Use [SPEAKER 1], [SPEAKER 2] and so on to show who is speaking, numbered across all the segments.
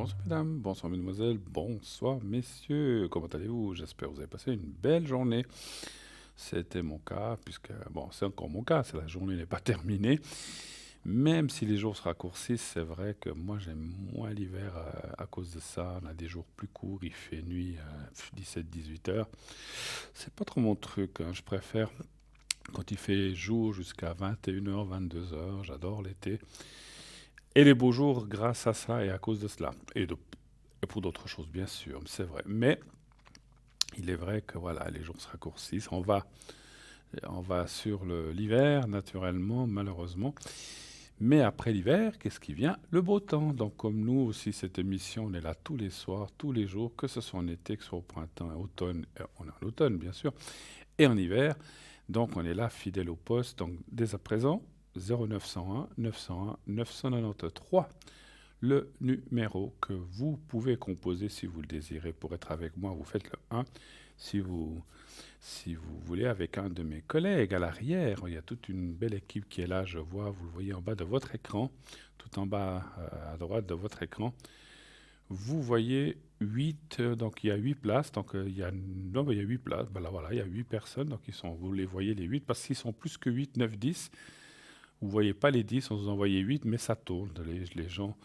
[SPEAKER 1] Bonsoir mesdames, bonsoir mesdemoiselles, bonsoir messieurs, comment allez-vous? J'espère que vous avez passé une belle journée. C'était mon cas, puisque, bon, c'est encore mon cas, la journée n'est pas terminée. Même si les jours se raccourcissent, c'est vrai que moi j'aime moins l'hiver à cause de ça. On a des jours plus courts, il fait nuit à 17-18 heures. C'est pas trop mon truc, hein. Je préfère quand il fait jour jusqu'à 21 heures, 22 heures. J'adore l'été. Et les beaux jours grâce à ça et à cause de cela. Et pour d'autres choses, bien sûr, c'est vrai. Mais il est vrai que voilà, les jours se raccourcissent. On va sur l'hiver, naturellement, malheureusement. Mais après l'hiver, qu'est-ce qui vient? Le beau temps. Donc, comme nous aussi, cette émission, on est là tous les soirs, tous les jours, que ce soit en été, que ce soit au printemps, automne, on est en automne, bien sûr, et en hiver. Donc, on est là, fidèle au poste. Donc, dès à présent, 0901 901 993, le numéro que vous pouvez composer si vous le désirez pour être avec moi. Vous faites le 1. Si vous voulez, avec un de mes collègues à l'arrière, il y a toute une belle équipe qui est là, je vois, vous le voyez en bas de votre écran, tout en bas à droite de votre écran. Vous voyez 8, donc il y a 8 places, donc il y a, non, il y a 8 places, ben là, voilà, il y a 8 personnes, donc vous les voyez les 8, parce qu'ils sont plus que 8, 9, 10. Vous ne voyez pas les 10, on vous en voyait 8, mais ça tourne. Les gens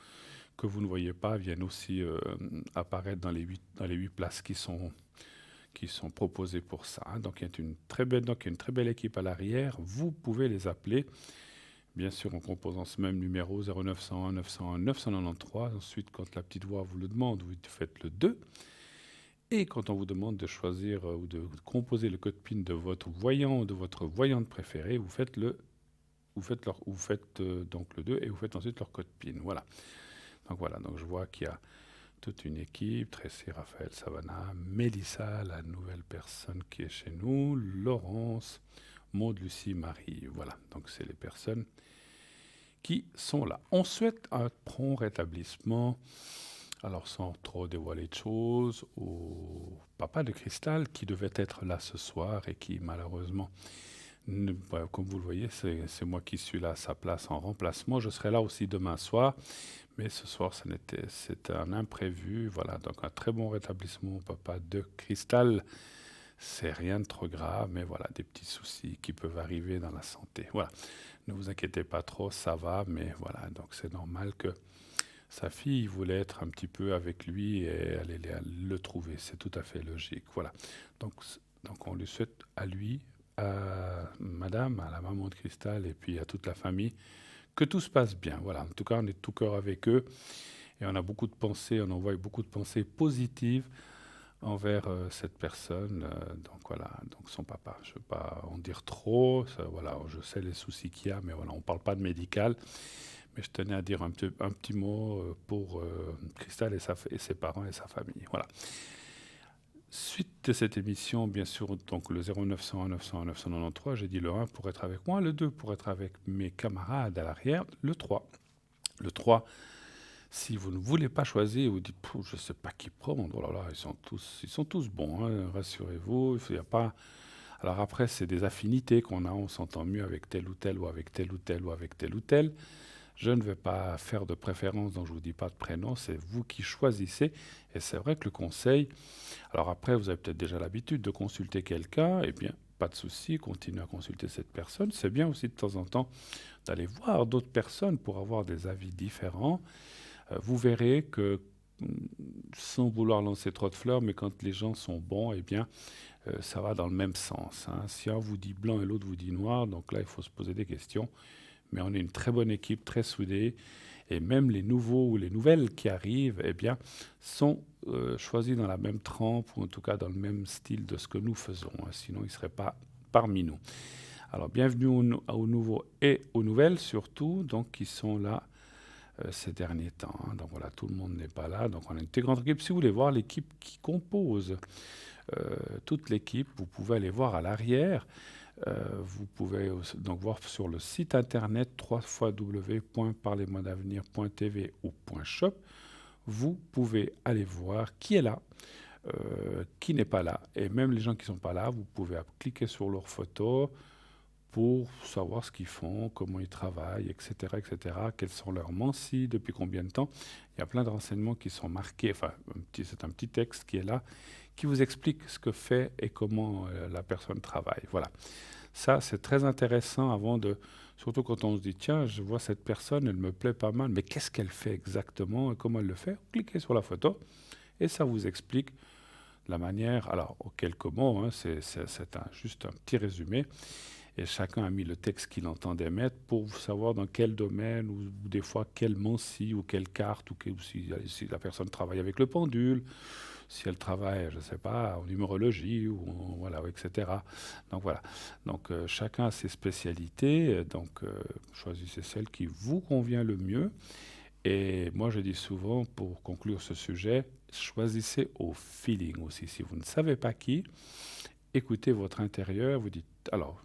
[SPEAKER 1] que vous ne voyez pas viennent aussi apparaître dans les 8 places qui sont proposées pour ça, hein. Donc il y a une très belle équipe à l'arrière. Vous pouvez les appeler, bien sûr en composant ce même numéro 0901 901 993. Ensuite, quand la petite voix vous le demande, vous faites le 2. Et quand on vous demande de choisir ou de composer le code PIN de votre voyant ou de votre voyante préférée, vous faites donc le 2 et vous faites ensuite leur code PIN. Voilà, donc je vois qu'il y a toute une équipe, Tracy, Raphaël, Savannah, Mélissa, la nouvelle personne qui est chez nous, Laurence, Maud, Lucie, Marie. Voilà, donc c'est les personnes qui sont là. On souhaite un prompt rétablissement, alors sans trop dévoiler de choses, au papa de Cristal qui devait être là ce soir et qui malheureusement, comme vous le voyez, c'est moi qui suis là à sa place en remplacement. Je serai là aussi demain soir. Mais ce soir, c'était un imprévu. Voilà, donc un très bon rétablissement au papa de Cristal. C'est rien de trop grave, mais voilà, des petits soucis qui peuvent arriver dans la santé. Voilà, ne vous inquiétez pas trop, ça va, mais voilà, donc c'est normal que sa fille voulait être un petit peu avec lui et aller le trouver. C'est tout à fait logique. Voilà, donc, donc on lui souhaite à lui, à madame, à la maman de Cristal et puis à toute la famille, que tout se passe bien. Voilà, en tout cas, on est de tout cœur avec eux. Et on a beaucoup de pensées, on envoie beaucoup de pensées positives envers cette personne. Donc voilà, donc son papa. Je ne veux pas en dire trop. Ça, voilà, je sais les soucis qu'il y a, mais voilà, on ne parle pas de médical. Mais je tenais à dire un petit mot pour Cristal et ses parents et sa famille. Voilà. Suite de cette émission, bien sûr, donc le 0901 901 993, j'ai dit le 1 pour être avec moi, le 2 pour être avec mes camarades à l'arrière, le 3. Le 3, si vous ne voulez pas choisir, vous dites, je ne sais pas qui prendre, oh là là, ils sont tous bons, hein, rassurez-vous, il y a pas... Alors après, c'est des affinités qu'on a, on s'entend mieux avec tel ou tel, ou avec tel ou tel, ou avec tel ou tel. Je ne vais pas faire de préférence, donc je ne vous dis pas de prénom, c'est vous qui choisissez. Et c'est vrai que le conseil, alors après, vous avez peut-être déjà l'habitude de consulter quelqu'un, eh bien, pas de souci, continuez à consulter cette personne. C'est bien aussi de temps en temps d'aller voir d'autres personnes pour avoir des avis différents. Vous verrez que, sans vouloir lancer trop de fleurs, mais quand les gens sont bons, eh bien, ça va dans le même sens, hein. Si un vous dit blanc et l'autre vous dit noir, donc là, il faut se poser des questions. Mais on est une très bonne équipe, très soudée. Et même les nouveaux ou les nouvelles qui arrivent, eh bien, sont choisis dans la même trempe, ou en tout cas dans le même style de ce que nous faisons, hein. Sinon, ils ne seraient pas parmi nous. Alors, bienvenue aux nouveaux et aux nouvelles, surtout, donc, qui sont là ces derniers temps, hein. Donc voilà, tout le monde n'est pas là. Donc on a une très grande équipe. Si vous voulez voir l'équipe qui compose toute l'équipe, vous pouvez aller voir à l'arrière. Vous pouvez donc voir sur le site internet www.parlez-moi-d'avenir.tv ou .shop. Vous pouvez aller voir qui est là, qui n'est pas là. Et même les gens qui ne sont pas là, vous pouvez cliquer sur leur photo pour savoir ce qu'ils font, comment ils travaillent, etc., etc., quels sont leurs mensis, depuis combien de temps. Il y a plein de renseignements qui sont marqués, enfin, c'est un petit texte qui est là, qui vous explique ce que fait et comment la personne travaille. Voilà. Ça, c'est très intéressant avant de... Surtout quand on se dit, tiens, je vois cette personne, elle me plaît pas mal, mais qu'est-ce qu'elle fait exactement et comment elle le fait? Cliquez sur la photo et ça vous explique la manière. Alors, en quelques mots, hein, juste un petit résumé. Et chacun a mis le texte qu'il entendait mettre pour savoir dans quel domaine, ou des fois quel manci, ou quelle carte, ou si la personne travaille avec le pendule, si elle travaille, je ne sais pas, en numérologie, voilà, etc. Donc voilà. Donc chacun a ses spécialités, donc choisissez celle qui vous convient le mieux. Et moi, je dis souvent, pour conclure ce sujet, choisissez au feeling aussi. Si vous ne savez pas qui, écoutez votre intérieur, vous dites, alors,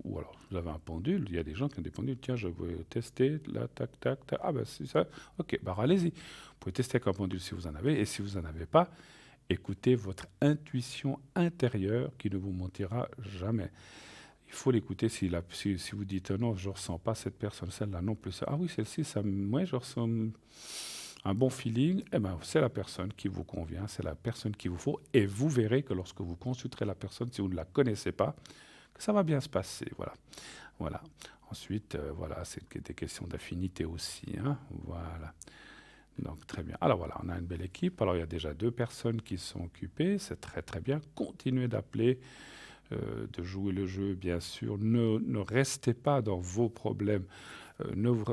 [SPEAKER 1] ou alors vous avez un pendule, il y a des gens qui ont des pendules, tiens, je vais tester, là, tac, tac, tac, ah ben c'est ça, ok, bah allez-y. Vous pouvez tester avec un pendule si vous en avez, et si vous n'en avez pas, écoutez votre intuition intérieure qui ne vous mentira jamais. Il faut l'écouter si vous dites non, je ne ressens pas cette personne, celle-là non plus. Ah oui, celle-ci, moi je ressens un bon feeling. Eh ben, c'est la personne qui vous convient, c'est la personne qu'il vous faut. Et vous verrez que lorsque vous consulterez la personne, si vous ne la connaissez pas, que ça va bien se passer. Voilà. Voilà. Ensuite, voilà, c'est des questions d'affinité aussi. Hein. Voilà. Donc très bien. Alors voilà, on a une belle équipe. Alors il y a déjà 2 personnes qui sont occupées. C'est très très bien. Continuez d'appeler, de jouer le jeu, bien sûr. Ne restez pas dans vos problèmes.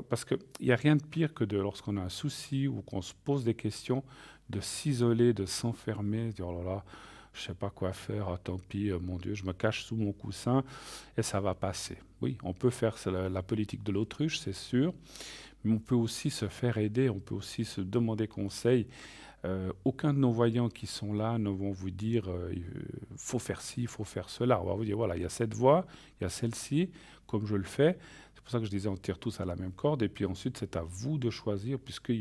[SPEAKER 1] Parce qu'il n'y a rien de pire que lorsqu'on a un souci ou qu'on se pose des questions, de s'isoler, de s'enfermer, de dire oh là là, je ne sais pas quoi faire, ah, tant pis, mon Dieu, je me cache sous mon coussin et ça va passer. Oui, on peut faire la politique de l'autruche, c'est sûr, mais on peut aussi se faire aider, on peut aussi se demander conseil. Aucun de nos voyants qui sont là ne vont vous dire il faut faire ci, il faut faire cela. On va vous dire voilà, il y a cette voie, il y a celle-ci, comme je le fais. C'est pour ça que je disais on tire tous à la même corde. Et puis ensuite, c'est à vous de choisir, puisque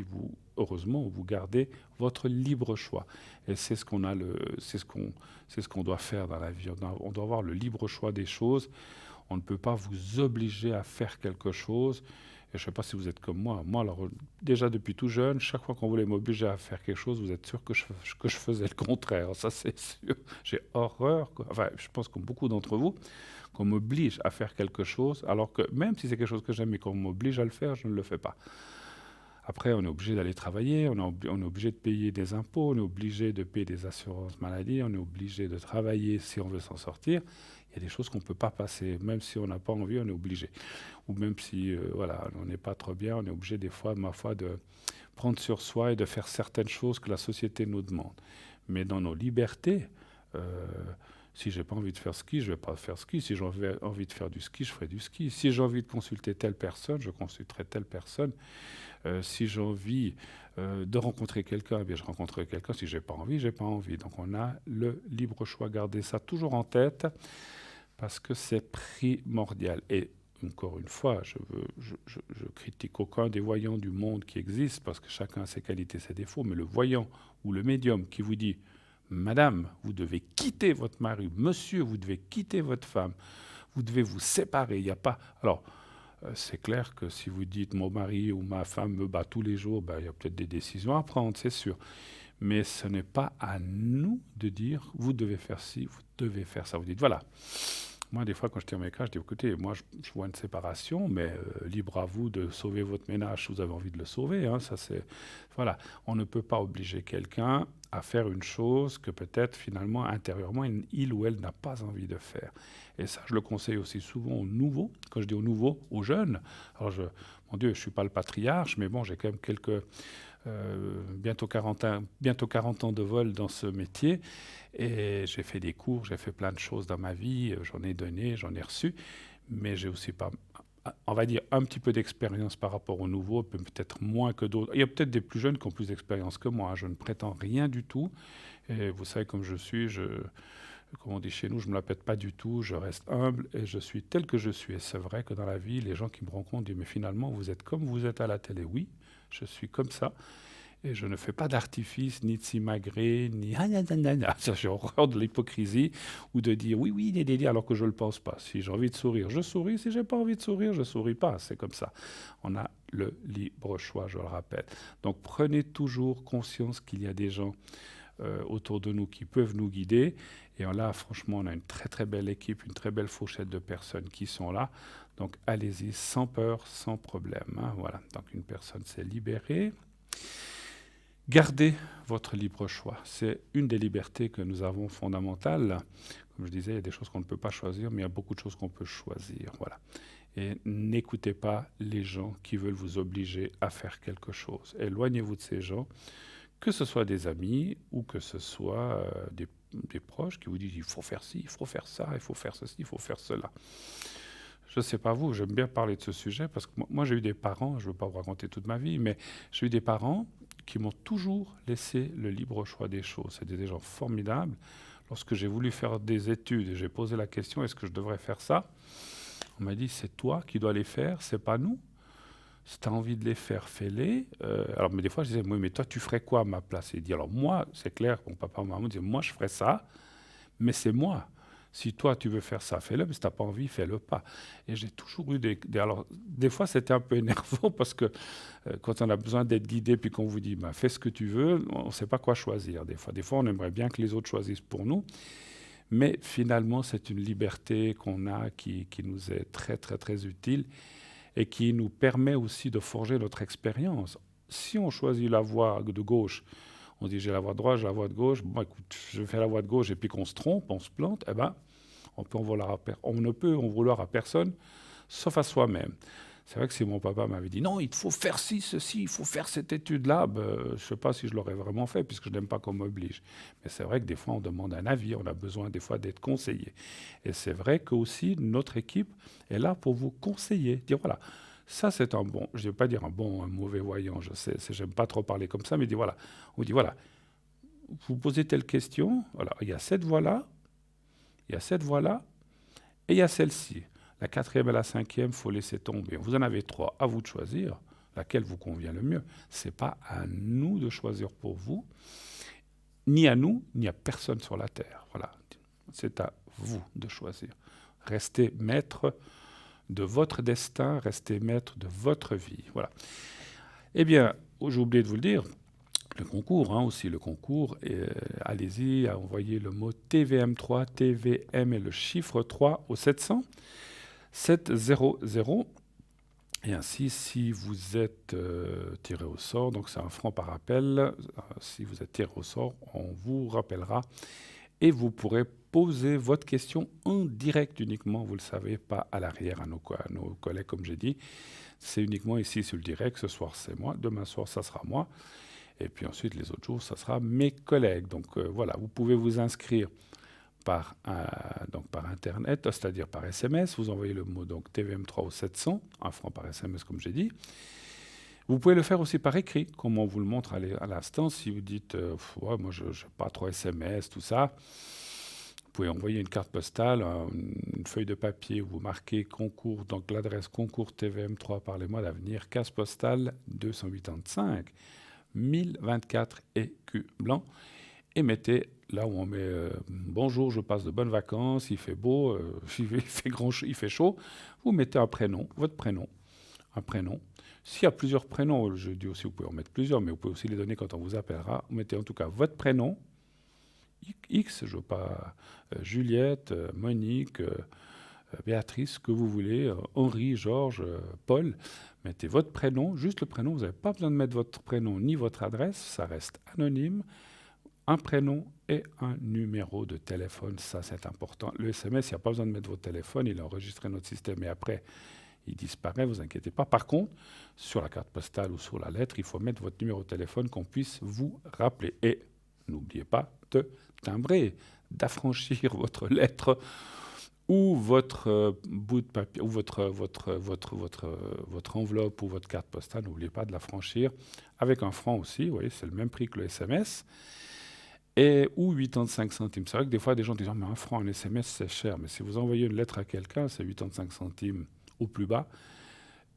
[SPEAKER 1] heureusement, vous gardez votre libre choix. Et c'est ce qu'on doit faire dans la vie. On doit avoir le libre choix des choses. On ne peut pas vous obliger à faire quelque chose. Et je ne sais pas si vous êtes comme moi. Moi, alors, déjà depuis tout jeune, chaque fois qu'on voulait m'obliger à faire quelque chose, vous êtes sûr que je faisais le contraire. Ça, c'est sûr. J'ai horreur, quoi. Enfin, je pense comme beaucoup d'entre vous, qu'on m'oblige à faire quelque chose, alors que même si c'est quelque chose que j'aime et qu'on m'oblige à le faire, je ne le fais pas. Après, on est obligé d'aller travailler, on est obligé de payer des impôts, on est obligé de payer des assurances maladie, on est obligé de travailler si on veut s'en sortir. Il y a des choses qu'on ne peut pas passer, même si on n'a pas envie, on est obligé. Ou même si voilà, on n'est pas trop bien, on est obligé des fois, ma foi, de prendre sur soi et de faire certaines choses que la société nous demande. Mais dans nos libertés, si j'ai pas envie de faire ski, je vais pas faire ski. Si j'ai envie de faire du ski, je ferai du ski. Si j'ai envie de consulter telle personne, je consulterai telle personne. Si j'ai envie de rencontrer quelqu'un, eh bien je rencontrerai quelqu'un. Si j'ai pas envie, j'ai pas envie. Donc on a le libre choix. Gardez ça toujours en tête parce que c'est primordial. Et encore une fois, je critique aucun des voyants du monde qui existent parce que chacun a ses qualités, ses défauts. Mais le voyant ou le médium qui vous dit Madame, vous devez quitter votre mari. Monsieur, vous devez quitter votre femme. Vous devez vous séparer. Il n'y a pas. Alors, c'est clair que si vous dites mon mari ou ma femme me bat tous les jours, ben, il y a peut-être des décisions à prendre, c'est sûr. Mais ce n'est pas à nous de dire vous devez faire ci, vous devez faire ça. Vous dites voilà. Moi, des fois, quand je tire mes cas, je dis écoutez, moi, je vois une séparation, mais libre à vous de sauver votre ménage si vous avez envie de le sauver. Hein, ça, c'est voilà. On ne peut pas obliger quelqu'un à faire une chose que peut-être finalement intérieurement il ou elle n'a pas envie de faire. Et ça, je le conseille aussi souvent aux nouveaux. Quand je dis aux nouveaux, aux jeunes. Alors, mon Dieu, je suis pas le patriarche, mais bon, j'ai quand même bientôt 40 ans de vol dans ce métier. Et j'ai fait des cours, j'ai fait plein de choses dans ma vie, j'en ai donné, j'en ai reçu, mais j'ai aussi pas, on va dire, un petit peu d'expérience par rapport aux nouveaux, peut-être moins que d'autres. Il y a peut-être des plus jeunes qui ont plus d'expérience que moi, hein. Je ne prétends rien du tout. Et vous savez, comme je suis, comme on dit chez nous, je ne me la pète pas du tout, je reste humble et je suis tel que je suis. Et c'est vrai que dans la vie, les gens qui me rencontrent disent, mais finalement, vous êtes comme vous êtes à la télé. Oui, je suis comme ça. Et je ne fais pas d'artifice, ni de simagrée, ni ah, nanana. Ça, j'ai horreur de l'hypocrisie ou de dire oui, oui, alors que je ne le pense pas. Si j'ai envie de sourire, je souris. Si j'ai pas envie de sourire, je souris pas. C'est comme ça. On a le libre choix, je le rappelle. Donc prenez toujours conscience qu'il y a des gens autour de nous qui peuvent nous guider. Et là, franchement, on a une très très belle équipe, une très belle fourchette de personnes qui sont là. Donc allez-y sans peur, sans problème. Hein, voilà. Donc une personne s'est libérée. Gardez votre libre choix. C'est une des libertés que nous avons fondamentales. Comme je disais, il y a des choses qu'on ne peut pas choisir, mais il y a beaucoup de choses qu'on peut choisir. Voilà. Et n'écoutez pas les gens qui veulent vous obliger à faire quelque chose. Éloignez-vous de ces gens, que ce soit des amis ou que ce soit des proches qui vous disent il faut faire ci, il faut faire ça, il faut faire ceci, il faut faire cela. Je ne sais pas vous, j'aime bien parler de ce sujet parce que moi j'ai eu des parents, je ne veux pas vous raconter toute ma vie, mais j'ai eu des parents qui m'ont toujours laissé le libre choix des choses. C'était des gens formidables. Lorsque j'ai voulu faire des études et j'ai posé la question est-ce que je devrais faire ça, on m'a dit c'est toi qui dois les faire, c'est pas nous. Si tu as envie de les faire, fais-les. Alors, mais des fois, je disais, oui, mais toi, tu ferais quoi à ma place? Et il dit, alors moi, c'est clair, mon papa, maman disait, moi, je ferais ça, mais c'est moi. Si toi, tu veux faire ça, fais-le, mais si tu n'as pas envie, fais-le pas. Et j'ai toujours eu alors, des fois, c'était un peu énervant parce que quand on a besoin d'être guidé, puis qu'on vous dit, bah, fais ce que tu veux, on ne sait pas quoi choisir. Des fois, on aimerait bien que les autres choisissent pour nous. Mais finalement, c'est une liberté qu'on a qui nous est très, très, très utile et qui nous permet aussi de forger notre expérience. Si on choisit la voie de gauche, on dit j'ai la voie de droite, j'ai la voie de gauche, bon écoute, je fais la voie de gauche et puis qu'on se trompe, on se plante, eh ben, on ne peut en vouloir à personne, sauf à soi-même. C'est vrai que si mon papa m'avait dit non, il faut faire ci, ceci, il faut faire cette étude-là, je ne sais pas si je l'aurais vraiment fait, puisque je n'aime pas qu'on m'oblige. Mais c'est vrai que des fois, on demande un avis, on a besoin des fois d'être conseillé. Et c'est vrai que aussi notre équipe est là pour vous conseiller, dire voilà, ça c'est un bon, je ne vais pas dire un bon, un mauvais voyant, je sais, j'aime pas trop parler comme ça, mais voilà, on dit voilà, vous posez telle question, voilà, il y a cette voie-là, il y a cette voie-là, et il y a celle-ci. La quatrième et la cinquième, il faut laisser tomber. Vous en avez trois, à vous de choisir laquelle vous convient le mieux. Ce n'est pas à nous de choisir pour vous, ni à nous, ni à personne sur la terre. Voilà, c'est à vous de choisir. Restez maître de votre destin, restez maître de votre vie. Voilà. Eh bien, j'ai oublié de vous le dire, le concours, aussi le concours, allez-y, envoyez le mot TVM3, TVM et le chiffre 3 au 700. 700. Et ainsi, si vous êtes tiré au sort, donc c'est un franc par appel, si vous êtes tiré au sort, on vous rappellera et vous pourrez poser votre question en direct uniquement, vous le savez, pas à l'arrière à nos collègues, comme j'ai dit. C'est uniquement ici sur le direct. Ce soir, c'est moi. Demain soir, ça sera moi. Et puis ensuite, les autres jours, ça sera mes collègues. Donc voilà, vous pouvez vous inscrire par Internet, c'est-à-dire par SMS. Vous envoyez le mot donc TVM3 au 700, un franc par SMS, comme j'ai dit. Vous pouvez le faire aussi par écrit, comme on vous le montre à l'instant. Si vous dites ouais, moi, je n'ai pas trop SMS, tout ça, vous pouvez envoyer une carte postale, une feuille de papier où vous marquez concours, donc l'adresse concours TVM3 par les mois d'avenir, case postale 285 1024 écus blancs, et mettez là où on met bonjour, je passe de bonnes vacances, il fait beau, il fait chaud. Vous mettez un prénom, votre prénom, un prénom. S'il y a plusieurs prénoms, je dis aussi, vous pouvez en mettre plusieurs, mais vous pouvez aussi les donner quand on vous appellera. Vous mettez en tout cas votre prénom, X, je veux pas, Juliette, Monique, Béatrice, que vous voulez, Henri, Georges, Paul. Mettez votre prénom, juste le prénom. Vous n'avez pas besoin de mettre votre prénom ni votre adresse, ça reste anonyme. Un prénom et un numéro de téléphone, ça c'est important. Le SMS, il n'y a pas besoin de mettre votre téléphone, il est enregistré dans notre système et après, il disparaît, vous inquiétez pas. Par contre, sur la carte postale ou sur la lettre, il faut mettre votre numéro de téléphone qu'on puisse vous rappeler. Et n'oubliez pas de timbrer, d'affranchir votre lettre ou votre bout de papier, ou votre enveloppe ou votre carte postale. N'oubliez pas de la franchir avec un franc aussi, vous voyez, c'est le même prix que le SMS. Ou 85 centimes. C'est vrai que des fois, des gens disent « mais un franc, un SMS, c'est cher ». Mais si vous envoyez une lettre à quelqu'un, c'est 85 centimes au plus bas.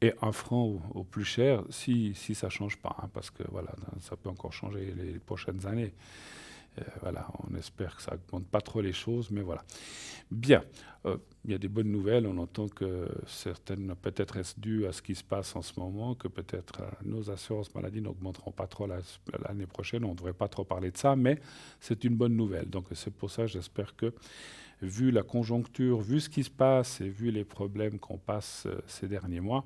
[SPEAKER 1] et 1 franc au plus cher si ça ne change pas, hein, parce que voilà, ça peut encore changer les prochaines années. Voilà, on espère que ça augmente pas trop les choses, mais voilà. Bien, il y a des bonnes nouvelles. On entend que certaines, peut-être est-ce dû à ce qui se passe en ce moment, que peut-être nos assurances maladie n'augmenteront pas trop l'année prochaine. On ne devrait pas trop parler de ça, mais c'est une bonne nouvelle. Donc c'est pour ça, j'espère que, vu la conjoncture, vu ce qui se passe et vu les problèmes qu'on passe ces derniers mois,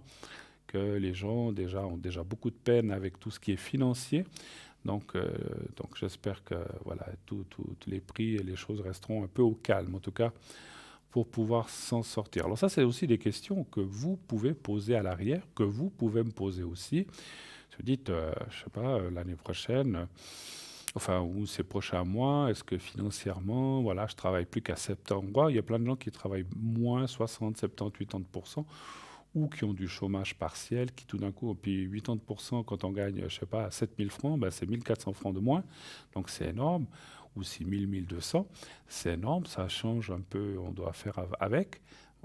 [SPEAKER 1] que les gens ont déjà beaucoup de peine avec tout ce qui est financier. Donc j'espère que voilà, tous les prix et les choses resteront un peu au calme, en tout cas, pour pouvoir s'en sortir. Alors ça, c'est aussi des questions que vous pouvez poser à l'arrière, que vous pouvez me poser aussi. Vous dites, je sais pas, l'année prochaine, enfin, ou ces prochains mois, est-ce que financièrement, voilà, je travaille plus qu'à 70%. Il y a plein de gens qui travaillent moins 60, 70, 80%, ou qui ont du chômage partiel, qui tout d'un coup, puis 80% quand on gagne, je sais pas, 7000 francs, ben c'est 1400 francs de moins, donc c'est énorme, ou 6000, 1200, c'est énorme, ça change un peu, on doit faire avec,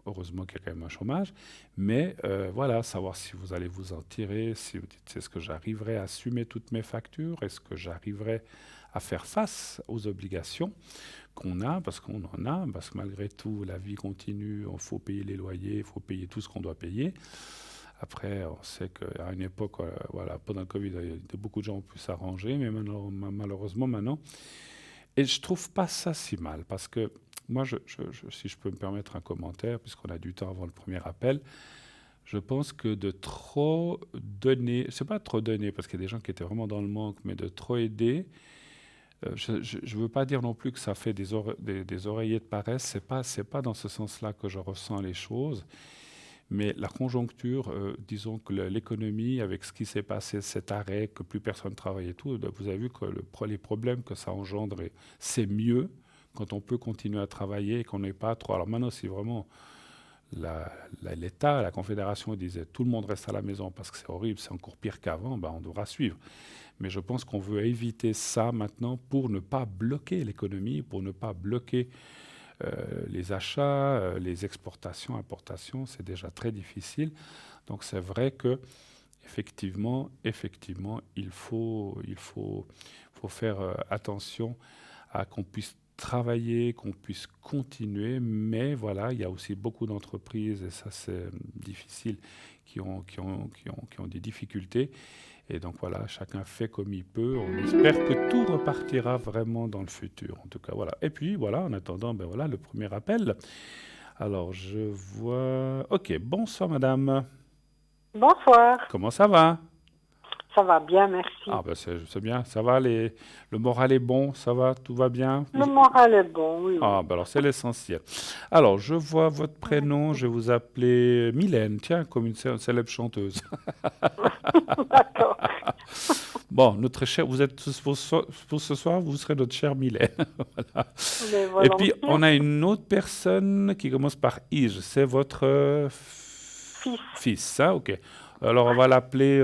[SPEAKER 1] heureusement qu'il y a quand même un chômage, mais voilà, savoir si vous allez vous en tirer, si vous dites, est-ce que j'arriverai à assumer toutes mes factures, est-ce que j'arriverai à faire face aux obligations qu'on a, parce qu'on en a, parce que malgré tout, la vie continue, il faut payer les loyers, il faut payer tout ce qu'on doit payer. Après, on sait qu'à une époque, voilà, pendant le Covid, beaucoup de gens ont pu s'arranger, mais malheureusement maintenant. Et je trouve pas ça si mal, parce que moi, si je peux me permettre un commentaire, puisqu'on a du temps avant le premier appel, je pense que de trop donner, c'est pas trop donner, parce qu'il y a des gens qui étaient vraiment dans le manque, mais de trop aider, je ne veux pas dire non plus que ça fait des oreillers de paresse, c'est pas dans ce sens-là que je ressens les choses, mais la conjoncture, disons que l'économie, avec ce qui s'est passé, cet arrêt, que plus personne ne travaille et tout, vous avez vu que les problèmes que ça engendre, c'est mieux quand on peut continuer à travailler et qu'on n'est pas trop. Alors maintenant, si vraiment l'État, la Confédération disait tout le monde reste à la maison parce que c'est horrible, c'est encore pire qu'avant, ben on devra suivre. Mais je pense qu'on veut éviter ça maintenant pour ne pas bloquer l'économie, pour ne pas bloquer les achats, les exportations, importations, c'est déjà très difficile. Donc c'est vrai que effectivement, il faut faire attention à qu'on puisse travailler, qu'on puisse continuer, mais voilà, il y a aussi beaucoup d'entreprises, et ça c'est difficile, qui ont des difficultés. Et donc voilà, chacun fait comme il peut. On espère que tout repartira vraiment dans le futur. En tout cas, voilà. Et puis voilà, en attendant, ben voilà, le premier appel. Alors, je vois. Ok, bonsoir madame.
[SPEAKER 2] Bonsoir,
[SPEAKER 1] Comment ça va?
[SPEAKER 2] ça va bien, merci.
[SPEAKER 1] Ah ben c'est bien, ça va, le moral est bon, ça va, tout va bien?
[SPEAKER 2] Le moral est bon, oui,
[SPEAKER 1] Ah
[SPEAKER 2] oui.
[SPEAKER 1] ben alors c'est l'essentiel. Alors, je vois votre prénom, je
[SPEAKER 2] Merci.
[SPEAKER 1] vais vous appeler Mylène, tiens, comme une célèbre chanteuse.
[SPEAKER 2] D'accord.
[SPEAKER 1] Bon, notre cher, vous êtes pour ce soir, vous serez notre cher Mylène. Voilà.
[SPEAKER 2] Mais
[SPEAKER 1] Et puis,
[SPEAKER 2] volontiers.
[SPEAKER 1] on a une autre personne qui commence par Ige. C'est votre
[SPEAKER 2] Fils.
[SPEAKER 1] fils, ça? Ok. Alors, on va l'appeler.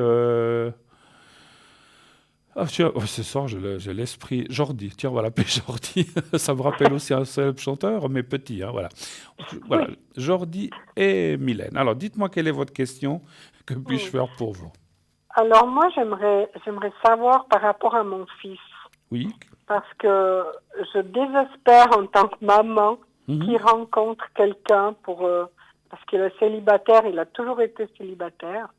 [SPEAKER 1] Ah, tiens, oh, ce soir, j'ai l'esprit. Jordi. Tiens, on va l'appeler Jordi. Ça me rappelle aussi un célèbre chanteur, mais petit, hein, voilà. Voilà.
[SPEAKER 2] Oui.
[SPEAKER 1] Jordi et Mylène. Alors, dites-moi quelle est votre question. Que puis-je
[SPEAKER 2] Hmm.
[SPEAKER 1] faire pour vous?
[SPEAKER 2] Alors moi, j'aimerais savoir par rapport à mon fils,
[SPEAKER 1] Oui?
[SPEAKER 2] parce que je désespère en tant que maman
[SPEAKER 1] Mhm.
[SPEAKER 2] qu'il rencontre quelqu'un parce qu'il est célibataire, il a toujours été célibataire.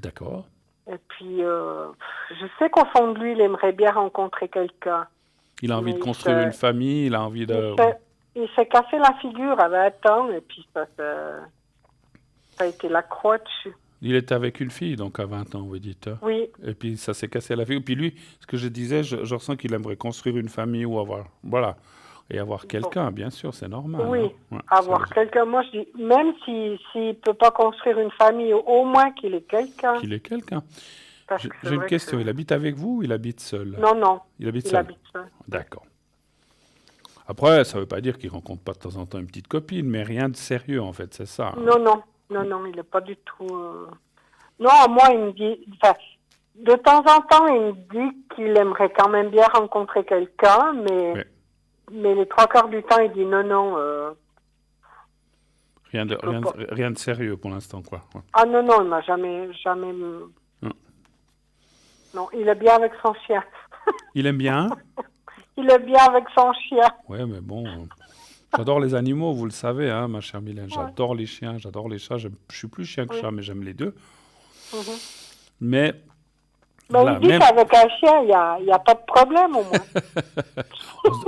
[SPEAKER 1] D'accord.
[SPEAKER 2] Et puis, je sais qu'au fond de lui, il aimerait bien rencontrer quelqu'un,
[SPEAKER 1] Il a envie
[SPEAKER 2] mais
[SPEAKER 1] de construire une famille, il a envie
[SPEAKER 2] il
[SPEAKER 1] de...
[SPEAKER 2] s'est, il s'est cassé la figure à 20 ans, et puis ça a été la croix dessus.
[SPEAKER 1] Il était avec une fille, donc à 20 ans, vous dites, hein.
[SPEAKER 2] Oui,
[SPEAKER 1] Et puis ça s'est cassé la figure. Puis lui, ce que je disais, je ressens qu'il aimerait construire une famille ou avoir... Voilà. Et avoir
[SPEAKER 2] bon,
[SPEAKER 1] quelqu'un, bien sûr, c'est normal, hein.
[SPEAKER 2] oui,
[SPEAKER 1] Ouais, c'est
[SPEAKER 2] avoir
[SPEAKER 1] logique.
[SPEAKER 2] quelqu'un. Moi, je dis, même s'il peut pas construire une famille, au moins qu'il ait quelqu'un,
[SPEAKER 1] Qu'il ait quelqu'un.
[SPEAKER 2] parce
[SPEAKER 1] J'ai
[SPEAKER 2] que c'est
[SPEAKER 1] j'ai une
[SPEAKER 2] vrai que...
[SPEAKER 1] question. Il habite avec vous ou il habite seul?
[SPEAKER 2] Non, non,
[SPEAKER 1] Il habite
[SPEAKER 2] il
[SPEAKER 1] seul.
[SPEAKER 2] habite seul. Ouais.
[SPEAKER 1] D'accord. Après, ça ne veut pas dire qu'il rencontre pas de temps en temps une petite copine, mais rien de sérieux, en fait, c'est ça, hein.
[SPEAKER 2] Non, non, non, non, il est pas du tout... Non, moi, il me dit... Enfin, de temps en temps, il me dit qu'il aimerait quand même bien rencontrer quelqu'un,
[SPEAKER 1] Ouais.
[SPEAKER 2] mais les trois quarts du temps, il dit non, non, Je veux pas.
[SPEAKER 1] Rien de sérieux pour l'instant, quoi. Ouais.
[SPEAKER 2] Ah non, non, il m'a jamais...
[SPEAKER 1] Non.
[SPEAKER 2] Non, il est bien avec son chien.
[SPEAKER 1] Il aime bien?
[SPEAKER 2] Il est bien avec son chien.
[SPEAKER 1] Ouais, mais bon, j'adore les animaux, vous le savez, hein, ma chère Mylène.
[SPEAKER 2] Ouais.
[SPEAKER 1] J'adore les chiens, j'adore les chats. Je suis plus chien que
[SPEAKER 2] Oui.
[SPEAKER 1] chat, mais j'aime les deux.
[SPEAKER 2] Mhm.
[SPEAKER 1] Mais
[SPEAKER 2] Ben,
[SPEAKER 1] voilà,
[SPEAKER 2] il dit
[SPEAKER 1] même,
[SPEAKER 2] qu'avec un chien, il y a pas de problème au moins.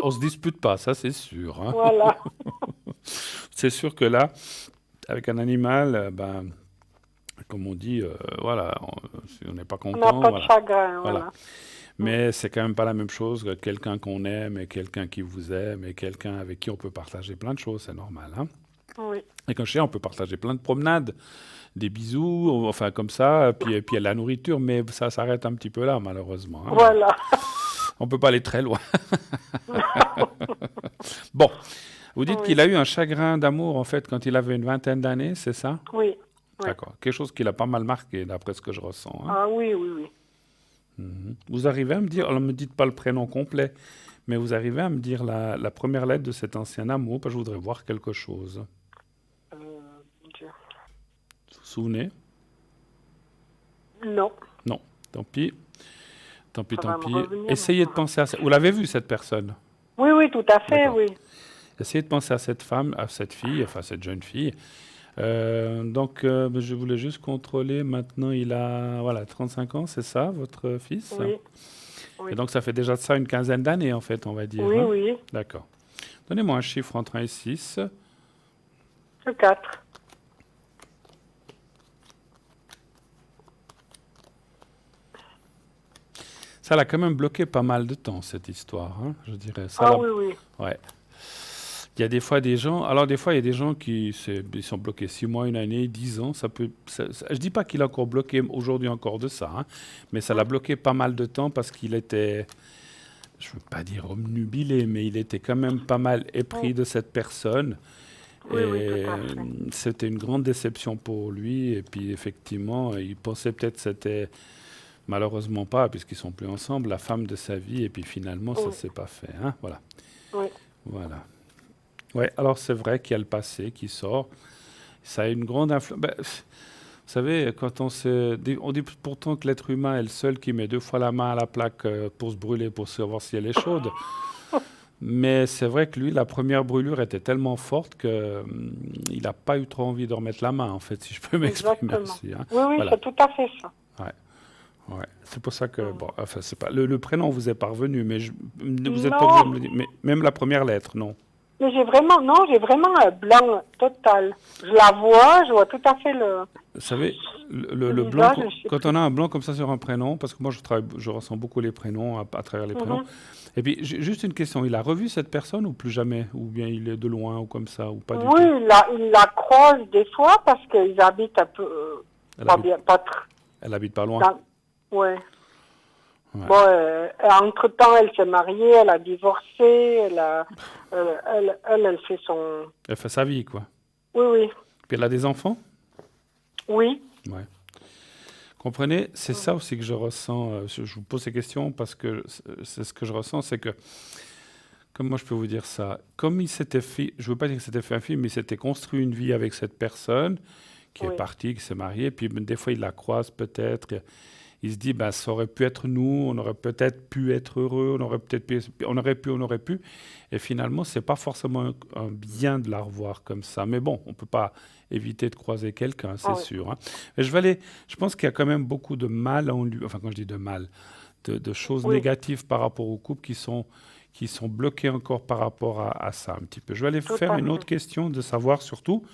[SPEAKER 1] on se dispute pas, ça c'est sûr, hein.
[SPEAKER 2] Voilà.
[SPEAKER 1] C'est sûr que là, avec un animal, ben, comme on dit, voilà, si on n'est pas
[SPEAKER 2] On n'a
[SPEAKER 1] content,
[SPEAKER 2] pas de
[SPEAKER 1] voilà.
[SPEAKER 2] chagrin,
[SPEAKER 1] Voilà.
[SPEAKER 2] voilà.
[SPEAKER 1] Mais c'est quand même pas la même chose que quelqu'un qu'on aime et quelqu'un qui vous aime et quelqu'un avec qui on peut partager plein de choses, c'est normal, hein.
[SPEAKER 2] Oui.
[SPEAKER 1] Avec un chien, on peut partager plein de promenades, des bisous, enfin comme ça, et puis la nourriture, mais ça s'arrête un petit peu là, malheureusement, hein.
[SPEAKER 2] Voilà.
[SPEAKER 1] On peut pas aller très loin. Bon, vous dites
[SPEAKER 2] Oui.
[SPEAKER 1] qu'il a eu un chagrin d'amour, en fait, quand il avait une vingtaine d'années, c'est ça?
[SPEAKER 2] Oui. Oui.
[SPEAKER 1] D'accord. Quelque chose qui l'a pas mal marqué, d'après ce que je ressens, hein.
[SPEAKER 2] Ah oui, oui, oui.
[SPEAKER 1] Mhm. Vous arrivez à me dire, alors ne me dites pas le prénom complet, mais vous arrivez à me dire la première lettre de cet ancien amour, parce que je voudrais voir quelque chose.
[SPEAKER 2] Dieu.
[SPEAKER 1] Vous vous souvenez?
[SPEAKER 2] Non.
[SPEAKER 1] Non. Tant pis. Tant pis,
[SPEAKER 2] Ça
[SPEAKER 1] tant
[SPEAKER 2] va me
[SPEAKER 1] pis.
[SPEAKER 2] revenir.
[SPEAKER 1] Essayez de penser à ça. Vous l'avez vu, cette personne?
[SPEAKER 2] Oui, oui, tout à fait,
[SPEAKER 1] D'accord.
[SPEAKER 2] oui.
[SPEAKER 1] Essayez de penser à cette femme, à cette fille, enfin cette jeune fille. Donc, je voulais juste contrôler. Maintenant, il a voilà, 35 ans, c'est ça, votre fils?
[SPEAKER 2] Oui.
[SPEAKER 1] Et
[SPEAKER 2] Oui.
[SPEAKER 1] donc, ça fait déjà de ça une quinzaine d'années, en fait, on va dire,
[SPEAKER 2] Oui,
[SPEAKER 1] hein?
[SPEAKER 2] oui.
[SPEAKER 1] D'accord. Donnez-moi un chiffre entre 1 et 6.
[SPEAKER 2] Le 4.
[SPEAKER 1] Ça l'a quand même bloqué pas mal de temps, cette histoire, hein, je dirais. Ça
[SPEAKER 2] Ah
[SPEAKER 1] l'a...
[SPEAKER 2] oui, oui.
[SPEAKER 1] Ouais. Il y a des fois des gens... Alors, des fois, il y a des gens ils sont bloqués 6 mois, une année, 10 ans. Je dis pas qu'il est encore bloqué aujourd'hui encore de ça, hein, mais ça l'a bloqué pas mal de temps parce qu'il était... Je veux pas dire omnubilé, mais il était quand même pas mal épris
[SPEAKER 2] Oui,
[SPEAKER 1] de cette personne.
[SPEAKER 2] oui, oui, tout
[SPEAKER 1] Et
[SPEAKER 2] à fait.
[SPEAKER 1] c'était une grande déception pour lui. Et puis, effectivement, il pensait peut-être que c'était... Malheureusement pas, puisqu'ils sont plus ensemble, la femme de sa vie, et puis finalement, ça
[SPEAKER 2] Oui,
[SPEAKER 1] s'est pas fait, hein, voilà.
[SPEAKER 2] oui.
[SPEAKER 1] Voilà. Ouais, alors c'est vrai qu'il y a le passé qui sort. Ça a une grande influence. Vous savez, on dit pourtant que l'être humain est le seul qui met 2 fois la main à la plaque pour se brûler, pour savoir si elle est chaude. Mais c'est vrai que lui, la première brûlure était tellement forte que il n'a pas eu trop envie de remettre la main, en fait, si je peux m'exprimer
[SPEAKER 2] Exactement.
[SPEAKER 1] ainsi, hein.
[SPEAKER 2] Oui, oui,
[SPEAKER 1] Voilà.
[SPEAKER 2] c'est tout à fait ça.
[SPEAKER 1] Ouais. Ouais, c'est pour ça que,
[SPEAKER 2] Mm.
[SPEAKER 1] bon, enfin, c'est pas, le prénom vous est parvenu, mais vous n'êtes pas obligé de me
[SPEAKER 2] Non,
[SPEAKER 1] le dire, mais même la première lettre, non.
[SPEAKER 2] mais j'ai vraiment un blanc total. Je vois tout à fait
[SPEAKER 1] Vous savez,
[SPEAKER 2] le
[SPEAKER 1] le blanc,
[SPEAKER 2] visage, je sais
[SPEAKER 1] quand
[SPEAKER 2] plus.
[SPEAKER 1] on a un blanc comme ça sur un prénom, parce que moi je ressens beaucoup les prénoms à travers les prénoms,
[SPEAKER 2] Mhm.
[SPEAKER 1] et puis juste une question, il a revu cette personne ou plus jamais, ou bien il est de loin ou comme ça, ou pas du
[SPEAKER 2] Oui,
[SPEAKER 1] tout?
[SPEAKER 2] il la croise des fois parce qu'ils habitent un peu,
[SPEAKER 1] Elle
[SPEAKER 2] pas
[SPEAKER 1] habite,
[SPEAKER 2] bien, pas très,
[SPEAKER 1] elle habite pas loin.
[SPEAKER 2] dans, ouais.
[SPEAKER 1] Ouais.
[SPEAKER 2] Bon, entre-temps, elle s'est mariée, elle a divorcé, elle fait son...
[SPEAKER 1] Elle fait sa vie, quoi.
[SPEAKER 2] Oui, oui,
[SPEAKER 1] Puis elle a des enfants?
[SPEAKER 2] oui,
[SPEAKER 1] Ouais. Comprenez, c'est ça aussi que je ressens. Je vous pose ces questions parce que c'est ce que je ressens, c'est que comment je peux vous dire ça? Comme il s'était fait, je veux pas dire que c'était fait un film, mais il s'était construit une vie avec cette personne qui est
[SPEAKER 2] oui,
[SPEAKER 1] partie, qui s'est mariée, puis des fois il la croise peut-être, il se dit, ben, ça aurait pu être nous, on aurait peut-être pu être heureux, on aurait pu, et finalement c'est pas forcément un bien de la revoir comme ça, mais bon, on peut pas éviter de croiser quelqu'un, c'est
[SPEAKER 2] oui,
[SPEAKER 1] sûr, hein. Mais je pense qu'il y a quand même beaucoup de mal en lui, enfin quand je dis de mal, de choses
[SPEAKER 2] oui,
[SPEAKER 1] négatives par rapport au couple qui sont bloquées encore par rapport à ça un petit peu. Je vais aller
[SPEAKER 2] tout
[SPEAKER 1] faire
[SPEAKER 2] à
[SPEAKER 1] une
[SPEAKER 2] fait.
[SPEAKER 1] autre question de savoir surtout,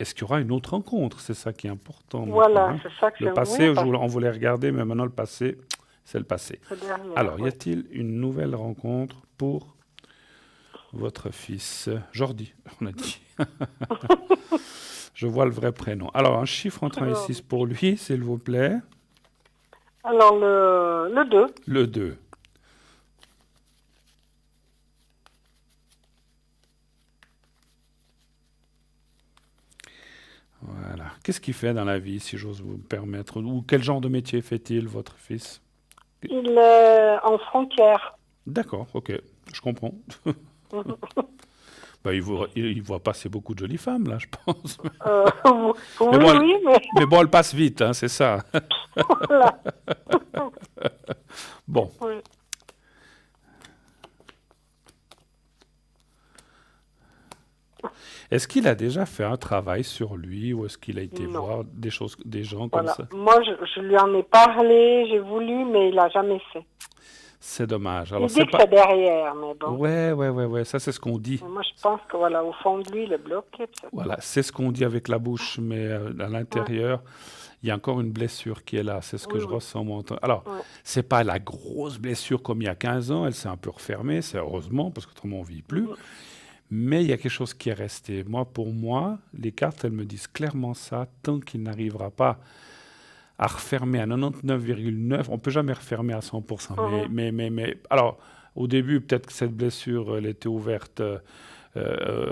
[SPEAKER 1] est-ce qu'il y aura une autre rencontre? C'est ça qui est important maintenant,
[SPEAKER 2] Voilà,
[SPEAKER 1] hein.
[SPEAKER 2] c'est ça que
[SPEAKER 1] Le
[SPEAKER 2] c'est... Oui,
[SPEAKER 1] passé,
[SPEAKER 2] parce
[SPEAKER 1] on voulait regarder, mais maintenant le passé, c'est le passé.
[SPEAKER 2] que c'est derrière,
[SPEAKER 1] Alors, y
[SPEAKER 2] oui.
[SPEAKER 1] a-t-il une nouvelle rencontre pour votre fils Jordi, on a dit. Je vois le vrai prénom. Alors, un chiffre entre 1 et 6 pour lui, s'il vous plaît.
[SPEAKER 2] Alors, le 2.
[SPEAKER 1] Le 2. Voilà. Qu'est-ce qu'il fait dans la vie, si j'ose vous permettre? Ou quel genre de métier fait-il, votre fils?
[SPEAKER 2] Il est en frontière.
[SPEAKER 1] D'accord, ok, je comprends. Bah, il voit passer beaucoup de jolies femmes, là, je pense. Mais
[SPEAKER 2] Oui,
[SPEAKER 1] bon,
[SPEAKER 2] oui, mais
[SPEAKER 1] mais bon, elle passe vite, hein, c'est ça.
[SPEAKER 2] voilà.
[SPEAKER 1] Bon,
[SPEAKER 2] Oui.
[SPEAKER 1] est-ce qu'il a déjà fait un travail sur lui ou est-ce qu'il a été
[SPEAKER 2] Non.
[SPEAKER 1] voir des choses, des gens comme
[SPEAKER 2] Voilà.
[SPEAKER 1] ça?
[SPEAKER 2] Moi, je lui en ai parlé, j'ai voulu, mais il n'a jamais fait.
[SPEAKER 1] C'est dommage. Alors,
[SPEAKER 2] Il
[SPEAKER 1] c'est
[SPEAKER 2] dit que
[SPEAKER 1] pas.
[SPEAKER 2] c'est derrière, mais bon.
[SPEAKER 1] Ouais, ouais, ouais, ouais, ça c'est ce qu'on dit.
[SPEAKER 2] Mais moi, je pense que voilà, au fond de lui, il est bloqué,
[SPEAKER 1] Voilà,
[SPEAKER 2] peut-être.
[SPEAKER 1] c'est ce qu'on dit avec la bouche, mais à
[SPEAKER 2] Ouais.
[SPEAKER 1] l'intérieur, il y a encore une blessure qui est là. C'est ce que
[SPEAKER 2] Oui,
[SPEAKER 1] je
[SPEAKER 2] oui.
[SPEAKER 1] ressens moi. Alors,
[SPEAKER 2] Ouais.
[SPEAKER 1] c'est pas la grosse blessure comme il y a 15 ans, elle s'est un peu refermée, c'est heureusement, parce qu'autrement on vit plus.
[SPEAKER 2] Mhm.
[SPEAKER 1] Mais il y a quelque chose qui est resté. Moi, pour moi, les cartes, elles me disent clairement ça. Tant qu'il n'arrivera pas à refermer à 99,9, on peut jamais refermer à 100%.
[SPEAKER 2] Mhm.
[SPEAKER 1] Alors, au début, peut-être que cette blessure, elle était ouverte,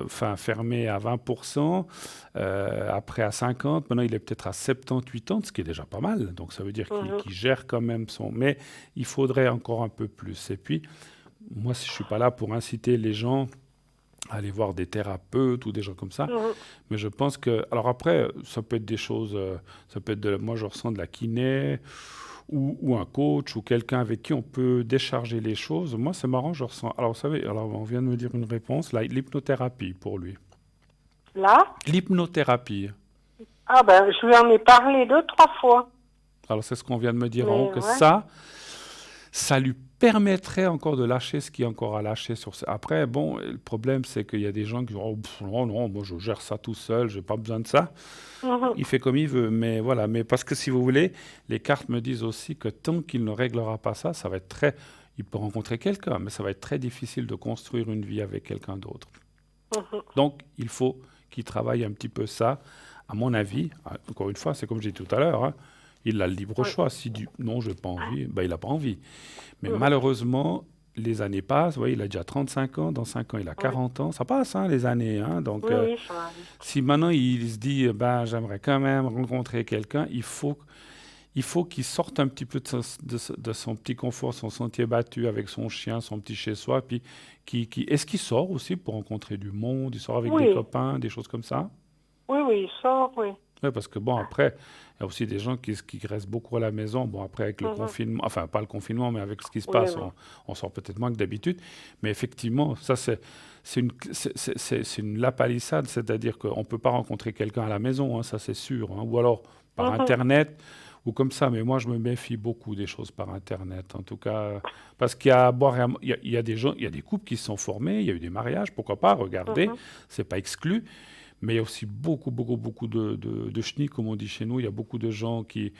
[SPEAKER 1] enfin fermé à 20%, après à 50%, maintenant il est peut-être à 70, 80, ce qui est déjà pas mal. Donc ça veut dire qu'il
[SPEAKER 2] Mhm.
[SPEAKER 1] qu'il gère quand même son. Mais il faudrait encore un peu plus. Et puis, moi, si je suis pas là pour inciter les gens à aller voir des thérapeutes ou des gens comme ça,
[SPEAKER 2] Mhm.
[SPEAKER 1] mais je pense que. Alors après, ça peut être des choses. Ça peut être moi, je ressens de la kiné. Ou un coach ou quelqu'un avec qui on peut décharger les choses. Moi, c'est marrant, je ressens. Alors, vous savez, alors on vient de me dire une réponse, l'hypnothérapie pour lui.
[SPEAKER 2] Là?
[SPEAKER 1] L'hypnothérapie.
[SPEAKER 2] Ah ben, je lui en ai parlé 2, 3 fois.
[SPEAKER 1] Alors, c'est ce qu'on vient de me dire en haut,
[SPEAKER 2] Mais
[SPEAKER 1] que
[SPEAKER 2] ouais.
[SPEAKER 1] ça lui permettrait encore de lâcher ce qu'il y a encore à lâcher sur ça. Après, bon, le problème, c'est qu'il y a des gens qui disent oh, non, non, moi je gère ça tout seul, j'ai pas besoin de ça.
[SPEAKER 2] Mhm.
[SPEAKER 1] Il fait comme il veut, mais voilà. Mais parce que si vous voulez, les cartes me disent aussi que tant qu'il ne réglera pas ça, ça va être très. Il peut rencontrer quelqu'un, mais ça va être très difficile de construire une vie avec quelqu'un d'autre.
[SPEAKER 2] Mhm.
[SPEAKER 1] Donc, il faut qu'il travaille un petit peu ça. À mon avis, encore une fois, c'est comme j'ai dit tout à l'heure, hein, il a le libre
[SPEAKER 2] Oui.
[SPEAKER 1] choix. Si du non, je n'ai pas envie, ben, il n'a pas envie. Mais
[SPEAKER 2] Mhm.
[SPEAKER 1] malheureusement, les années passent. Vous voyez, il a déjà 35 ans. Dans 5 ans, il a
[SPEAKER 2] Oui.
[SPEAKER 1] 40 ans. Ça passe, hein, les années. Hein. Donc,
[SPEAKER 2] Oui, oui, ça va aller.
[SPEAKER 1] si maintenant il se dit, ben, j'aimerais quand même rencontrer quelqu'un, il faut qu'il sorte un petit peu de son petit confort, son sentier battu avec son chien, son petit chez-soi. Puis, est-ce qu'il sort aussi pour rencontrer du monde? Il sort avec des
[SPEAKER 2] Oui,
[SPEAKER 1] copains, des choses comme ça?
[SPEAKER 2] oui, oui, il sort, oui.
[SPEAKER 1] Oui, parce que bon, après, il y a aussi des gens qui restent beaucoup à la maison. Bon, après, avec le
[SPEAKER 2] Mhm.
[SPEAKER 1] confinement, enfin, pas le confinement, mais avec ce qui se
[SPEAKER 2] Oui,
[SPEAKER 1] passe,
[SPEAKER 2] mais.
[SPEAKER 1] on sort peut-être moins que d'habitude. Mais effectivement, ça, c'est une lapalissade, c'est-à-dire qu'on ne peut pas rencontrer quelqu'un à la maison, hein, ça c'est sûr, hein, ou alors par
[SPEAKER 2] Mhm.
[SPEAKER 1] Internet, ou comme ça. Mais moi, je me méfie beaucoup des choses par Internet, en tout cas, parce qu'il y a à boire et il y a des gens, il y a des couples qui se sont formés, il y a eu des mariages, pourquoi pas, regardez,
[SPEAKER 2] Mhm.
[SPEAKER 1] c'est pas exclu. Mais il y a aussi beaucoup, beaucoup, beaucoup de chenilles, comme on dit chez nous. Il y a beaucoup de gens
[SPEAKER 2] Oui.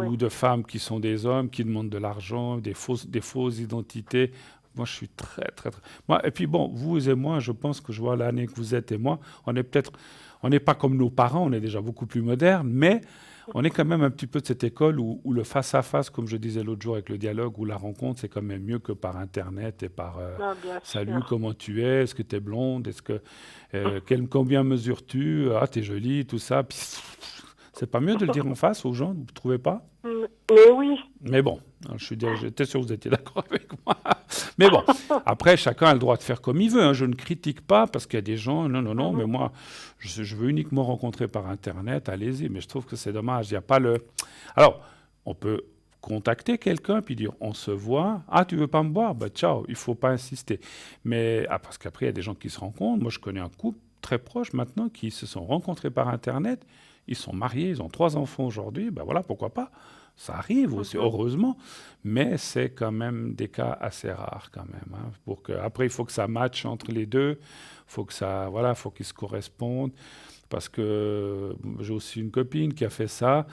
[SPEAKER 1] ou de femmes qui sont des hommes, qui demandent de l'argent, des fausses identités. Moi, je suis très, très, très. Moi, et puis bon, vous et moi, je pense que je vois l'année que vous êtes et moi, on n'est pas comme nos parents, on est déjà beaucoup plus modernes, mais on est quand même un petit peu de cette école où le face-à-face, comme je disais l'autre jour avec le dialogue, où la rencontre, c'est quand même mieux que par Internet et par
[SPEAKER 2] Ah, bien
[SPEAKER 1] salut,
[SPEAKER 2] sûr.
[SPEAKER 1] comment tu es? Est-ce que tu es blonde? Combien mesures-tu? Ah, t'es jolie, tout ça. Puis, c'est pas mieux de le dire en face aux gens, vous ne trouvez pas?
[SPEAKER 2] Mais oui.
[SPEAKER 1] Mais bon, j'étais sûr que vous étiez d'accord avec moi. Mais bon, après, chacun a le droit de faire comme il veut, hein. Je ne critique pas parce qu'il y a des gens, non, non, non, mais
[SPEAKER 2] Mhm.
[SPEAKER 1] moi, je veux uniquement rencontrer par Internet, allez-y, mais je trouve que c'est dommage. Il n'y a pas le. Alors, on peut contacter quelqu'un puis dire on se voit. Ah, tu veux pas me voir? Bah, ciao, il faut pas insister. Mais parce qu'après, il y a des gens qui se rencontrent. Moi, je connais un couple très proche maintenant qui se sont rencontrés par Internet. Ils sont mariés, ils ont 3 enfants aujourd'hui. Ben voilà, pourquoi pas? Ça arrive aussi,
[SPEAKER 2] Mhm.
[SPEAKER 1] heureusement, mais c'est quand même des cas assez rares quand même, hein, après, il faut que ça matche entre les deux, faut que ça, voilà, faut qu'ils se correspondent, parce que j'ai aussi une copine qui a fait ça,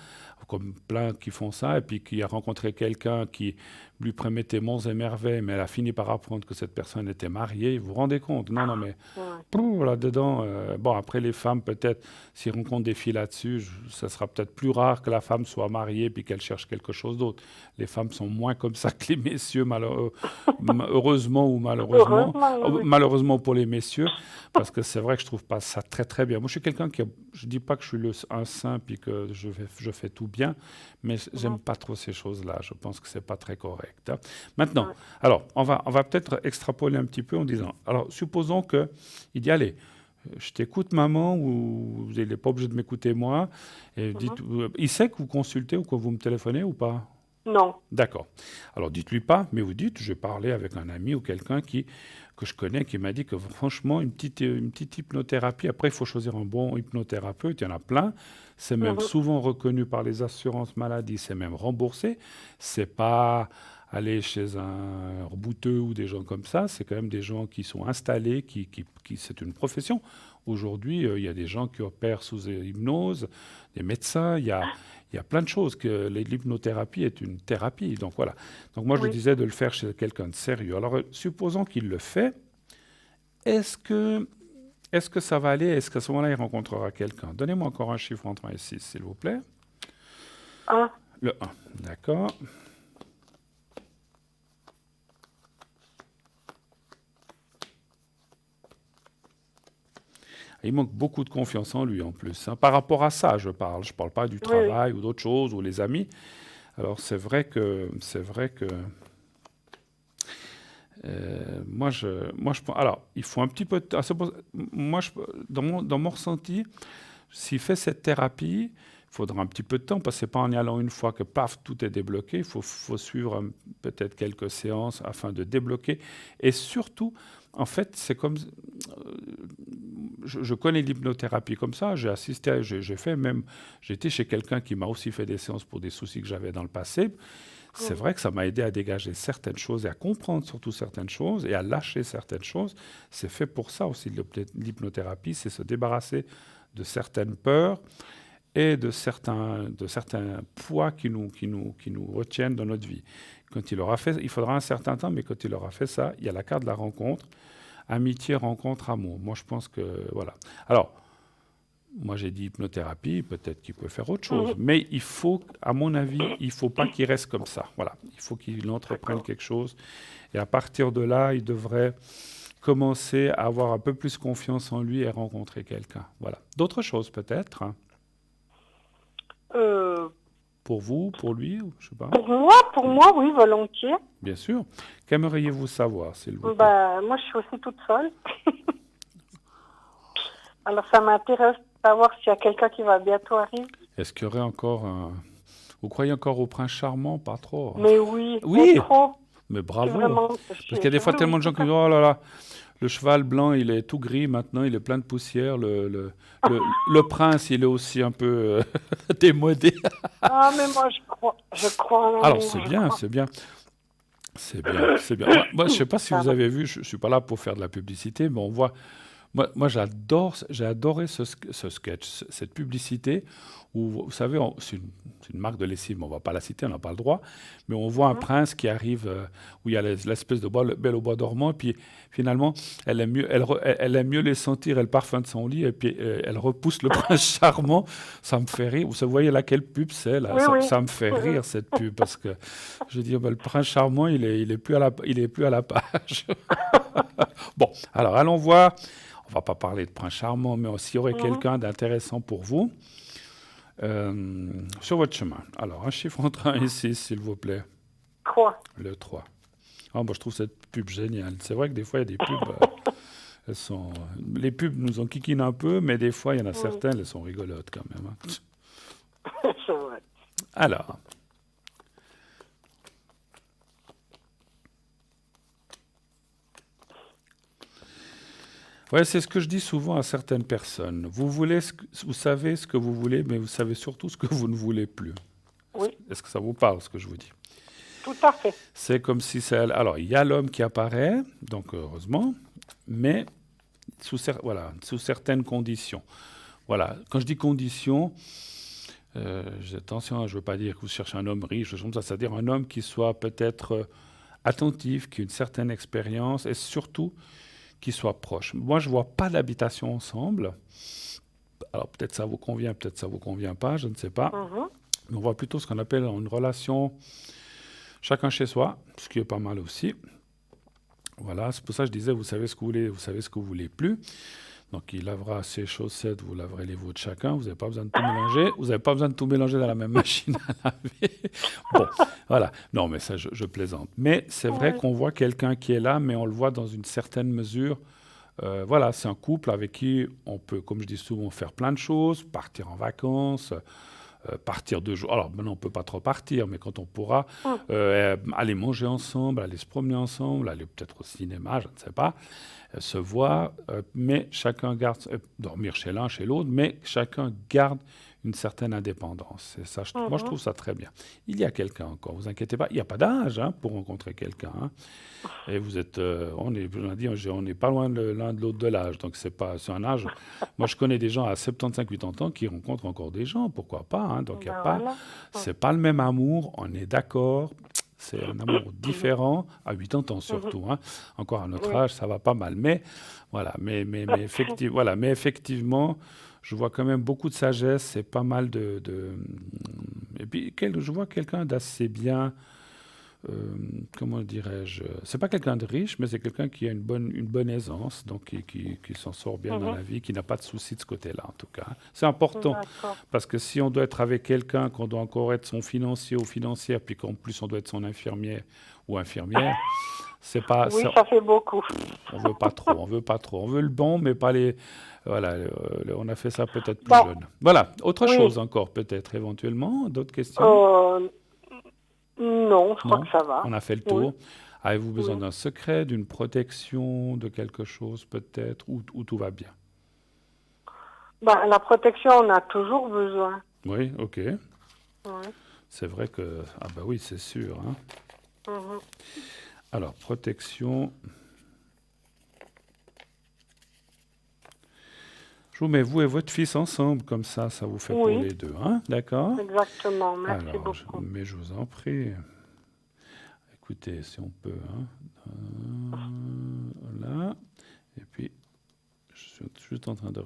[SPEAKER 1] comme plein qui font ça, et puis qui a rencontré quelqu'un qui lui promettait monts et merveilles, mais elle a fini par apprendre que cette personne était mariée. Vous vous rendez compte? Non, non, mais
[SPEAKER 2] Ouais.
[SPEAKER 1] là-dedans, bon, après les femmes, peut-être, s'ils rencontrent des filles là-dessus, ça sera peut-être plus rare que la femme soit mariée puis qu'elle cherche quelque chose d'autre. Les femmes sont moins comme ça que les messieurs, heureusement ou malheureusement.
[SPEAKER 2] Heureusement, oui, oui.
[SPEAKER 1] Malheureusement pour les messieurs, parce que c'est vrai que je trouve pas ça très très bien. Moi, je suis quelqu'un quelqu'un qui je dis pas que je suis un saint puis que je fais tout bien, mais j'aime pas trop ces choses-là. Je pense que c'est pas très correct, hein. Maintenant,
[SPEAKER 2] Ouais.
[SPEAKER 1] alors, on va peut-être extrapoler un petit peu en disant, alors, supposons que il dit, allez, je t'écoute, maman, ou il n'est pas obligé de m'écouter moi. Et
[SPEAKER 2] Mhm.
[SPEAKER 1] il sait que vous consultez ou que vous me téléphonez ou pas?
[SPEAKER 2] Non.
[SPEAKER 1] D'accord. Alors dites-lui pas, mais vous dites, j'ai parlé avec un ami ou quelqu'un que je connais qui m'a dit que franchement, une petite hypnothérapie, après il faut choisir un bon hypnothérapeute, il y en a plein, c'est même
[SPEAKER 2] Mhm.
[SPEAKER 1] souvent reconnu par les assurances maladie, c'est même remboursé, c'est pas aller chez un rebouteux ou des gens comme ça, c'est quand même des gens qui sont installés, c'est une profession. Aujourd'hui, il y a des gens qui opèrent sous hypnose, des médecins, il y a plein de choses que l'hypnothérapie est une thérapie. Donc voilà. Donc moi je
[SPEAKER 2] Oui.
[SPEAKER 1] disais de le faire chez quelqu'un de sérieux. Alors supposons qu'il le fait, est-ce que est-ce que ça va aller? Est-ce qu'à ce moment-là il rencontrera quelqu'un? Donnez-moi encore un chiffre entre 1 et 6, s'il vous plaît.
[SPEAKER 2] Un.
[SPEAKER 1] Le 1, d'accord. Il manque beaucoup de confiance en lui en plus, hein. Par rapport à ça, je parle. Je ne parle pas du
[SPEAKER 2] Oui, oui.
[SPEAKER 1] travail ou d'autres choses ou les amis. Alors c'est vrai que alors, il faut un petit peu de temps. Moi, dans mon ressenti, s'il fait cette thérapie, il faudra un petit peu de temps parce que c'est pas en y allant une fois que paf, tout est débloqué. Il faut suivre peut-être quelques séances afin de débloquer. Et surtout, en fait, c'est comme je connais l'hypnothérapie comme ça. J'ai assisté, j'ai fait même, j'ai été chez quelqu'un qui m'a aussi fait des séances pour des soucis que j'avais dans le passé. C'est
[SPEAKER 2] Mhm.
[SPEAKER 1] vrai que ça m'a aidé à dégager certaines choses et à comprendre surtout certaines choses et à lâcher certaines choses. C'est fait pour ça aussi, l'hypnothérapie, c'est se débarrasser de certaines peurs et de certains poids qui nous retiennent dans notre vie. Quand il aura fait, il faudra un certain temps, mais quand il aura fait ça, il y a la carte de la rencontre, amitié, rencontre, amour. Moi, je pense que, voilà. Alors, moi, j'ai dit hypnothérapie, peut-être qu'il peut faire autre chose.
[SPEAKER 2] Mhm.
[SPEAKER 1] Mais il faut, à mon avis, il ne faut pas qu'il reste comme ça. Voilà. Il faut qu'il entreprenne
[SPEAKER 2] D'accord.
[SPEAKER 1] quelque chose. Et à partir de là, il devrait commencer à avoir un peu plus confiance en lui et rencontrer quelqu'un. Voilà. D'autres choses, peut-être, hein,
[SPEAKER 2] Euh,
[SPEAKER 1] pour vous, pour lui, ou je sais pas.
[SPEAKER 2] pour moi, oui, volontiers.
[SPEAKER 1] Bien sûr. Qu'aimeriez-vous savoir, s'il vous plaît?
[SPEAKER 2] Bah, moi, je suis aussi toute seule. Alors, ça m'intéresse de savoir s'il y a quelqu'un qui va bientôt arriver.
[SPEAKER 1] Est-ce qu'il y aurait encore un... Vous croyez encore au prince charmant? Pas trop, hein.
[SPEAKER 2] Mais oui, mais
[SPEAKER 1] Oui,
[SPEAKER 2] trop.
[SPEAKER 1] mais
[SPEAKER 2] Je suis
[SPEAKER 1] bravo.
[SPEAKER 2] vraiment.
[SPEAKER 1] Parce qu'il y a des fois
[SPEAKER 2] Oui, oui,
[SPEAKER 1] tellement de gens
[SPEAKER 2] tout
[SPEAKER 1] qui
[SPEAKER 2] à
[SPEAKER 1] disent,
[SPEAKER 2] fait.
[SPEAKER 1] oh là là, le cheval blanc, il est tout gris maintenant, il est plein de poussière. Le prince, il est aussi un peu démodé.
[SPEAKER 2] Ah, mais moi, je crois en
[SPEAKER 1] Alors,
[SPEAKER 2] l'amour,
[SPEAKER 1] c'est
[SPEAKER 2] je
[SPEAKER 1] bien,
[SPEAKER 2] crois.
[SPEAKER 1] c'est bien. C'est bien, c'est bien. Moi, je ne sais pas si vous
[SPEAKER 2] Pardon.
[SPEAKER 1] avez vu, je ne suis pas là pour faire de la publicité, mais on voit. Moi, j'ai adoré ce sketch, cette publicité où, vous savez, c'est une marque de lessive, mais on ne va pas la citer, on n'a pas le droit, mais on voit un
[SPEAKER 2] Mhm.
[SPEAKER 1] prince qui arrive où il y a l'espèce de belle au bois dormant, et puis finalement, elle aime mieux les sentir et le parfum de son lit, et puis elle repousse le prince charmant. Ça me fait rire. Vous voyez là quelle pub c'est, là?
[SPEAKER 2] Oui,
[SPEAKER 1] Ça,
[SPEAKER 2] oui.
[SPEAKER 1] ça me fait
[SPEAKER 2] Mhm.
[SPEAKER 1] rire, cette pub, parce que je dis, le prince charmant, il est plus à la page. Bon, alors allons voir. On va pas parler de prince charmant, mais s'il y aurait
[SPEAKER 2] Mhm.
[SPEAKER 1] quelqu'un d'intéressant pour vous sur votre chemin. Alors, un chiffre entre 1 et 6, s'il vous plaît.
[SPEAKER 2] Quoi?
[SPEAKER 1] Le 3. Ah, moi, je trouve cette pub géniale. C'est vrai que des fois, il y a des pubs, les pubs nous en kikinent un peu, mais des fois, il y en a
[SPEAKER 2] Oui,
[SPEAKER 1] certaines, elles sont rigolotes quand même, hein.
[SPEAKER 2] c'est vrai.
[SPEAKER 1] Alors, ouais, c'est ce que je dis souvent à certaines personnes. Vous savez ce que vous voulez, mais vous savez surtout ce que vous ne voulez plus. Est-ce,
[SPEAKER 2] Oui,
[SPEAKER 1] est-ce que ça vous parle, ce que je vous dis?
[SPEAKER 2] tout à fait.
[SPEAKER 1] C'est comme si c'est... Alors, il y a l'homme qui apparaît, donc heureusement, mais voilà, sous certaines conditions. Voilà, quand je dis conditions, attention, je ne veux pas dire que vous cherchez un homme riche, c'est-à-dire un homme qui soit peut-être attentif, qui ait une certaine expérience et surtout qui soit proche. Moi, je ne vois pas d'habitation ensemble. Alors, peut-être ça vous convient, peut-être ça vous convient pas, je ne sais pas.
[SPEAKER 2] Mhm.
[SPEAKER 1] Mais on voit plutôt ce qu'on appelle une relation chacun chez soi, ce qui est pas mal aussi. Voilà, c'est pour ça que je disais, vous savez ce que vous voulez, vous savez ce que vous voulez plus. Donc, il lavera ses chaussettes, vous laverez les vôtres chacun. Vous n'avez pas besoin de tout mélanger. Vous n'avez pas besoin de tout mélanger dans la même machine à laver. Bon, voilà. Non, mais ça, je plaisante. Mais c'est vrai
[SPEAKER 2] Oui.
[SPEAKER 1] qu'on voit quelqu'un qui est là, mais on le voit dans une certaine mesure. Voilà, c'est un couple avec qui on peut, comme je dis souvent, faire plein de choses, partir en vacances, partir 2 jours. Alors maintenant, on ne peut pas trop partir, mais quand on pourra,
[SPEAKER 2] Mm.
[SPEAKER 1] aller manger ensemble, aller se promener ensemble, aller peut-être au cinéma, je ne sais pas, se voir, mais chacun garde, dormir chez l'un, chez l'autre, mais chacun garde une certaine indépendance. Et ça, moi, je
[SPEAKER 2] Mhm.
[SPEAKER 1] trouve ça très bien. Il y a quelqu'un encore, vous inquiétez pas, il n'y a pas d'âge hein, pour rencontrer quelqu'un. Hein. Et vous êtes, on a dit, on n'est pas loin l'un de l'autre de l'âge, donc c'est un âge. Moi, je connais des gens à 75, 80 ans qui rencontrent encore des gens, pourquoi pas. Hein, donc, il y a
[SPEAKER 2] Ben
[SPEAKER 1] pas,
[SPEAKER 2] voilà. Mm.
[SPEAKER 1] c'est pas le même amour, on est d'accord. C'est un amour
[SPEAKER 2] Mhm.
[SPEAKER 1] différent, à 80 ans
[SPEAKER 2] Mhm.
[SPEAKER 1] surtout. Hein. Encore à notre
[SPEAKER 2] Oui.
[SPEAKER 1] âge, ça va pas mal. Mais voilà, voilà, mais effectivement, je vois quand même beaucoup de sagesse et pas mal et puis, je vois quelqu'un d'assez bien euh, comment dirais-je, c'est pas quelqu'un de riche, mais c'est quelqu'un qui a une bonne aisance, donc qui s'en sort bien dans
[SPEAKER 2] Mhm.
[SPEAKER 1] la vie, qui n'a pas de soucis de ce côté-là, en tout cas. C'est important,
[SPEAKER 2] D'accord.
[SPEAKER 1] parce que si on doit être avec quelqu'un, qu'on doit encore être son financier ou financière, puis qu'en plus on doit être son infirmière ou infirmière, c'est pas,
[SPEAKER 2] Oui, ça fait beaucoup.
[SPEAKER 1] on veut pas trop, on veut pas trop. On veut le bon, mais pas les... Voilà, on a fait ça peut-être plus
[SPEAKER 2] Bon,
[SPEAKER 1] jeune. Voilà, autre
[SPEAKER 2] oui.
[SPEAKER 1] chose encore, peut-être, éventuellement, d'autres questions?
[SPEAKER 2] Euh, non, je crois
[SPEAKER 1] Non,
[SPEAKER 2] que ça va.
[SPEAKER 1] on a fait le
[SPEAKER 2] Oui,
[SPEAKER 1] tour. Avez-vous besoin
[SPEAKER 2] oui.
[SPEAKER 1] d'un secret, d'une protection, de quelque chose peut-être, ou tout va bien?
[SPEAKER 2] Ben, la protection, on a toujours besoin.
[SPEAKER 1] Oui, ok.
[SPEAKER 2] Oui.
[SPEAKER 1] C'est vrai que... Ah bah oui, c'est sûr. Hein.
[SPEAKER 2] Mhm.
[SPEAKER 1] Alors, protection. Je vous mets vous et votre fils ensemble, comme ça vous fait pour
[SPEAKER 2] Oui,
[SPEAKER 1] les deux. Hein. D'accord?
[SPEAKER 2] exactement. Merci
[SPEAKER 1] Alors,
[SPEAKER 2] beaucoup.
[SPEAKER 1] mais je vous en prie. Écoutez, si on peut. Hein. Voilà. Et puis, je suis juste en train de...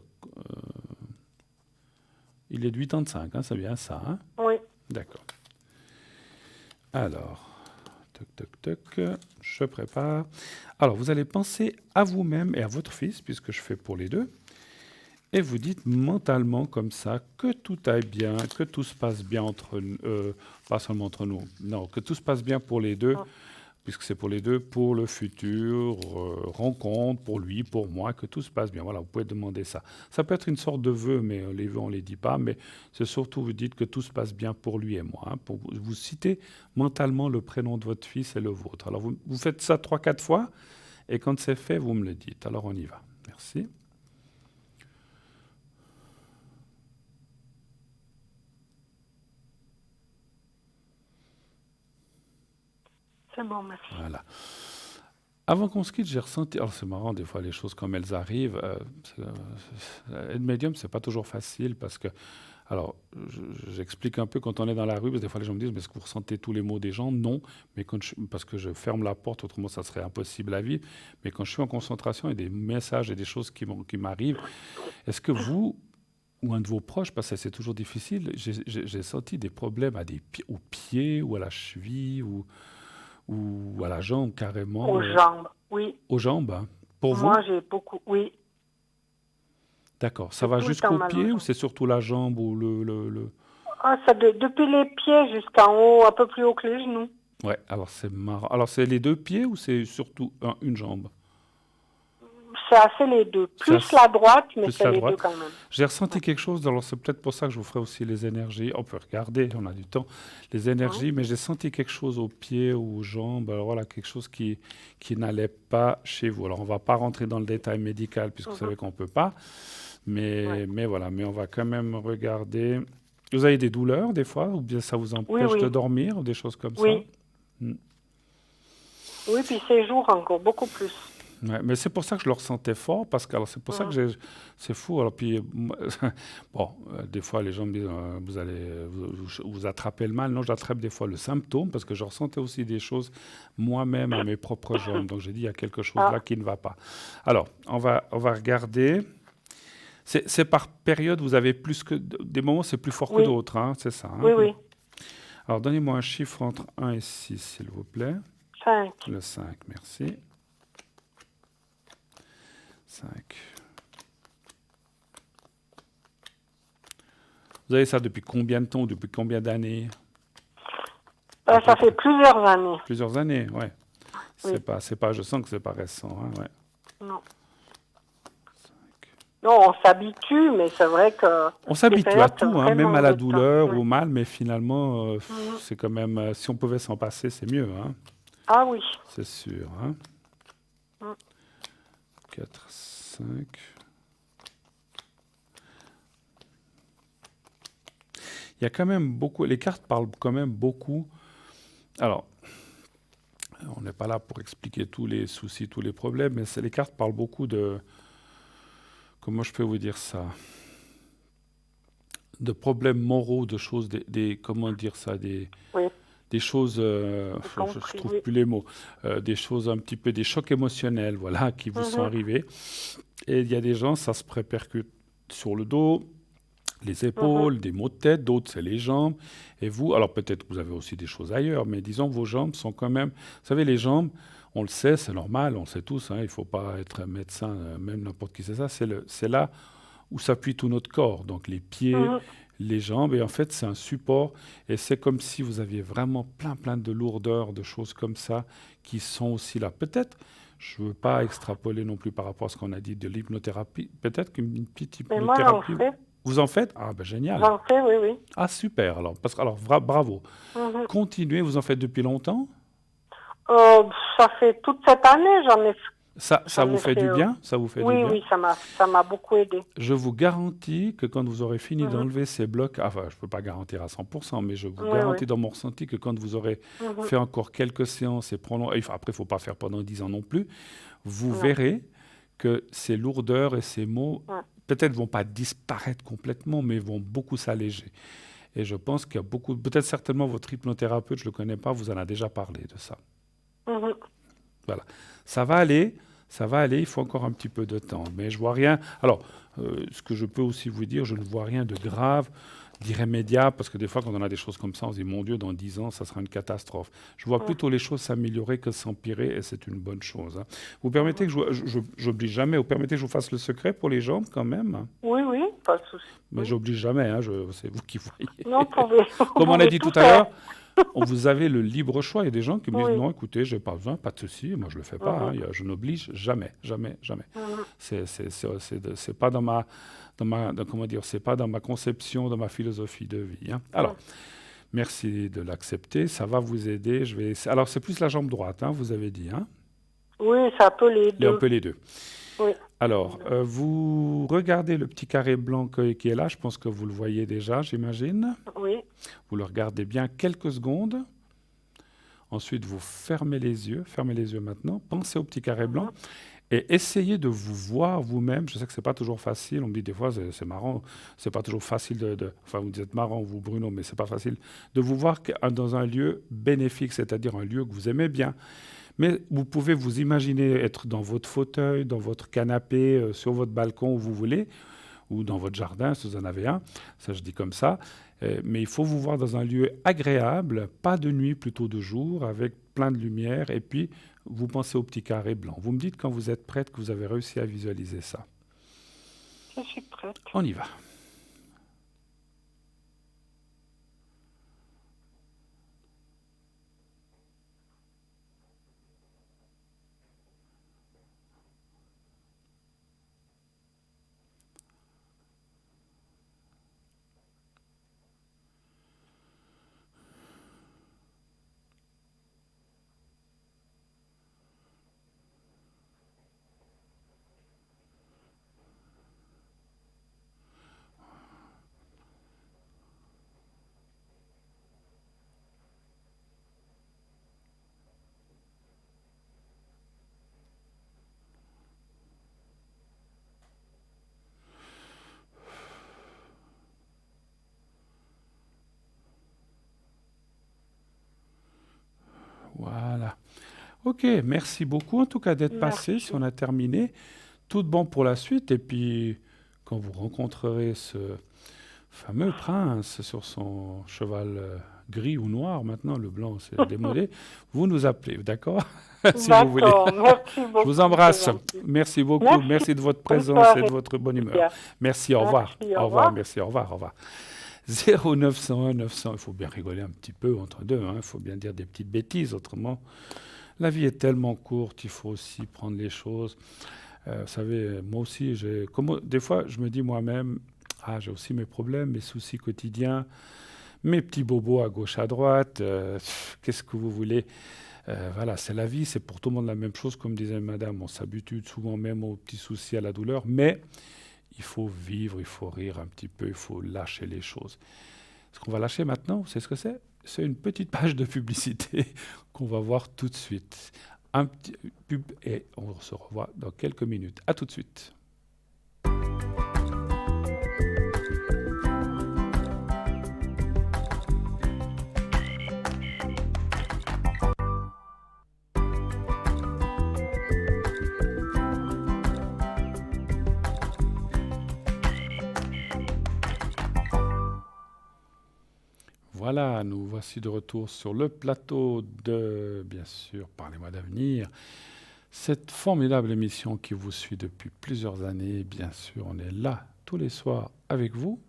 [SPEAKER 1] il est de 85, hein, c'est bien ça. Hein.
[SPEAKER 2] Oui.
[SPEAKER 1] D'accord. Alors, toc, toc, toc, je prépare. Alors, vous allez penser à vous-même et à votre fils, puisque je fais pour les deux, et vous dites mentalement comme ça que tout aille bien, que tout se passe bien entre nous, pas seulement entre nous, non, que tout se passe bien pour les deux, puisque c'est pour les deux, pour le futur, rencontre, pour lui, pour moi, que tout se passe bien. Voilà, vous pouvez demander ça. Ça peut être une sorte de vœu, mais les vœux, on ne les dit pas, mais c'est surtout, vous dites que tout se passe bien pour lui et moi. Hein, pour vous citez mentalement le prénom de votre fils et le vôtre. Alors, vous faites ça 3, 4 fois, et quand c'est fait, vous me le dites. Alors, on y va. Merci.
[SPEAKER 2] C'est bon, merci.
[SPEAKER 1] Voilà. Avant qu'on se quitte, j'ai ressenti. Alors, c'est marrant, des fois, les choses comme elles arrivent. Être médium, c'est pas toujours facile parce que. Alors, j'explique un peu quand on est dans la rue, parce que des fois, les gens me disent, mais est-ce que vous ressentez tous les mots des gens? Non, mais parce que je ferme la porte, autrement, ça serait impossible à vivre. Mais quand je suis en concentration, il y a des messages et des choses qui m'arrivent. Est-ce que vous, ou un de vos proches, parce que c'est toujours difficile, j'ai senti des problèmes aux pieds, ou à la cheville, ou à la jambe carrément,
[SPEAKER 2] Aux jambes, oui.
[SPEAKER 1] aux jambes, hein. Pour vous?
[SPEAKER 2] Moi, j'ai beaucoup, oui.
[SPEAKER 1] D'accord. Ça
[SPEAKER 2] J'ai
[SPEAKER 1] va
[SPEAKER 2] tout le temps
[SPEAKER 1] jusqu'au
[SPEAKER 2] mal aux
[SPEAKER 1] pied ou
[SPEAKER 2] jambes.
[SPEAKER 1] c'est surtout la jambe ou
[SPEAKER 2] Ah, ça depuis les pieds jusqu'en haut, un peu plus haut que les genoux.
[SPEAKER 1] Ouais, alors c'est marrant. Alors c'est les 2 pieds ou c'est surtout une jambe?
[SPEAKER 2] C'est assez les deux.
[SPEAKER 1] C'est
[SPEAKER 2] Plus la droite, mais
[SPEAKER 1] plus
[SPEAKER 2] c'est
[SPEAKER 1] la
[SPEAKER 2] les deux
[SPEAKER 1] droite.
[SPEAKER 2] quand même.
[SPEAKER 1] J'ai ressenti
[SPEAKER 2] Ouais.
[SPEAKER 1] quelque chose, alors c'est peut-être pour ça que je vous ferai aussi les énergies. On peut regarder, on a du temps, les
[SPEAKER 2] Hein.
[SPEAKER 1] énergies, mais j'ai senti quelque chose aux pieds ou aux jambes. Alors voilà, quelque chose qui n'allait pas chez vous. Alors on ne va pas rentrer dans le détail médical puisque vous
[SPEAKER 2] Mhm.
[SPEAKER 1] savez qu'on ne peut pas,
[SPEAKER 2] Ouais.
[SPEAKER 1] mais voilà, mais on va quand même regarder. Vous avez des douleurs des fois, ou bien ça vous
[SPEAKER 2] Oui,
[SPEAKER 1] empêche de
[SPEAKER 2] oui,
[SPEAKER 1] dormir, ou des choses comme ça?
[SPEAKER 2] oui.
[SPEAKER 1] Hmm.
[SPEAKER 2] Oui, puis ces jours encore, beaucoup plus.
[SPEAKER 1] Ouais, mais c'est pour ça que je le ressentais fort, parce que alors c'est pour ça que
[SPEAKER 2] Mhm.
[SPEAKER 1] c'est fou. Alors puis bon, des fois les gens me disent vous allez vous attrapez le mal. Non, j'attrape des fois le symptôme parce que je ressentais aussi des choses moi-même à mes propres jambes. Donc j'ai dit il y a quelque chose là
[SPEAKER 2] Ah,
[SPEAKER 1] qui ne va pas. Alors on va regarder. C'est par période. Vous avez plus que des moments c'est plus fort que
[SPEAKER 2] oui,
[SPEAKER 1] d'autres, hein, c'est ça. Hein.
[SPEAKER 2] oui, oui.
[SPEAKER 1] Alors donnez-moi un chiffre entre 1 et 6 s'il vous plaît.
[SPEAKER 2] 5.
[SPEAKER 1] Le 5, merci. 5. Vous avez ça depuis combien de temps, depuis combien d'années?
[SPEAKER 2] Ça fait plusieurs années.
[SPEAKER 1] Plusieurs années, ouais.
[SPEAKER 2] Oui.
[SPEAKER 1] C'est pas, je sens que c'est pas récent, hein, ouais.
[SPEAKER 2] Non. Non, on s'habitue, mais c'est vrai que
[SPEAKER 1] On s'habitue à tout, hein, même à la douleur
[SPEAKER 2] oui.
[SPEAKER 1] ou au mal, mais finalement, c'est quand même, si on pouvait s'en passer, c'est mieux, hein,
[SPEAKER 2] Ah oui.
[SPEAKER 1] c'est sûr. Hein.
[SPEAKER 2] Mm.
[SPEAKER 1] 4, 5. Il y a quand même beaucoup, les cartes parlent quand même beaucoup. Alors, on n'est pas là pour expliquer tous les soucis, tous les problèmes, mais les cartes parlent beaucoup de, comment je peux vous dire ça, de problèmes moraux, de choses, comment dire ça,
[SPEAKER 2] Oui.
[SPEAKER 1] des choses, je trouve
[SPEAKER 2] Oui.
[SPEAKER 1] plus les mots, des choses un petit peu, des chocs émotionnels, voilà, qui vous sont arrivés. Et il y a des gens, ça se répercute sur le dos, les épaules, des maux de tête, d'autres c'est les jambes. Et vous, alors peut-être que vous avez aussi des choses ailleurs, mais disons vos jambes sont quand même, vous savez, les jambes, on le sait, c'est normal, on le sait tous, hein, il ne faut pas être médecin, même n'importe qui sait ça, c'est là où s'appuie tout notre corps, donc les pieds, les jambes, et en fait c'est un support, et c'est comme si vous aviez vraiment plein de lourdeurs, de choses comme ça, qui sont aussi là. Peut-être, je ne veux pas extrapoler non plus par rapport à ce qu'on a dit de l'hypnothérapie, peut-être qu'une petite
[SPEAKER 2] Mais moi,
[SPEAKER 1] hypnothérapie...
[SPEAKER 2] j'en fais.
[SPEAKER 1] Vous en faites? Ah ben génial.
[SPEAKER 2] J'en fais, oui, oui.
[SPEAKER 1] Ah super, alors, bravo. Continuez, vous en faites depuis longtemps?
[SPEAKER 2] Ça fait toute cette année, j'en ai
[SPEAKER 1] Ça vous fait du bien? Ça vous fait du
[SPEAKER 2] Oui,
[SPEAKER 1] bien?
[SPEAKER 2] oui, ça m'a beaucoup aidé.
[SPEAKER 1] Je vous garantis que quand vous aurez fini d'enlever ces blocs, enfin, je ne peux pas garantir à 100%, mais je vous garantis dans mon ressenti que quand vous aurez fait encore quelques séances et après, il ne faut pas faire pendant 10 ans non plus, vous verrez que ces lourdeurs et ces maux, peut-être vont pas disparaître complètement, mais vont beaucoup s'alléger. Et je pense qu'il y a beaucoup, peut-être certainement votre hypnothérapeute, je ne le connais pas, vous en a déjà parlé de ça. Voilà. Ça va aller, il faut encore un petit peu de temps, mais je vois rien. Alors, ce que je peux aussi vous dire, je ne vois rien de grave, d'irrémédiable, parce que des fois, quand on a des choses comme ça, on se dit, mon Dieu, dans 10 ans, ça sera une catastrophe. Je vois plutôt les choses s'améliorer que s'empirer, et c'est une bonne chose. Hein. Vous permettez que j'oblige jamais, vous permettez que je vous fasse le secret pour les jambes, quand même?
[SPEAKER 2] Oui, oui, pas de souci.
[SPEAKER 1] Mais j'oblige jamais, hein, c'est vous qui voyez.
[SPEAKER 2] Non,
[SPEAKER 1] comme on a dit tout à l'heure, vous avez le libre choix. Il y a des gens qui me disent, non, écoutez, je n'ai pas besoin, pas de souci, moi je ne le fais pas, hein, je n'oblige jamais. C'est pas dans ma... comment dire, c'est pas dans ma conception, dans ma philosophie de vie. Hein. Alors, merci de l'accepter, ça va vous aider. Alors, c'est plus la jambe droite, hein, vous avez dit. Hein.
[SPEAKER 2] Oui, c'est un peu les deux.
[SPEAKER 1] Un peu les deux.
[SPEAKER 2] Oui.
[SPEAKER 1] Alors, vous regardez le petit carré blanc qui est là, je pense que vous le voyez déjà, j'imagine.
[SPEAKER 2] Oui.
[SPEAKER 1] Vous le regardez bien quelques secondes. Ensuite, vous fermez les yeux maintenant, pensez au petit carré blanc. Et essayez de vous voir vous-même. Je sais que ce n'est pas toujours facile. On me dit des fois, c'est marrant. C'est pas toujours facile Enfin, vous êtes marrant, vous, Bruno, mais c'est pas facile de vous voir dans un lieu bénéfique, c'est-à-dire un lieu que vous aimez bien. Mais vous pouvez vous imaginer être dans votre fauteuil, dans votre canapé, sur votre balcon où vous voulez, ou dans votre jardin, si vous en avez un. Ça, je dis comme ça. Mais il faut vous voir dans un lieu agréable, pas de nuit, plutôt de jour, avec plein de lumière. Et puis, vous pensez au petit carré blanc. Vous me dites quand vous êtes prête que vous avez réussi à visualiser ça.
[SPEAKER 2] Je suis prête.
[SPEAKER 1] On y va. Voilà. Ok, merci beaucoup en tout cas d'être passé, si on a terminé. Tout de bon pour la suite. Et puis, quand vous rencontrerez ce fameux prince sur son cheval gris ou noir, maintenant le blanc c'est démodé, vous nous appelez, d'accord? Si vous voulez.
[SPEAKER 2] Merci beaucoup.
[SPEAKER 1] Je vous embrasse. Merci beaucoup. Merci de votre présence et de votre bonne humeur. Merci, au revoir.
[SPEAKER 2] Merci,
[SPEAKER 1] Au revoir, merci, au revoir, au revoir. 0901 900. Il faut bien rigoler un petit peu entre deux, hein. Il faut bien dire des petites bêtises, autrement. La vie est tellement courte, il faut aussi prendre les choses. Vous savez, moi aussi, des fois, je me dis moi-même, ah, j'ai aussi mes problèmes, mes soucis quotidiens, mes petits bobos à gauche, à droite. Qu'est-ce que vous voulez? Voilà, c'est la vie, c'est pour tout le monde la même chose, comme disait madame. On s'habitue souvent même aux petits soucis, à la douleur, mais il faut vivre, il faut rire un petit peu, il faut lâcher les choses. Ce qu'on va lâcher maintenant, c'est ce que c'est? C'est une petite page de publicité qu'on va voir tout de suite. Un petit pub et on se revoit dans quelques minutes. À tout de suite. Voilà, nous voici de retour sur le plateau de, bien sûr, Parlez-moi d'avenir. Cette formidable émission qui vous suit depuis plusieurs années, bien sûr, on est là tous les soirs avec vous.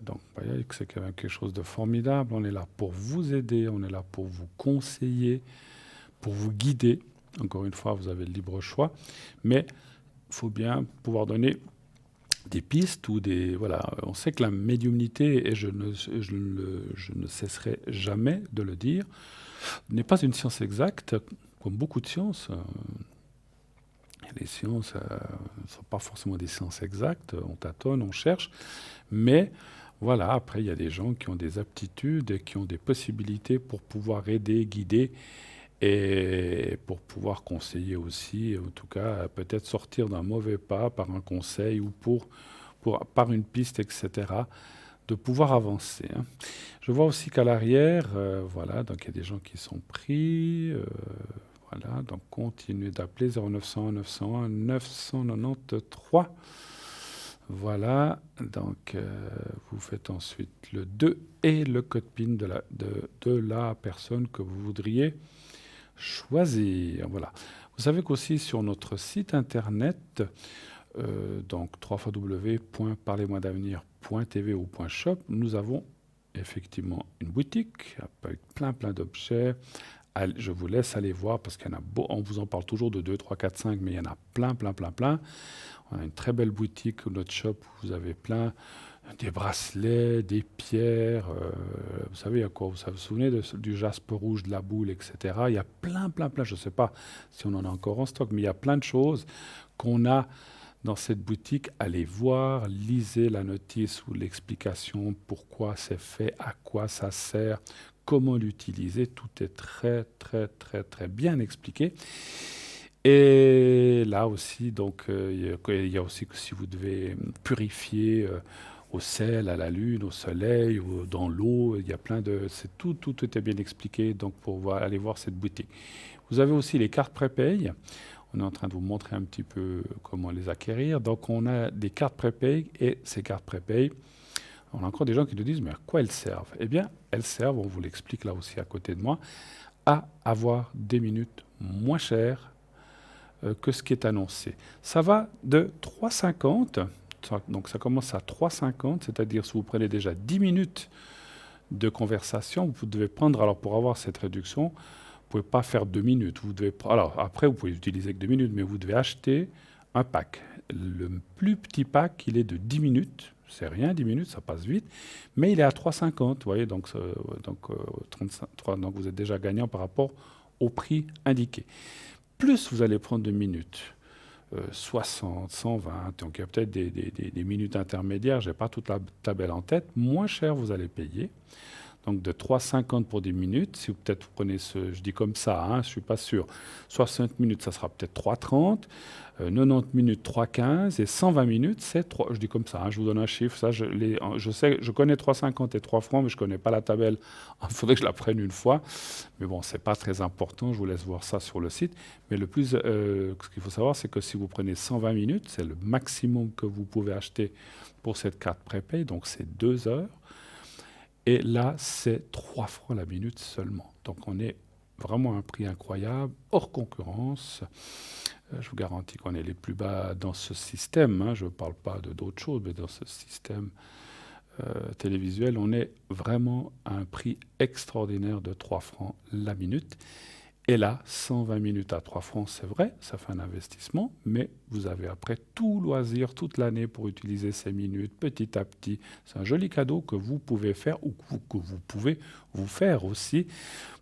[SPEAKER 1] Donc, vous voyez que c'est quand même quelque chose de formidable. On est là pour vous aider, on est là pour vous conseiller, pour vous guider. Encore une fois, vous avez le libre choix. Mais il faut bien pouvoir donner des pistes ou des... Voilà, on sait que la médiumnité, et je ne cesserai jamais de le dire, n'est pas une science exacte, comme beaucoup de sciences. Les sciences ne sont pas forcément des sciences exactes, on tâtonne, on cherche, mais voilà, après il y a des gens qui ont des aptitudes et qui ont des possibilités pour pouvoir aider, guider et pour pouvoir conseiller aussi, en tout cas peut-être sortir d'un mauvais pas par un conseil ou par une piste, etc., de pouvoir avancer. Hein. Je vois aussi qu'à l'arrière, voilà, donc il y a des gens qui sont pris. Voilà, donc continuez d'appeler 0901 901 993. Voilà, donc vous faites ensuite le 2 et le code PIN de la personne que vous voudriez choisir. Voilà. Vous savez qu'aussi sur notre site internet, donc www.parlez-moi-d'avenir.tv ou .shop, nous avons effectivement une boutique avec plein d'objets. Je vous laisse aller voir parce qu'il y en a on vous en parle toujours de 2, 3, 4, 5, mais il y en a plein. On a une très belle boutique, notre shop, où vous avez plein des bracelets, des pierres. Vous savez, vous vous souvenez du jaspe rouge, de la boule, etc. Il y a plein. Je ne sais pas si on en a encore en stock, mais il y a plein de choses qu'on a dans cette boutique. Allez voir, lisez la notice ou l'explication, pourquoi c'est fait, à quoi ça sert, comment l'utiliser. Tout est très bien expliqué. Et là aussi, donc, il y a aussi que si vous devez purifier au sel, à la lune, au soleil, ou dans l'eau, il y a plein de... Tout est bien expliqué, donc pour aller voir cette boutique. Vous avez aussi les cartes prépay. On est en train de vous montrer un petit peu comment les acquérir. Donc on a des cartes prépay, et ces cartes prépay, on a encore des gens qui nous disent, mais à quoi elles servent? Eh bien, elles servent, on vous l'explique là aussi à côté de moi, à avoir des minutes moins chères que ce qui est annoncé. Ça va de 3,50, donc ça commence à 3,50, c'est-à-dire si vous prenez déjà 10 minutes de conversation, vous devez prendre, alors pour avoir cette réduction, vous ne pouvez pas faire 2 minutes. Alors après, vous pouvez utiliser que 2 minutes, mais vous devez acheter un pack. Le plus petit pack, il est de 10 minutes. C'est rien, 10 minutes, ça passe vite. Mais il est à 3,50, vous voyez, donc vous êtes déjà gagnant par rapport au prix indiqué. Plus vous allez prendre de minutes, 60, 120, donc il y a peut-être des minutes intermédiaires, je n'ai pas toute la tabelle en tête, moins cher vous allez payer. Donc de 3,50 pour 10 minutes, si vous peut-être vous prenez je dis comme ça, je ne suis pas sûr, 60 minutes, ça sera peut-être 3,30, 90 minutes, 3,15, et 120 minutes, c'est 3, je dis comme ça, je vous donne un chiffre, ça, je connais 3,50 et 3 francs, mais je ne connais pas la tabelle, il faudrait que je la prenne une fois, mais bon, ce n'est pas très important, je vous laisse voir ça sur le site, mais ce qu'il faut savoir, c'est que si vous prenez 120 minutes, c'est le maximum que vous pouvez acheter pour cette carte prépay, donc c'est 2 heures, et là, c'est 3 francs la minute seulement. Donc on est vraiment à un prix incroyable, hors concurrence. Je vous garantis qu'on est les plus bas dans ce système. Je ne parle pas d'autres choses, mais dans ce système télévisuel, on est vraiment à un prix extraordinaire de 3 francs la minute. Et là, 120 minutes à 3 francs, c'est vrai, ça fait un investissement, mais vous avez après tout loisir toute l'année pour utiliser ces minutes petit à petit. C'est un joli cadeau que vous pouvez faire ou que vous pouvez vous faire aussi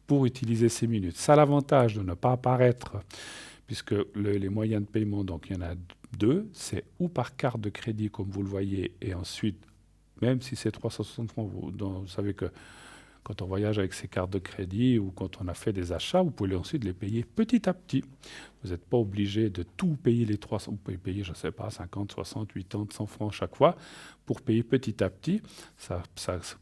[SPEAKER 1] pour utiliser ces minutes. Ça a l'avantage de ne pas apparaître, puisque les moyens de paiement, donc il y en a deux, c'est ou par carte de crédit comme vous le voyez, et ensuite, même si c'est 360 francs, vous savez que quand on voyage avec ses cartes de crédit ou quand on a fait des achats, vous pouvez ensuite les payer petit à petit. Vous n'êtes pas obligé de tout payer les 300. Vous pouvez payer, je ne sais pas, 50, 60, 80, 100 francs chaque fois pour payer petit à petit,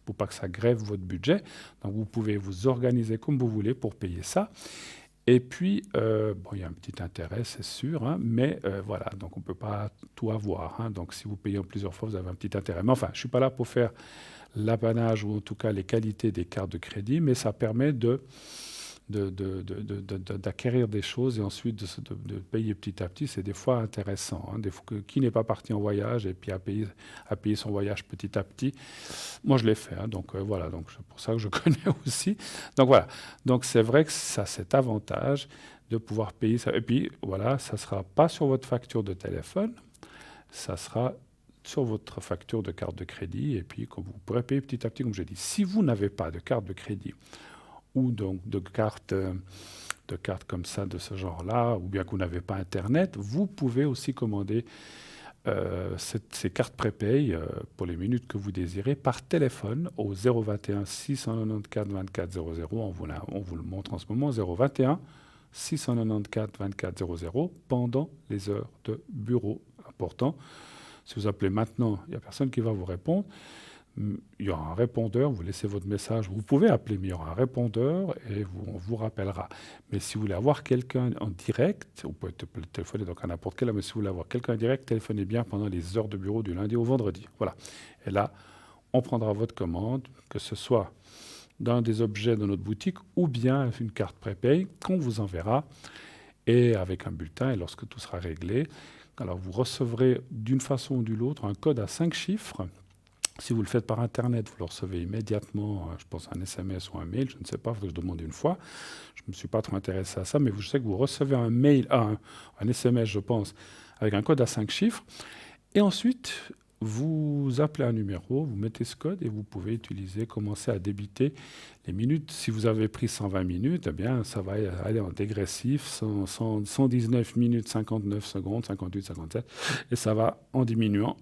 [SPEAKER 1] pour pas que ça grève votre budget. Donc vous pouvez vous organiser comme vous voulez pour payer ça. Et puis, bon, il y a un petit intérêt, c'est sûr, hein, mais voilà, donc on ne peut pas tout avoir. Hein, donc si vous payez en plusieurs fois, vous avez un petit intérêt. Mais enfin, je ne suis pas là pour faire l'apanage ou en tout cas les qualités des cartes de crédit, mais ça permet d'acquérir des choses et ensuite de payer petit à petit. C'est des fois intéressant. Hein, qui n'est pas parti en voyage et puis a payé son voyage petit à petit. Moi, je l'ai fait. Hein, donc voilà, donc c'est pour ça que je connais aussi. Donc voilà, donc c'est vrai que ça a cet avantage de pouvoir payer ça. Et puis voilà, ça ne sera pas sur votre facture de téléphone, ça sera sur votre facture de carte de crédit, et puis comme vous pourrez payer petit à petit, comme j'ai dit. Si vous n'avez pas de carte de crédit ou donc de carte comme ça, de ce genre-là, ou bien que vous n'avez pas Internet, vous pouvez aussi commander ces cartes prépay pour les minutes que vous désirez par téléphone au 021 694 24 00. On vous le montre en ce moment, 021 694 24 00 pendant les heures de bureau. Important. Si vous appelez maintenant, il n'y a personne qui va vous répondre. Il y aura un répondeur, vous laissez votre message, vous pouvez appeler, mais il y aura un répondeur et on vous rappellera. Mais si vous voulez avoir quelqu'un en direct, vous pouvez téléphoner donc à n'importe quelle heure, mais si vous voulez avoir quelqu'un en direct, téléphonez bien pendant les heures de bureau du lundi au vendredi. Voilà. Et là, on prendra votre commande, que ce soit dans des objets de notre boutique ou bien une carte prépay qu'on vous enverra et avec un bulletin, et lorsque tout sera réglé, alors vous recevrez d'une façon ou d'une autre un code à 5 chiffres. Si vous le faites par Internet, vous le recevez immédiatement, je pense un SMS ou un mail, je ne sais pas, il faut que je demande une fois. Je ne me suis pas trop intéressé à ça, mais je sais que vous recevez un mail, un SMS, je pense, avec un code à 5 chiffres. Et ensuite, vous appelez un numéro, vous mettez ce code et vous pouvez commencer à débiter les minutes. Si vous avez pris 120 minutes, eh bien, ça va aller en dégressif, 119 minutes, 59 secondes, 58, 57, et ça va en diminuant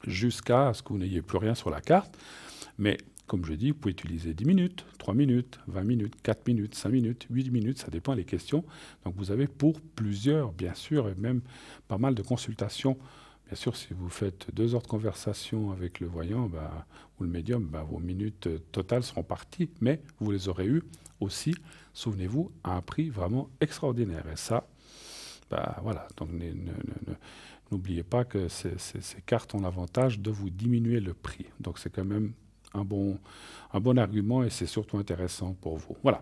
[SPEAKER 1] jusqu'à ce que vous n'ayez plus rien sur la carte. Mais comme je dis, vous pouvez utiliser 10 minutes, 3 minutes, 20 minutes, 4 minutes, 5 minutes, 8 minutes, ça dépend des questions. Donc vous avez pour plusieurs, bien sûr, et même pas mal de consultations. Bien sûr, si vous faites 2 heures de conversation avec le voyant ou le médium, vos minutes totales seront parties, mais vous les aurez eues aussi, souvenez-vous, à un prix vraiment extraordinaire. Et ça, voilà, donc n'oubliez pas que ces cartes ont l'avantage de vous diminuer le prix. Donc c'est quand même un bon argument et c'est surtout intéressant pour vous. Voilà.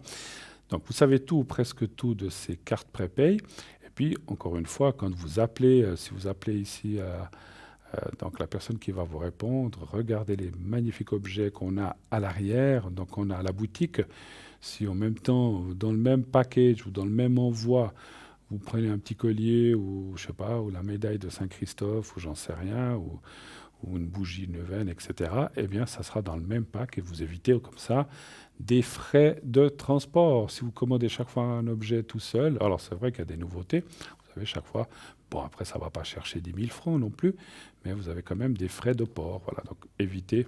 [SPEAKER 1] Donc vous savez tout ou presque tout de ces cartes prépay. Et puis, encore une fois, quand vous appelez, si vous appelez ici, donc la personne qui va vous répondre, regardez les magnifiques objets qu'on a à l'arrière. Donc on a à la boutique. Si en même temps, dans le même package ou dans le même envoi, vous prenez un petit collier ou, je sais pas, ou la médaille de Saint-Christophe, ou j'en sais rien, ou une bougie neuvaine, etc., eh bien, ça sera dans le même pack et vous évitez comme ça des frais de transport. Si vous commandez chaque fois un objet tout seul, alors c'est vrai qu'il y a des nouveautés, vous avez chaque fois, bon après ça ne va pas chercher 10 000 francs non plus, mais vous avez quand même des frais de port. Voilà, donc évitez.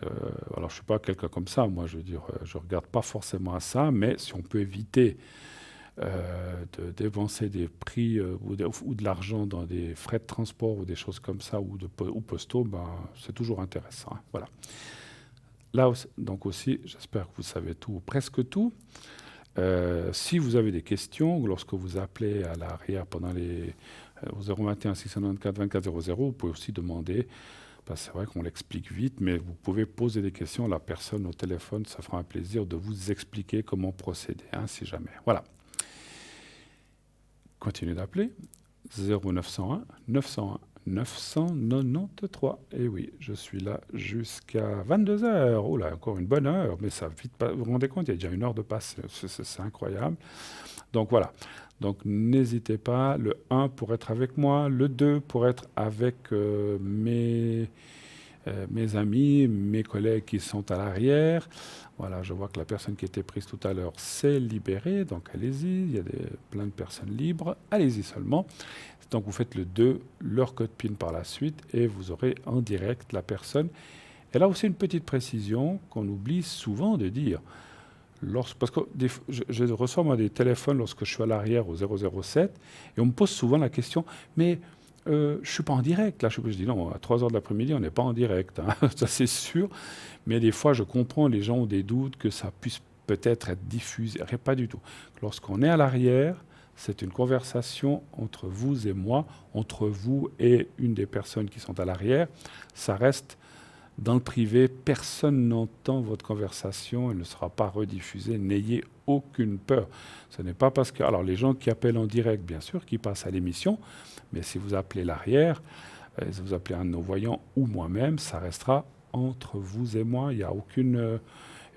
[SPEAKER 1] Alors je ne suis pas quelqu'un comme ça, moi je veux dire, je ne regarde pas forcément à ça, mais si on peut éviter de dépenser des prix ou de l'argent dans des frais de transport ou des choses comme ça ou postaux, c'est toujours intéressant. Hein, voilà. Là donc aussi, j'espère que vous savez tout ou presque tout. Si vous avez des questions, lorsque vous appelez à l'arrière pendant les 021 694 24 00, vous pouvez aussi demander. C'est vrai qu'on l'explique vite, mais vous pouvez poser des questions à la personne au téléphone. Ça fera un plaisir de vous expliquer comment procéder, hein, si jamais. Voilà. Continuez d'appeler 0901 901 993. Et oui, je suis là jusqu'à 22 heures. Oh là, encore une bonne heure, mais ça vite pas. Vous vous rendez compte, il y a déjà une heure de passe. C'est incroyable. Donc voilà. Donc n'hésitez pas. Le 1 pour être avec moi, le 2 pour être avec mes amis, mes collègues qui sont à l'arrière. Voilà, je vois que la personne qui était prise tout à l'heure s'est libérée, donc allez-y, il y a plein de personnes libres, allez-y seulement. Donc vous faites le 2, leur code PIN par la suite, et vous aurez en direct la personne. Et là aussi une petite précision qu'on oublie souvent de dire. Parce que je reçois moi des téléphones lorsque je suis à l'arrière au 007, et on me pose souvent la question, mais je ne suis pas en direct. Là, je dis non, à 3 heures de l'après-midi, on n'est pas en direct, hein, ça c'est sûr. Mais des fois, je comprends, les gens ont des doutes que ça puisse peut-être être diffusé. Pas du tout. Lorsqu'on est à l'arrière, c'est une conversation entre vous et moi, entre vous et une des personnes qui sont à l'arrière. Ça reste dans le privé, personne n'entend votre conversation, elle ne sera pas rediffusée, n'ayez aucune peur. Ce n'est pas parce que... Alors les gens qui appellent en direct, bien sûr, qui passent à l'émission, mais si vous appelez l'arrière, si vous appelez un de nos voyants ou moi-même, ça restera entre vous et moi, il n'y a aucune...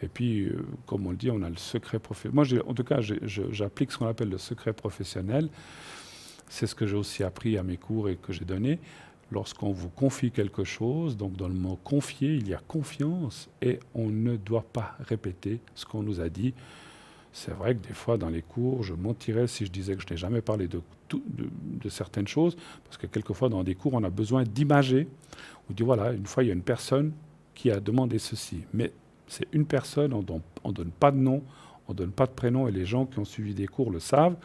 [SPEAKER 1] et puis, comme on le dit, on a le secret professionnel. Moi, en tout cas, j'applique ce qu'on appelle le secret professionnel. C'est ce que j'ai aussi appris à mes cours et que j'ai donné. Lorsqu'on vous confie quelque chose, donc dans le mot confier, il y a confiance et on ne doit pas répéter ce qu'on nous a dit. C'est vrai que des fois, dans les cours, je mentirais si je disais que je n'ai jamais parlé de certaines choses, parce que quelquefois, dans des cours, on a besoin d'imager. On dit, voilà, une fois, il y a une personne qui a demandé ceci. Mais c'est une personne, on ne donne pas de nom, on ne donne pas de prénom, et les gens qui ont suivi des cours le savent.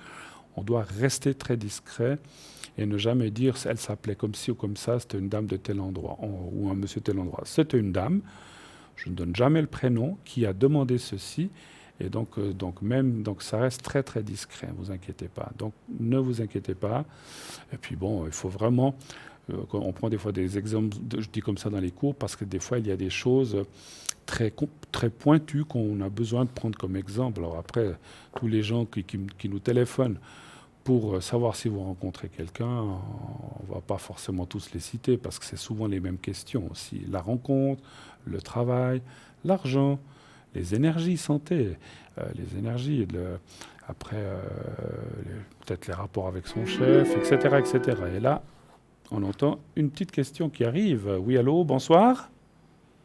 [SPEAKER 1] On doit rester très discret et ne jamais dire « elle s'appelait comme ci ou comme ça, c'était une dame de tel endroit » ou un monsieur de tel endroit. C'était une dame, je ne donne jamais le prénom, qui a demandé ceci, et donc ça reste très très discret, ne vous inquiétez pas. Donc ne vous inquiétez pas. Et puis bon, il faut vraiment... on prend des fois des exemples, je dis comme ça dans les cours, parce que des fois il y a des choses très pointues qu'on a besoin de prendre comme exemple. Alors après, tous les gens qui nous téléphonent pour savoir si vous rencontrez quelqu'un, on ne va pas forcément tous les citer parce que c'est souvent les mêmes questions aussi. La rencontre, le travail, l'argent, les énergies santé, les énergies, après peut-être les rapports avec son chef, etc., etc. Et là, on entend une petite question qui arrive. Oui, allô, bonsoir.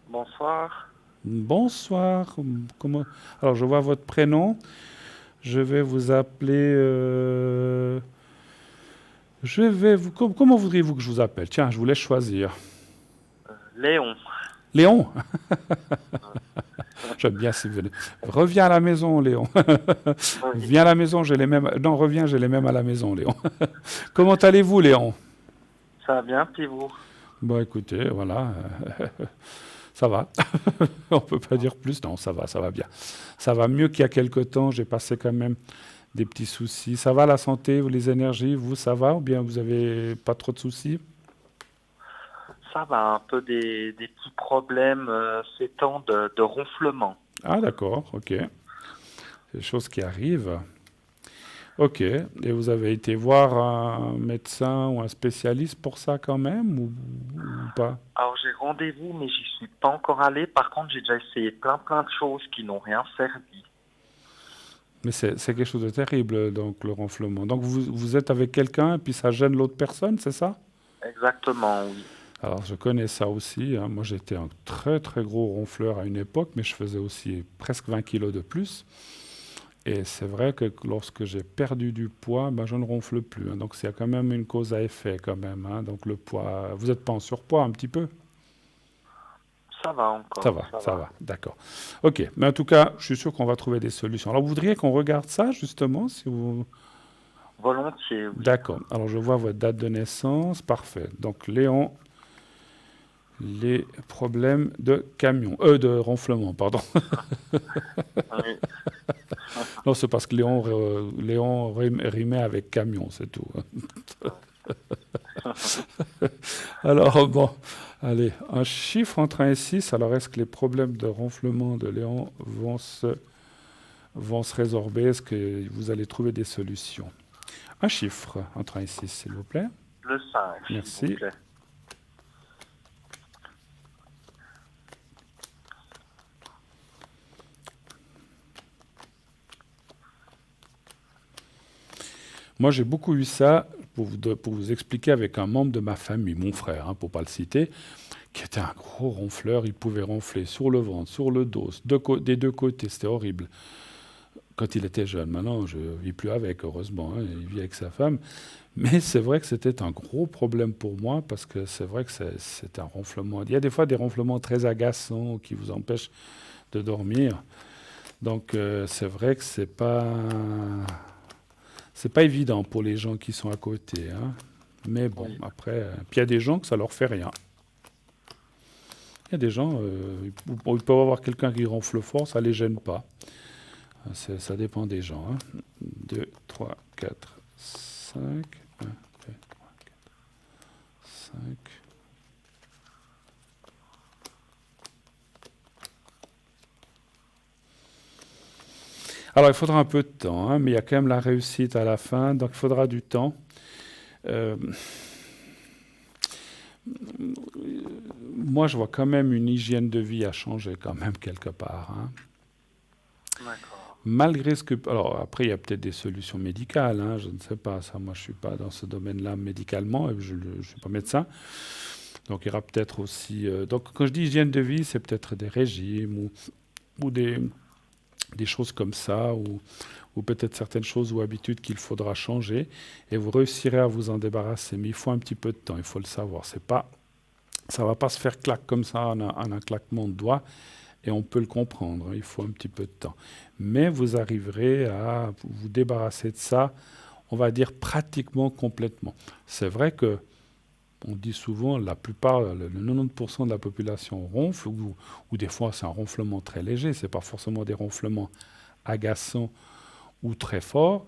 [SPEAKER 3] Bonsoir.
[SPEAKER 1] Bonsoir. Comment... Alors, je vois votre prénom. Je vais vous appeler... Comment voudriez-vous que je vous appelle? Tiens, je vous laisse choisir.
[SPEAKER 3] Léon.
[SPEAKER 1] Léon. J'aime bien si vous venez. Reviens à la maison, Léon. Viens à la maison, j'ai les mêmes... Non, reviens, j'ai les mêmes à la maison, Léon. Comment allez-vous, Léon?
[SPEAKER 3] Ça va bien, puis vous?
[SPEAKER 1] Bon, écoutez, voilà... Ça va. On ne peut pas dire plus. Non, ça va bien. Ça va mieux qu'il y a quelque temps. J'ai passé quand même des petits soucis. Ça va la santé, les énergies, vous, ça va? Ou bien vous n'avez pas trop de soucis?
[SPEAKER 3] Ça va, un peu des petits problèmes ces temps de ronflement.
[SPEAKER 1] Ah d'accord, ok. C'est des choses qui arrivent. Ok. Et vous avez été voir un médecin ou un spécialiste pour ça quand même ou pas?
[SPEAKER 3] Alors j'ai rendez-vous, mais j'y suis pas encore allé. Par contre, j'ai déjà essayé plein de choses qui n'ont rien servi.
[SPEAKER 1] Mais c'est quelque chose de terrible, donc le ronflement. Donc vous êtes avec quelqu'un et puis ça gêne l'autre personne, c'est ça?
[SPEAKER 3] Exactement, oui.
[SPEAKER 1] Alors je connais ça aussi, hein. Moi j'étais un très très gros ronfleur à une époque, mais je faisais aussi presque 20 kilos de plus. Et c'est vrai que lorsque j'ai perdu du poids, ben, je ne ronfle plus, hein. Donc c'est quand même une cause à effet quand même, hein. Donc le poids, vous n'êtes pas en surpoids un petit peu?
[SPEAKER 3] Ça va encore.
[SPEAKER 1] Ça va, d'accord. Ok, mais en tout cas, je suis sûr qu'on va trouver des solutions. Alors vous voudriez qu'on regarde ça justement, si vous...
[SPEAKER 3] Volontiers, oui.
[SPEAKER 1] D'accord, alors je vois votre date de naissance, parfait. Donc Léon, les problèmes de camion, de ronflement, pardon.
[SPEAKER 3] Oui.
[SPEAKER 1] Non, c'est parce que Léon rimait avec camion, c'est tout. Alors, bon, allez, un chiffre entre 1 et 6. Alors, est-ce que les problèmes de ronflement de Léon vont se résorber? Est-ce que vous allez trouver des solutions? Un chiffre entre 1 et 6, s'il vous plaît.
[SPEAKER 3] Le 5,
[SPEAKER 1] Merci.
[SPEAKER 3] s'il vous plaît.
[SPEAKER 1] Moi, j'ai beaucoup eu ça, pour vous expliquer, avec un membre de ma famille, mon frère, pour ne pas le citer, qui était un gros ronfleur. Il pouvait ronfler sur le ventre, sur le dos, des deux côtés. C'était horrible. Quand il était jeune. Maintenant, je ne vis plus avec, heureusement. Il vit avec sa femme. Mais c'est vrai que c'était un gros problème pour moi parce que c'est vrai que c'est un ronflement. Il y a des fois des ronflements très agaçants qui vous empêchent de dormir. Donc c'est vrai que c'est pas évident pour les gens qui sont à côté. Mais bon,
[SPEAKER 3] Oui.
[SPEAKER 1] après, puis il y a des gens que ça leur fait rien. Il y a des gens, ils peuvent avoir quelqu'un qui ronfle fort, ça les gêne pas. Ça dépend des gens. 2, 3, 4, 5. 1, 2, 3, 4, 5. Alors, il faudra un peu de temps, mais il y a quand même la réussite à la fin, donc il faudra du temps. Euh, Moi, je vois quand même une hygiène de vie à changer quand même quelque part.
[SPEAKER 3] D'accord.
[SPEAKER 1] Malgré ce que... Alors après, il y a peut-être des solutions médicales, je ne sais pas. Ça, moi, je ne suis pas dans ce domaine-là médicalement, et je ne suis pas médecin. Donc il y aura peut-être aussi... donc quand je dis hygiène de vie, c'est peut-être des régimes ou des choses comme ça, ou peut-être certaines choses ou habitudes qu'il faudra changer, et vous réussirez à vous en débarrasser. Mais il faut un petit peu de temps, il faut le savoir. Ça ne va pas se faire claque comme ça en un claquement de doigts, et on peut le comprendre, il faut un petit peu de temps. Mais vous arriverez à vous débarrasser de ça, on va dire pratiquement complètement. C'est vrai que on dit souvent, la plupart, le 90% de la population ronfle, ou des fois c'est un ronflement très léger, c'est pas forcément des ronflements agaçants ou très forts,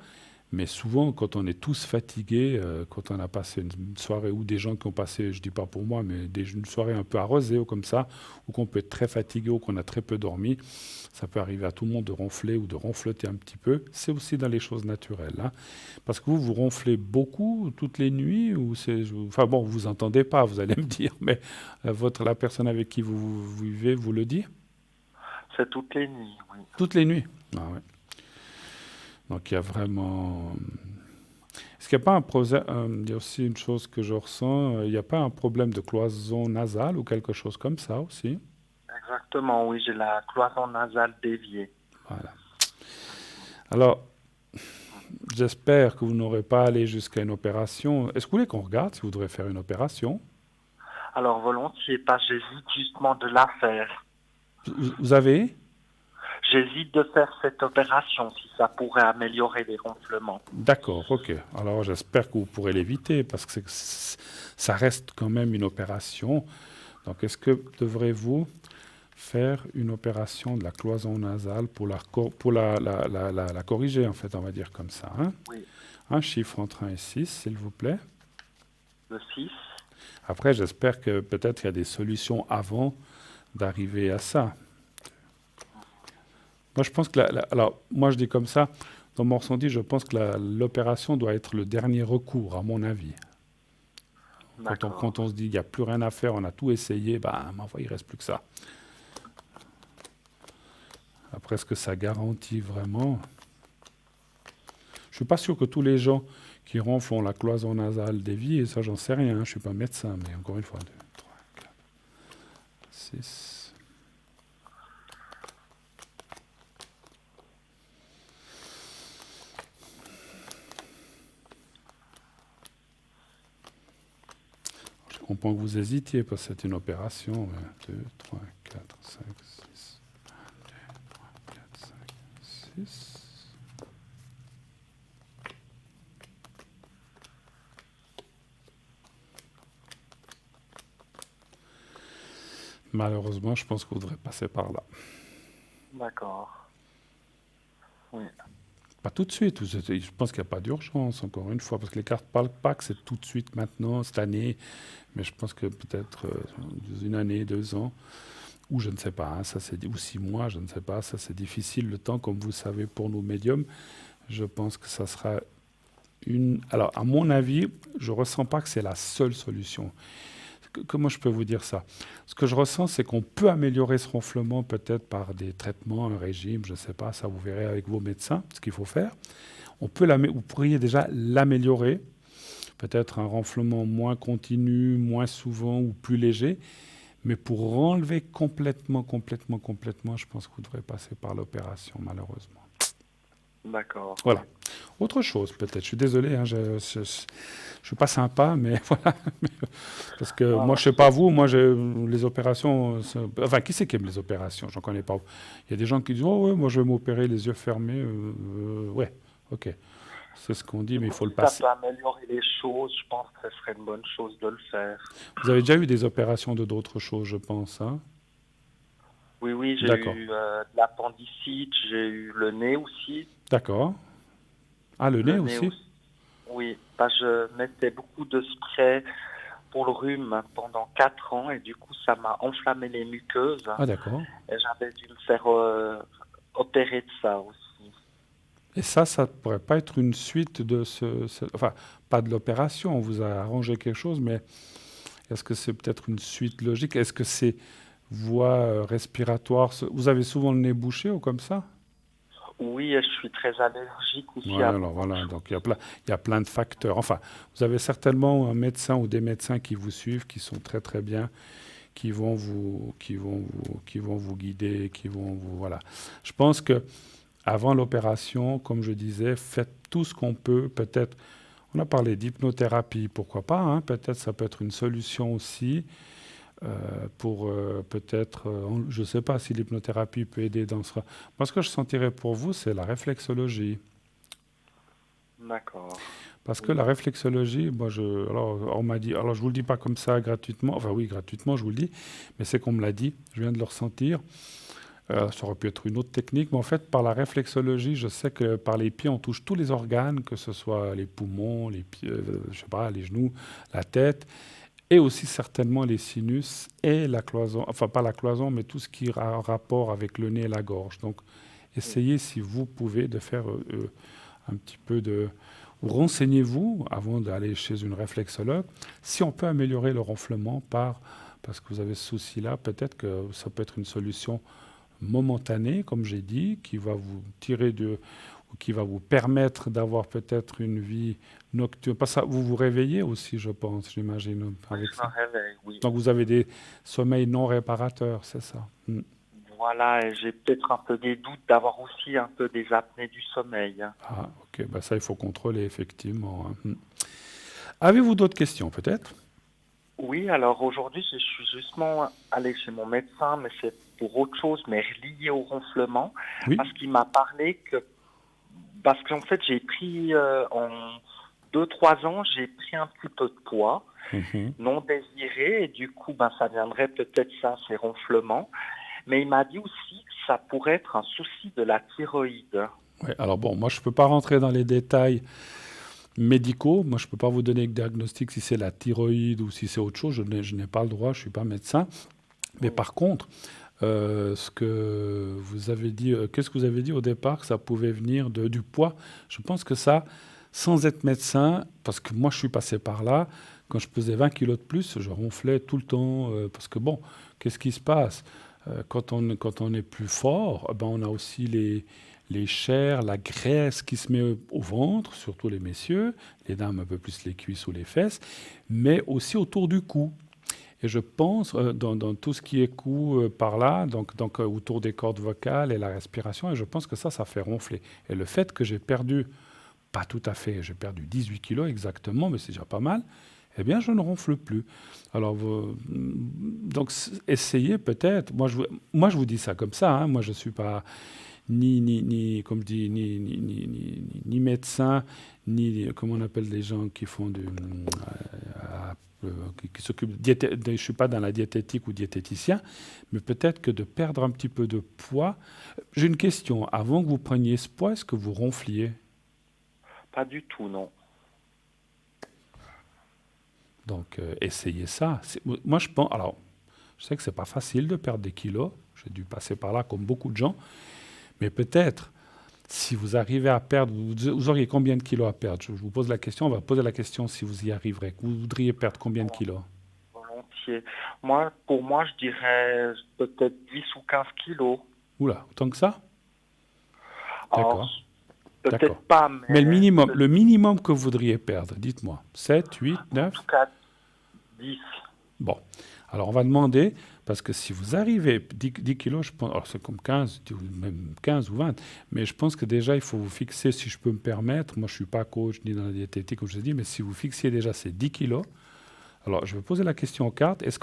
[SPEAKER 1] mais souvent quand on est tous fatigués, quand on a passé une soirée, ou des gens qui ont passé, je dis pas pour moi, mais une soirée un peu arrosée ou comme ça, ou qu'on peut être très fatigué ou qu'on a très peu dormi, ça peut arriver à tout le monde de ronfler ou de ronfloter un petit peu. C'est aussi dans les choses naturelles. Parce que vous ronflez beaucoup toutes les nuits, ou enfin bon, vous entendez pas, vous allez me dire, mais la personne avec qui vous vivez vous le dit?
[SPEAKER 3] C'est toutes les nuits, oui.
[SPEAKER 1] Toutes les nuits. Ah ouais. Donc il y a vraiment... Est-ce qu'il n'y a pas il y a aussi une chose que je ressens, il n'y a pas un problème de cloison nasale ou quelque chose comme ça aussi?
[SPEAKER 3] Exactement, oui, j'ai la cloison nasale déviée.
[SPEAKER 1] Voilà. Alors, j'espère que vous n'aurez pas allé jusqu'à une opération. Est-ce que vous voulez qu'on regarde si vous devrez faire une opération?
[SPEAKER 3] Alors volontiers pas, j'hésite justement de la faire.
[SPEAKER 1] Vous avez?
[SPEAKER 3] J'hésite de faire cette opération si ça pourrait améliorer les ronflements.
[SPEAKER 1] D'accord, ok. Alors j'espère que vous pourrez l'éviter parce que ça reste quand même une opération. Donc est-ce que devrez-vous faire une opération de la cloison nasale pour la corriger, en fait, on va dire comme ça.
[SPEAKER 3] Oui,
[SPEAKER 1] Un chiffre entre 1 et 6, s'il vous plaît.
[SPEAKER 3] le 6.
[SPEAKER 1] Après, j'espère que peut-être il y a des solutions avant d'arriver à ça. Moi, je pense que alors, moi, je dis comme ça, dans mon ressenti, je pense que l'opération doit être le dernier recours, à mon avis.
[SPEAKER 3] D'accord.
[SPEAKER 1] Quand on se dit qu'il n'y a plus rien à faire, on a tout essayé, ma foi, il ne reste plus que ça. Après, est-ce que ça garantit vraiment? Je ne suis pas sûr que tous les gens qui ronflent ont la cloison nasale déviée, ça, j'en sais rien. Je ne suis pas médecin, mais encore une fois, 2, 3, 4, 6... Je comprends que vous hésitiez parce que c'est une opération. 2, 3, 4, 5, 6. 1, 2, 3, 4, 5, 6. Malheureusement, je pense que vous devrez passer par là.
[SPEAKER 3] D'accord. Oui.
[SPEAKER 1] Pas tout de suite. Je pense qu'il n'y a pas d'urgence, encore une fois, parce que les cartes ne parlent pas que c'est tout de suite maintenant, cette année. Mais je pense que peut-être une année, 2 ans, ou je ne sais pas, ou 6 mois, je ne sais pas, ça c'est difficile le temps, comme vous savez, pour nos médiums. Je pense que ça sera Alors, à mon avis, je ne ressens pas que c'est la seule solution. comment je peux vous dire ça? Ce que je ressens, c'est qu'on peut améliorer ce ronflement peut-être par des traitements, un régime, je ne sais pas, ça vous verrez avec vos médecins ce qu'il faut faire. Vous pourriez déjà l'améliorer, peut-être un ronflement moins continu, moins souvent ou plus léger. Mais pour enlever complètement, je pense que vous devrez passer par l'opération, malheureusement.
[SPEAKER 3] D'accord.
[SPEAKER 1] Voilà. Autre chose, peut-être. Je suis désolé, hein, je ne suis pas sympa, mais voilà. Parce que moi, je ne sais pas vous, moi, les opérations... Enfin, qui c'est qui aime les opérations? J'en connais pas. Il y a des gens qui disent, oh ouais, moi, je vais m'opérer les yeux fermés. Ouais, ok. C'est ce qu'on dit, mais il faut le
[SPEAKER 3] Si
[SPEAKER 1] passer.
[SPEAKER 3] ça peut améliorer les choses, je pense que ce serait une bonne chose de le faire.
[SPEAKER 1] Vous avez déjà eu des opérations de d'autres choses, je pense, hein?
[SPEAKER 3] Oui, j'ai
[SPEAKER 1] D'accord.
[SPEAKER 3] eu de l'appendicite, j'ai eu le nez aussi.
[SPEAKER 1] D'accord. Ah, le nez
[SPEAKER 3] Le nez
[SPEAKER 1] aussi?
[SPEAKER 3] aussi. Oui, je mettais beaucoup de spray pour le rhume pendant 4 ans et du coup ça m'a enflammé les muqueuses
[SPEAKER 1] Ah, d'accord.
[SPEAKER 3] et j'avais dû me faire opérer de ça aussi.
[SPEAKER 1] Et ça ne pourrait pas être une suite de enfin, pas de l'opération, on vous a arrangé quelque chose, mais est-ce que c'est peut-être une suite logique? Est-ce que c'est voie respiratoire? Vous avez souvent le nez bouché ou comme ça?
[SPEAKER 3] Oui, et je suis très allergique aussi
[SPEAKER 1] Ouais,
[SPEAKER 3] à
[SPEAKER 1] alors
[SPEAKER 3] beaucoup de
[SPEAKER 1] voilà,
[SPEAKER 3] choses.
[SPEAKER 1] donc il y a plein de facteurs. Enfin, vous avez certainement un médecin ou des médecins qui vous suivent, qui sont très très bien, qui vont vous guider, voilà. Je pense que avant l'opération, comme je disais, faites tout ce qu'on peut. Peut-être, on a parlé d'hypnothérapie, pourquoi pas, hein, peut-être ça peut être une solution aussi pour peut-être, je ne sais pas si l'hypnothérapie peut aider dans ce... Moi, ce que je sentirais pour vous, c'est la réflexologie.
[SPEAKER 3] D'accord.
[SPEAKER 1] Parce que
[SPEAKER 3] Oui.
[SPEAKER 1] la réflexologie, alors on m'a dit, alors je vous le dis pas comme ça gratuitement, enfin oui, gratuitement, je vous le dis, mais c'est qu'on me l'a dit, je viens de le ressentir. Ça aurait pu être une autre technique, mais en fait, par la réflexologie, je sais que par les pieds, on touche tous les organes, que ce soit les poumons, les pieds, je sais pas, les genoux, la tête, et aussi certainement les sinus et la cloison, enfin pas la cloison, mais tout ce qui a rapport avec le nez et la gorge. Donc,
[SPEAKER 3] Oui.
[SPEAKER 1] essayez, si vous pouvez, de faire un petit peu de... ou renseignez-vous avant d'aller chez une réflexologue, si on peut améliorer le ronflement parce que vous avez ce souci-là, peut-être que ça peut être une solution momentanée, comme j'ai dit, qui va vous tirer ou qui va vous permettre d'avoir peut-être une vie nocturne. Parce que vous vous réveillez aussi, je pense, j'imagine,
[SPEAKER 3] Oui,
[SPEAKER 1] avec
[SPEAKER 3] je me
[SPEAKER 1] ça.
[SPEAKER 3] réveille, oui.
[SPEAKER 1] Donc vous avez des sommeils non réparateurs, c'est ça. Mm.
[SPEAKER 3] Voilà, et j'ai peut-être un peu des doutes d'avoir aussi un peu des apnées du sommeil.
[SPEAKER 1] Ah, ok, bah ça, il faut contrôler, effectivement, hein. Mm. Avez-vous d'autres questions, peut-être?
[SPEAKER 3] Oui, alors aujourd'hui, je suis justement allé chez mon médecin, mais c'est pour autre chose, mais lié au ronflement,
[SPEAKER 1] Oui.
[SPEAKER 3] parce qu'il m'a parlé parce qu'en fait, j'ai pris en 2, 3 ans, j'ai pris un petit peu de poids
[SPEAKER 1] Mhm.
[SPEAKER 3] non désiré, et du coup, ça viendrait peut-être ça, ces ronflements. Mais il m'a dit aussi que ça pourrait être un souci de la thyroïde.
[SPEAKER 1] Ouais, alors bon, moi je ne peux pas rentrer dans les détails médicaux. Moi je ne peux pas vous donner le diagnostic si c'est la thyroïde ou si c'est autre chose. Je n'ai pas le droit, je ne suis pas médecin. Mais
[SPEAKER 3] Oui.
[SPEAKER 1] par contre, ce que vous avez dit, qu'est-ce que vous avez dit au départ, que ça pouvait venir du poids? Je pense que ça, sans être médecin, parce que moi je suis passé par là, quand je pesais 20 kilos de plus, je ronflais tout le temps. Parce que bon, qu'est-ce qui se passe? Quand on est plus fort, ben on a aussi les chairs, la graisse qui se met au ventre, surtout les messieurs, les dames un peu plus les cuisses ou les fesses, mais aussi autour du cou. Et je pense, dans tout ce qui est cou par là, donc autour des cordes vocales et la respiration, et je pense que ça fait ronfler. Et le fait que j'ai perdu, pas tout à fait, j'ai perdu 18 kilos exactement, mais c'est déjà pas mal, eh bien, je ne ronfle plus. Alors, donc, essayez peut-être. Moi, je vous dis ça comme ça, hein. Moi, je ne suis pas comme je dis, ni médecin, ni, comment on appelle les gens qui font qui s'occupent je ne suis pas dans la diététique ou diététicien, mais peut-être que de perdre un petit peu de poids. J'ai une question. Avant que vous preniez ce poids, est-ce que vous ronfliez?
[SPEAKER 3] Pas du tout, non.
[SPEAKER 1] Donc, essayez ça. Moi, je pense. Alors, je sais que c'est pas facile de perdre des kilos. J'ai dû passer par là comme beaucoup de gens. Mais peut-être, si vous arrivez à perdre, vous auriez combien de kilos à perdre? Je vous pose la question, on va poser la question si vous y arriverez. Vous voudriez perdre combien de kilos?
[SPEAKER 3] vérifier. Pour moi, je dirais peut-être 10 ou 15 kilos.
[SPEAKER 1] Oula, autant que ça?
[SPEAKER 3] Alors,
[SPEAKER 1] D'accord,
[SPEAKER 3] peut-être
[SPEAKER 1] d'accord.
[SPEAKER 3] pas,
[SPEAKER 1] Mais
[SPEAKER 3] mais
[SPEAKER 1] le minimum que vous voudriez perdre, dites-moi. 7, 8,
[SPEAKER 3] en
[SPEAKER 1] 9?
[SPEAKER 3] tout cas 10.
[SPEAKER 1] Bon, alors on va demander, parce que si vous arrivez 10 kilos, je pense, alors c'est comme 15, ou même 15 ou 20, mais je pense que déjà il faut vous fixer, si je peux me permettre, moi je ne suis pas coach ni dans la diététique comme je l'ai dit, mais si vous fixiez déjà ces 10 kilos, alors je vais poser la question aux cartes, est-ce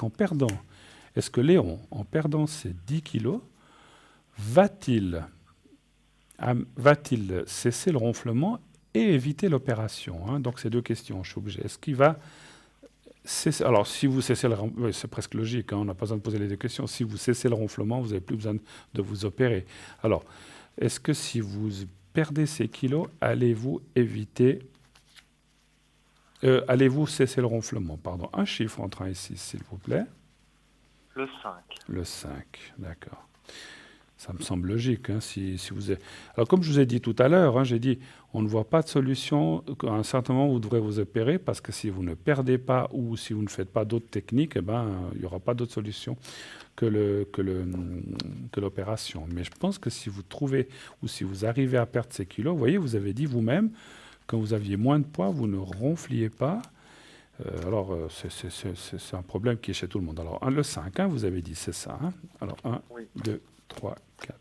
[SPEAKER 1] que Léon, en perdant ces 10 kilos, va-t-il va-t-il cesser le ronflement et éviter l'opération, hein? Donc c'est deux questions, je suis obligé. Est-ce qu'il va alors, si vous cessez le ronflement, c'est presque logique, hein, on n'a pas besoin de poser les deux questions. Si vous cessez le ronflement, vous n'avez plus besoin de vous opérer. Alors, est-ce que si vous perdez ces kilos, allez-vous cesser le ronflement? Pardon, un chiffre entre 1 et 6, s'il vous plaît.
[SPEAKER 3] Le 5.
[SPEAKER 1] Le 5, d'accord. Ça me semble logique. Hein, si vous Alors, comme je vous ai dit tout à l'heure, hein, j'ai dit, on ne voit pas de solution. À un certain moment, vous devrez vous opérer parce que si vous ne perdez pas ou si vous ne faites pas d'autres techniques, eh ben, il n'y aura pas d'autre solution que l'opération. Mais je pense que si vous trouvez ou si vous arrivez à perdre ces kilos, vous voyez, vous avez dit vous-même, quand vous aviez moins de poids, vous ne ronfliez pas. C'est un problème qui est chez tout le monde. Alors, le 5, hein, vous avez dit, c'est ça. Hein. Alors, 1,
[SPEAKER 3] Oui.
[SPEAKER 1] 2, 3, 4,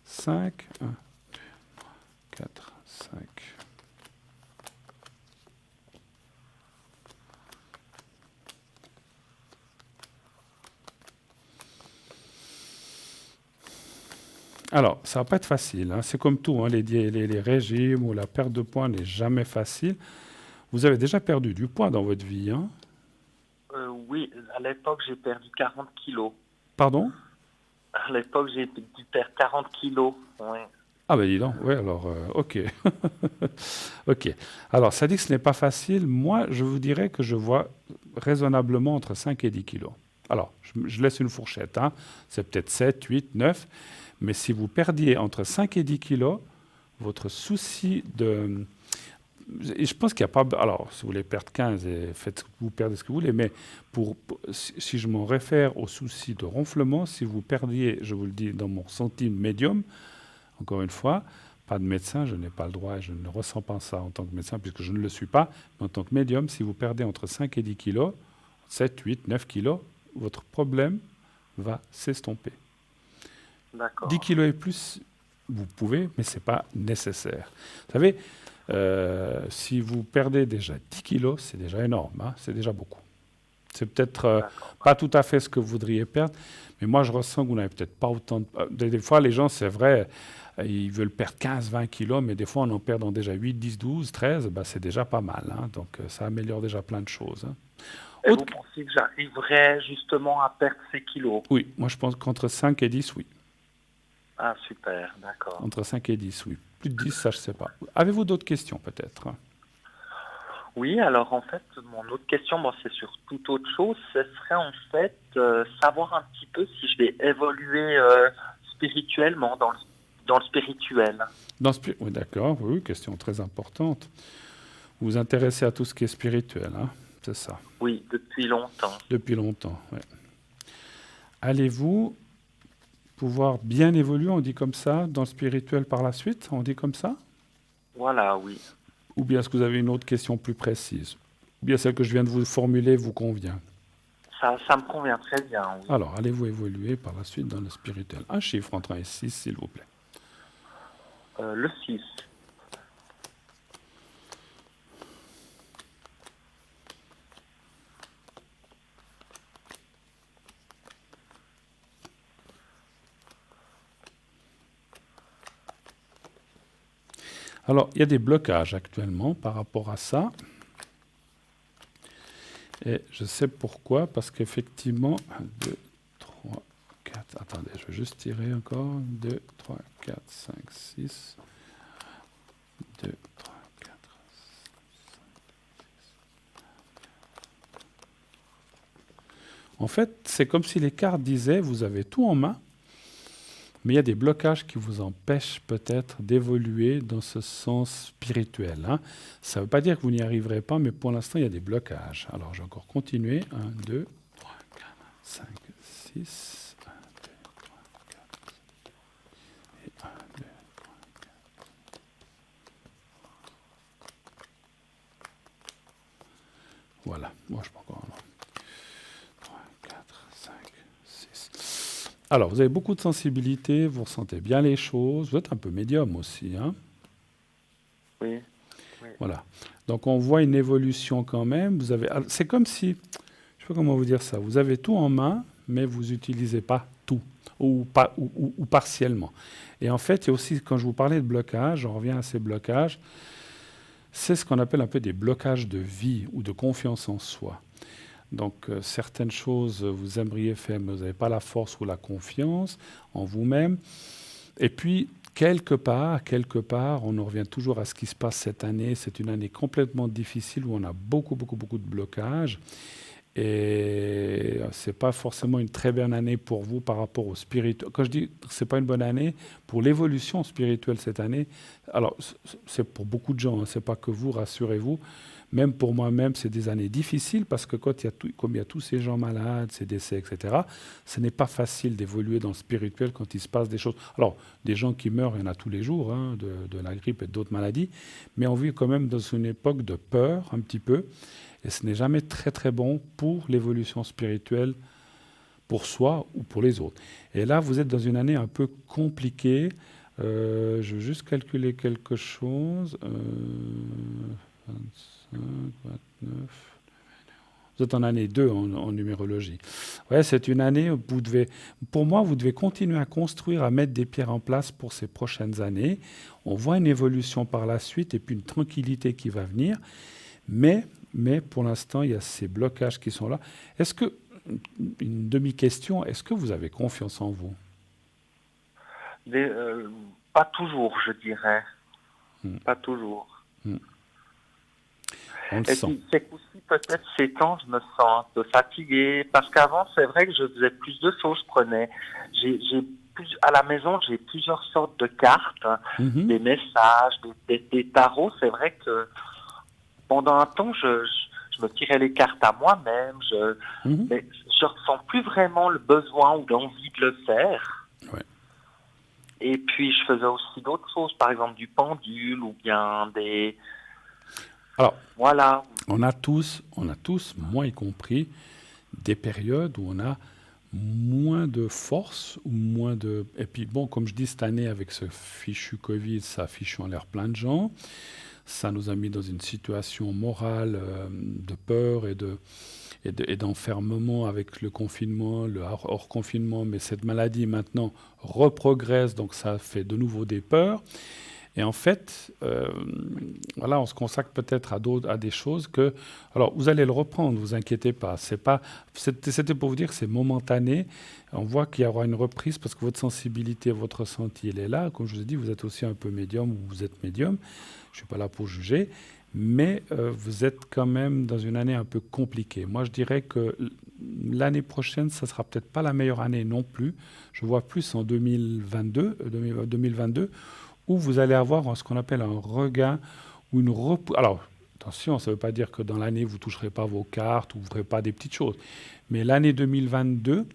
[SPEAKER 1] 5. 1, 2, 4, 5. Alors, ça va pas être facile. Hein. C'est comme tout, hein, les régimes ou la perte de poids n'est jamais facile. Vous avez déjà perdu du poids dans votre vie. Hein.
[SPEAKER 3] Oui, à l'époque, j'ai perdu 40 kilos.
[SPEAKER 1] Pardon?
[SPEAKER 3] À l'époque, j'ai dû perdre 40 kilos. Oui.
[SPEAKER 1] Ah ben dis donc, oui, alors, ok. Ok. Alors, ça dit que ce n'est pas facile. Moi, je vous dirais que je vois raisonnablement entre 5 et 10 kilos. Alors, je laisse une fourchette. Hein. C'est peut-être 7, 8, 9. Mais si vous perdiez entre 5 et 10 kilos, votre souci de... Et je pense qu'il n'y a pas... Alors, si vous voulez perdre 15, vous perdez ce que vous voulez, mais si je m'en réfère au souci de ronflement, si vous perdiez, je vous le dis dans mon centime médium, encore une fois, pas de médecin, je n'ai pas le droit, et je ne ressens pas ça en tant que médecin, puisque je ne le suis pas, mais en tant que médium, si vous perdez entre 5 et 10 kilos, 7, 8, 9 kilos, votre problème va s'estomper.
[SPEAKER 3] D'accord.
[SPEAKER 1] 10 kilos et plus, vous pouvez, mais ce n'est pas nécessaire. Vous savez, si vous perdez déjà 10 kilos, c'est déjà énorme, hein, c'est déjà beaucoup. C'est peut-être pas tout à fait ce que vous voudriez perdre, mais moi je ressens que vous n'avez peut-être pas autant des fois, les gens, c'est vrai, ils veulent perdre 15, 20 kilos, mais des fois en perdant déjà 8, 10, 12, 13, bah, c'est déjà pas mal. Hein, donc ça améliore déjà plein de choses. Hein.
[SPEAKER 3] Et vous pensez que j'arriverai justement à perdre ces kilos?
[SPEAKER 1] Oui, moi je pense qu'entre 5 et 10, oui.
[SPEAKER 3] Ah, super, d'accord.
[SPEAKER 1] Entre 5 et 10, oui. Plus de 10, ça je ne sais pas. Avez-vous d'autres questions peut-être?
[SPEAKER 3] Oui, alors en fait, mon autre question, bon, c'est sur toute autre chose. Ce serait en fait savoir un petit peu si je vais évoluer spirituellement dans le spirituel.
[SPEAKER 1] Oui, d'accord, oui, question très importante. Vous vous intéressez à tout ce qui est spirituel, hein, c'est ça?
[SPEAKER 3] Oui, depuis longtemps.
[SPEAKER 1] Depuis longtemps, oui. Allez-vous pouvoir bien évoluer, on dit comme ça, dans le spirituel par la suite, on dit comme ça?
[SPEAKER 3] Voilà, oui.
[SPEAKER 1] Ou bien est-ce que vous avez une autre question plus précise? Ou bien celle que je viens de vous formuler vous convient?
[SPEAKER 3] Ça me convient très bien, oui.
[SPEAKER 1] Alors, allez-vous évoluer par la suite dans le spirituel? Un chiffre entre 1 et 6, s'il vous plaît.
[SPEAKER 3] Le 6.
[SPEAKER 1] Alors, il y a des blocages actuellement par rapport à ça. Et je sais pourquoi, parce qu'effectivement, 1, 2, 3, 4, attendez, je vais juste tirer encore. 2, 3, 4, 5, 6. 2, 3, 4, 5, 6. En fait, c'est comme si les cartes disaient, vous avez tout en main, mais il y a des blocages qui vous empêchent peut-être d'évoluer dans ce sens spirituel. Hein. Ça ne veut pas dire que vous n'y arriverez pas, mais pour l'instant, il y a des blocages. Alors, je vais encore continuer. 1, 2, 3, 4, 5, 6. 1, 2, 3, 4. Et 1, 2, 3, 4. Voilà. Moi, je peux encore. 3, 4, 5, 6. Alors, vous avez beaucoup de sensibilité, vous ressentez bien les choses. Vous êtes un peu médium aussi, hein?
[SPEAKER 3] Oui. Oui.
[SPEAKER 1] Voilà. Donc on voit une évolution quand même. C'est comme si, je ne sais pas comment vous dire ça, vous avez tout en main, mais vous n'utilisez pas tout, ou partiellement. Et en fait, il y a aussi, quand je vous parlais de blocage, on revient à ces blocages, c'est ce qu'on appelle un peu des blocages de vie ou de confiance en soi. Donc certaines choses, vous aimeriez faire, mais vous n'avez pas la force ou la confiance en vous-même. Et puis, quelque part, on en revient toujours à ce qui se passe cette année. C'est une année complètement difficile où on a beaucoup de blocages. Et ce n'est pas forcément une très bonne année pour vous par rapport au spirituel. Quand je dis que ce n'est pas une bonne année, pour l'évolution spirituelle cette année, alors c'est pour beaucoup de gens, hein, ce n'est pas que vous, rassurez-vous. Même pour moi-même, c'est des années difficiles parce que comme il y a tous ces gens malades, ces décès, etc., ce n'est pas facile d'évoluer dans le spirituel quand il se passe des choses. Alors, des gens qui meurent, il y en a tous les jours, hein, de la grippe et d'autres maladies, mais on vit quand même dans une époque de peur, un petit peu, et ce n'est jamais très très bon pour l'évolution spirituelle, pour soi ou pour les autres. Et là, vous êtes dans une année un peu compliquée. Je vais juste calculer quelque chose. 25, 29. Vous êtes en année 2 en numérologie. Ouais, c'est une année où pour moi, vous devez continuer à construire, à mettre des pierres en place pour ces prochaines années. On voit une évolution par la suite et puis une tranquillité qui va venir. Mais pour l'instant, il y a ces blocages qui sont là. Est-ce que, une demi-question, est-ce que vous avez confiance en vous?
[SPEAKER 3] Pas toujours, je dirais. Pas toujours.
[SPEAKER 1] On le
[SPEAKER 3] Et
[SPEAKER 1] sent.
[SPEAKER 3] puis, c'est qu'aussi, peut-être, ces temps, je me sens un peu fatigué. Parce qu'avant, c'est vrai que je faisais plus de choses. À la maison, j'ai plusieurs sortes de cartes, hein, des messages, des tarots. C'est vrai que pendant un temps, je me tirais les cartes à moi-même. Mais je ressens plus vraiment le besoin ou l'envie de le faire.
[SPEAKER 1] Ouais.
[SPEAKER 3] Et puis, je faisais aussi d'autres choses, par exemple du pendule ou bien des...
[SPEAKER 1] Alors,
[SPEAKER 3] voilà.
[SPEAKER 1] on a tous, moi y compris, des périodes où on a moins de force ou moins de... Et puis bon, comme je dis, cette année, avec ce fichu Covid, ça a fichu en l'air plein de gens. Ça nous a mis dans une situation morale de peur et d'enfermement avec le confinement, le hors confinement. Mais cette maladie, maintenant, reprogresse, donc ça fait de nouveau des peurs. Et en fait, voilà, on se consacre peut-être à des choses que... Alors, vous allez le reprendre, ne vous inquiétez pas. C'était pour vous dire que c'est momentané. On voit qu'il y aura une reprise parce que votre sensibilité, votre ressenti, il est là. Comme je vous ai dit, vous êtes aussi un peu médium ou vous êtes médium. Je ne suis pas là pour juger. Mais vous êtes quand même dans une année un peu compliquée. Moi, je dirais que l'année prochaine, ça ne sera peut-être pas la meilleure année non plus. Je vois plus en 2022, où vous allez avoir ce qu'on appelle un regain ou une Alors, attention, ça ne veut pas dire que dans l'année, vous ne toucherez pas vos cartes ou vous ne ferez pas des petites choses. Mais l'année 2022,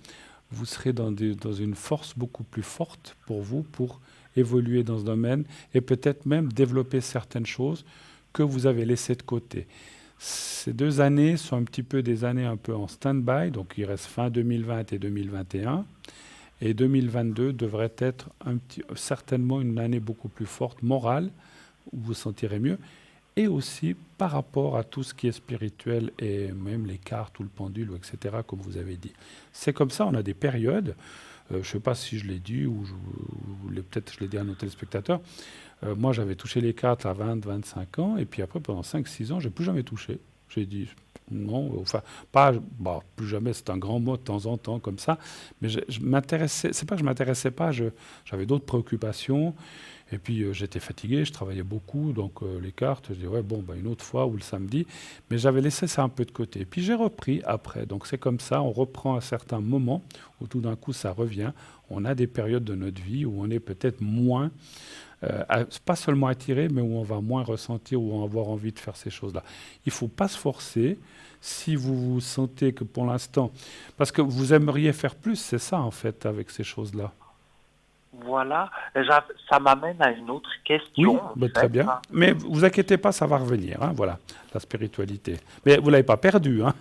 [SPEAKER 1] vous serez dans une force beaucoup plus forte pour vous, pour évoluer dans ce domaine et peut-être même développer certaines choses que vous avez laissées de côté. Ces 2 années sont un petit peu des années un peu en stand-by, donc il reste fin 2020 et 2021. Et 2022 devrait être certainement une année beaucoup plus forte, morale, où vous vous sentirez mieux, et aussi par rapport à tout ce qui est spirituel, et même les cartes ou le pendule, etc., comme vous avez dit. C'est comme ça, on a des périodes, je ne sais pas si je l'ai dit, ou peut-être je l'ai dit à nos téléspectateurs, moi j'avais touché les cartes à 20-25 ans, et puis après pendant 5-6 ans, je n'ai plus jamais touché. J'ai dit... Non, enfin, plus jamais, c'est un grand mot de temps en temps comme ça, mais je m'intéressais, c'est pas que je m'intéressais pas, j'avais d'autres préoccupations, et puis j'étais fatigué, je travaillais beaucoup, donc les cartes, je dis une autre fois ou le samedi, mais j'avais laissé ça un peu de côté. Et puis j'ai repris après, donc c'est comme ça, on reprend à certains moments où tout d'un coup ça revient, on a des périodes de notre vie où on est peut-être moins pas seulement attirer, mais où on va moins ressentir, où on va avoir envie de faire ces choses-là. Il ne faut pas se forcer. Si vous vous sentez que pour l'instant, parce que vous aimeriez faire plus, c'est ça en fait avec ces choses-là.
[SPEAKER 3] Voilà. Ça m'amène à une autre
[SPEAKER 1] Oui,
[SPEAKER 3] question, en
[SPEAKER 1] ben, très
[SPEAKER 3] fait.
[SPEAKER 1] bien. Mais vous inquiétez pas, ça va revenir. Hein, voilà, la spiritualité. Mais vous l'avez pas perdu. Hein.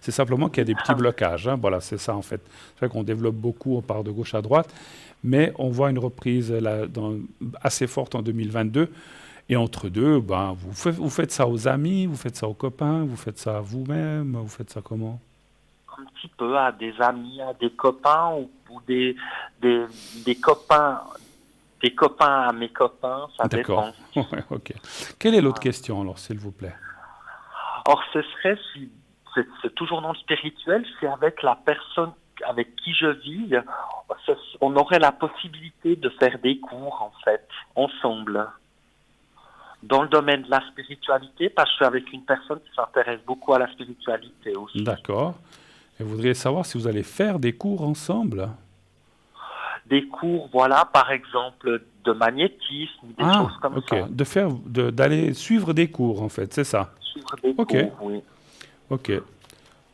[SPEAKER 1] C'est simplement qu'il y a des petits blocages. Hein, voilà, c'est ça en fait. C'est vrai qu'on développe beaucoup, on part de gauche à droite, mais on voit une reprise là, assez forte en 2022. Et entre deux, ben, vous faites ça aux amis, vous faites ça aux copains, vous faites ça à vous-même, vous faites ça comment?
[SPEAKER 3] Un petit peu à des amis, à des copains ou des, des copains, des copains à mes copains, ça
[SPEAKER 1] D'accord.
[SPEAKER 3] dépend.
[SPEAKER 1] Ouais, ok. Quelle est l'autre
[SPEAKER 3] Voilà.
[SPEAKER 1] question alors, s'il vous plaît?
[SPEAKER 3] Or, ce serait, si, c'est toujours dans le spirituel, c'est avec la personne avec qui je vis, on aurait la possibilité de faire des cours, en fait, ensemble. Dans le domaine de la spiritualité, parce que je suis avec une personne qui s'intéresse beaucoup à la spiritualité aussi.
[SPEAKER 1] D'accord. Et vous voudriez savoir si vous allez faire des cours ensemble?
[SPEAKER 3] Des cours, voilà, par exemple, de magnétisme, des
[SPEAKER 1] Ah,
[SPEAKER 3] choses comme
[SPEAKER 1] ok.
[SPEAKER 3] ça.
[SPEAKER 1] D'aller suivre des cours, en fait, c'est ça.
[SPEAKER 3] Suivre des
[SPEAKER 1] Ok,
[SPEAKER 3] cours, oui.
[SPEAKER 1] ok.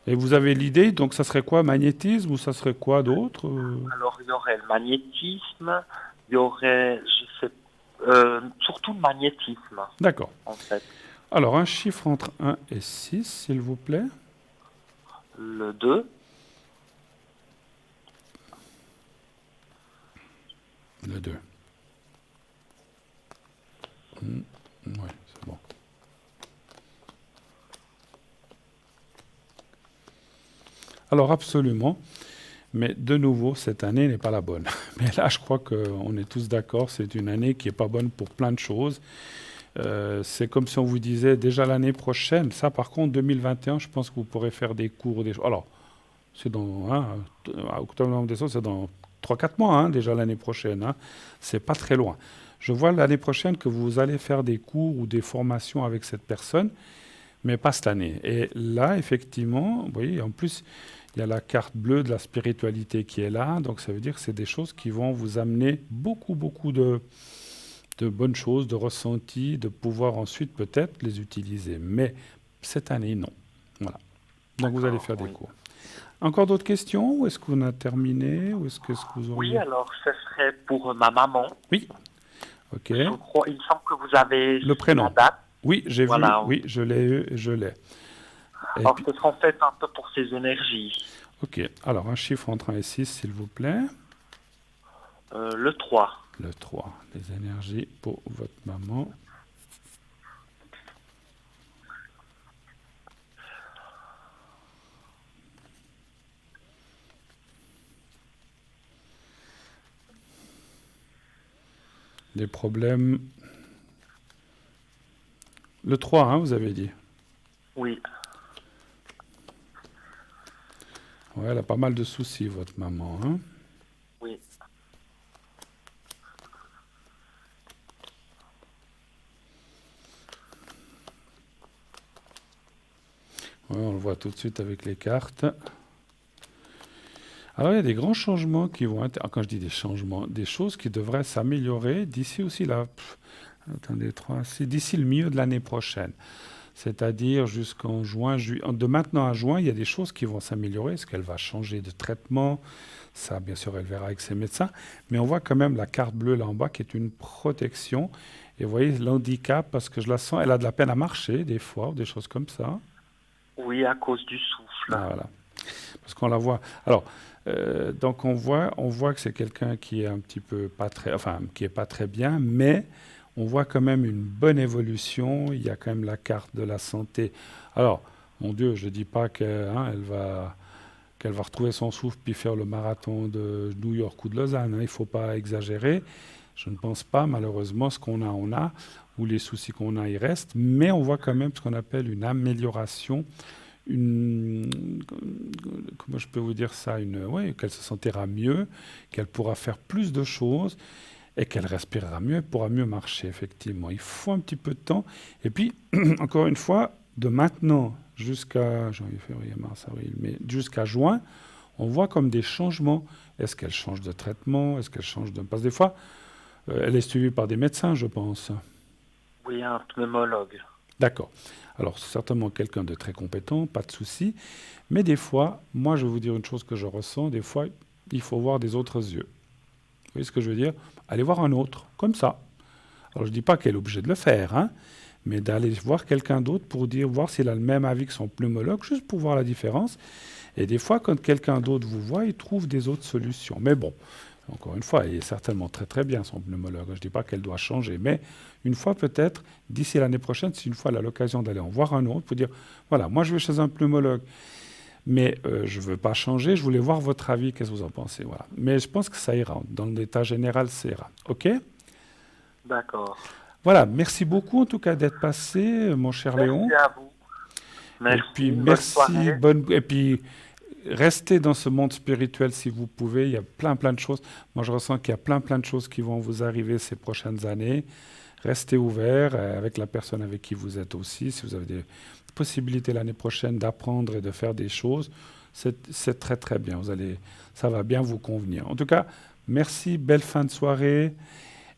[SPEAKER 1] Et vous avez l'idée, donc ça serait quoi, magnétisme ou ça serait quoi d'autre?
[SPEAKER 3] Alors, il y aurait le magnétisme, il y aurait, je sais, surtout le magnétisme,
[SPEAKER 1] D'accord.
[SPEAKER 3] en fait.
[SPEAKER 1] Alors, un chiffre entre 1 et 6, s'il vous plaît.
[SPEAKER 3] Le 2,
[SPEAKER 1] Le 2. Oui, c'est bon. Alors, absolument. Mais de nouveau, cette année n'est pas la bonne. Mais là, je crois qu'on est tous d'accord, c'est une année qui n'est pas bonne pour plein de choses. C'est comme si on vous disait déjà l'année prochaine. Ça, par contre, 2021, je pense que vous pourrez faire des cours. Alors, c'est dans octobre, novembre, décembre, c'est dans 3 4 mois déjà l'année prochaine. Hein. C'est pas très loin. Je vois l'année prochaine que vous allez faire des cours ou des formations avec cette personne, mais pas cette année. Et là, effectivement, vous voyez, en plus, il y a la carte bleue de la spiritualité qui est là. Donc, ça veut dire que c'est des choses qui vont vous amener beaucoup, beaucoup de bonnes choses, de ressentis, de pouvoir ensuite peut-être les utiliser. Mais cette année, non. Voilà. Donc vous allez faire des
[SPEAKER 3] oui.
[SPEAKER 1] cours. Encore d'autres questions? Ou est-ce qu'on a terminé? Ou est-ce que vous
[SPEAKER 3] oui,
[SPEAKER 1] auriez...
[SPEAKER 3] alors, ce serait pour ma maman.
[SPEAKER 1] Oui, ok.
[SPEAKER 3] Je crois, il me semble que vous avez
[SPEAKER 1] Le
[SPEAKER 3] la
[SPEAKER 1] prénom.
[SPEAKER 3] date.
[SPEAKER 1] Oui, j'ai vu.
[SPEAKER 3] Voilà.
[SPEAKER 1] Oui, je l'ai eu, je l'ai. Et
[SPEAKER 3] Alors,
[SPEAKER 1] puis,
[SPEAKER 3] ce sera en fait un peu pour ses énergies.
[SPEAKER 1] ok. Alors, un chiffre entre 1 et 6, s'il vous plaît.
[SPEAKER 3] Le 3.
[SPEAKER 1] Le 3. Les énergies pour votre maman. Des problèmes. Le 3, hein, vous avez dit.
[SPEAKER 3] Oui.
[SPEAKER 1] Ouais, elle a pas mal de soucis, votre maman. Hein.
[SPEAKER 3] Oui.
[SPEAKER 1] Ouais, on le voit tout de suite avec les cartes. Alors, il y a des grands changements qui vont être... Quand je dis des changements, des choses qui devraient s'améliorer d'ici aussi là. Attendez, 3, c'est d'ici le milieu de l'année prochaine. C'est-à-dire jusqu'en juin, juillet. De maintenant à juin, il y a des choses qui vont s'améliorer. Est-ce qu'elle va changer de traitement? Ça, bien sûr, elle verra avec ses médecins. Mais on voit quand même la carte bleue là en bas qui est une protection. Et vous voyez l'handicap, parce que je la sens, elle a de la peine à marcher des fois, ou des choses comme ça.
[SPEAKER 3] Oui, à cause du souffle.
[SPEAKER 1] Ah, voilà. Parce qu'on la voit. Alors, donc on voit que c'est quelqu'un qui est un petit peu pas très, enfin, qui est pas très bien, mais on voit quand même une bonne évolution. Il y a quand même la carte de la santé. Alors, mon Dieu, je dis pas qu'elle va retrouver son souffle puis faire le marathon de New York ou de Lausanne. Hein. Il ne faut pas exagérer. Je ne pense pas, malheureusement, ce qu'on a, on a, ou les soucis qu'on a, ils restent. Mais on voit quand même ce qu'on appelle une amélioration, comment je peux vous dire ça, qu'elle se sentira mieux, qu'elle pourra faire plus de choses et qu'elle respirera mieux, elle pourra mieux marcher, effectivement. Il faut un petit peu de temps. Et puis, encore une fois, de maintenant jusqu'à janvier, février, mars, avril, mai, jusqu'à juin, on voit comme des changements. Est-ce qu'elle change de traitement? Est-ce qu'elle change de... Parce que des fois, Elle est suivie par des médecins, je pense.
[SPEAKER 3] Oui, un pneumologue.
[SPEAKER 1] D'accord. Alors, c'est certainement quelqu'un de très compétent, pas de souci. Mais des fois, moi, je vais vous dire une chose que je ressens. Des fois, il faut voir des autres yeux. Vous voyez ce que je veux dire? Allez voir un autre, comme ça. Alors, je ne dis pas qu'elle est obligée de le faire, hein, mais d'aller voir quelqu'un d'autre pour voir s'il a le même avis que son pneumologue, juste pour voir la différence. Et des fois, quand quelqu'un d'autre vous voit, il trouve des autres solutions. Mais bon, encore une fois, il est certainement très très bien son pneumologue. Je ne dis pas qu'elle doit changer, mais une fois peut-être, d'ici l'année prochaine, si une fois elle a l'occasion d'aller en voir un autre, pour dire, voilà, moi je vais chez un pneumologue, mais je ne veux pas changer, je voulais voir votre avis, qu'est-ce que vous en pensez, voilà. Mais je pense que ça ira, dans l'état général, ça ira. OK?
[SPEAKER 3] D'accord.
[SPEAKER 1] Voilà, merci beaucoup en tout cas d'être passé, mon cher Léon.
[SPEAKER 3] Merci à vous. Merci.
[SPEAKER 1] Et puis
[SPEAKER 3] bonne
[SPEAKER 1] merci,
[SPEAKER 3] soirée.
[SPEAKER 1] et puis restez dans ce monde spirituel si vous pouvez. Il y a plein de choses. Moi, je ressens qu'il y a plein de choses qui vont vous arriver ces prochaines années. Restez ouverts avec la personne avec qui vous êtes aussi. Si vous avez des possibilités l'année prochaine d'apprendre et de faire des choses, c'est très très bien. Ça va bien vous convenir. En tout cas, merci, belle fin de soirée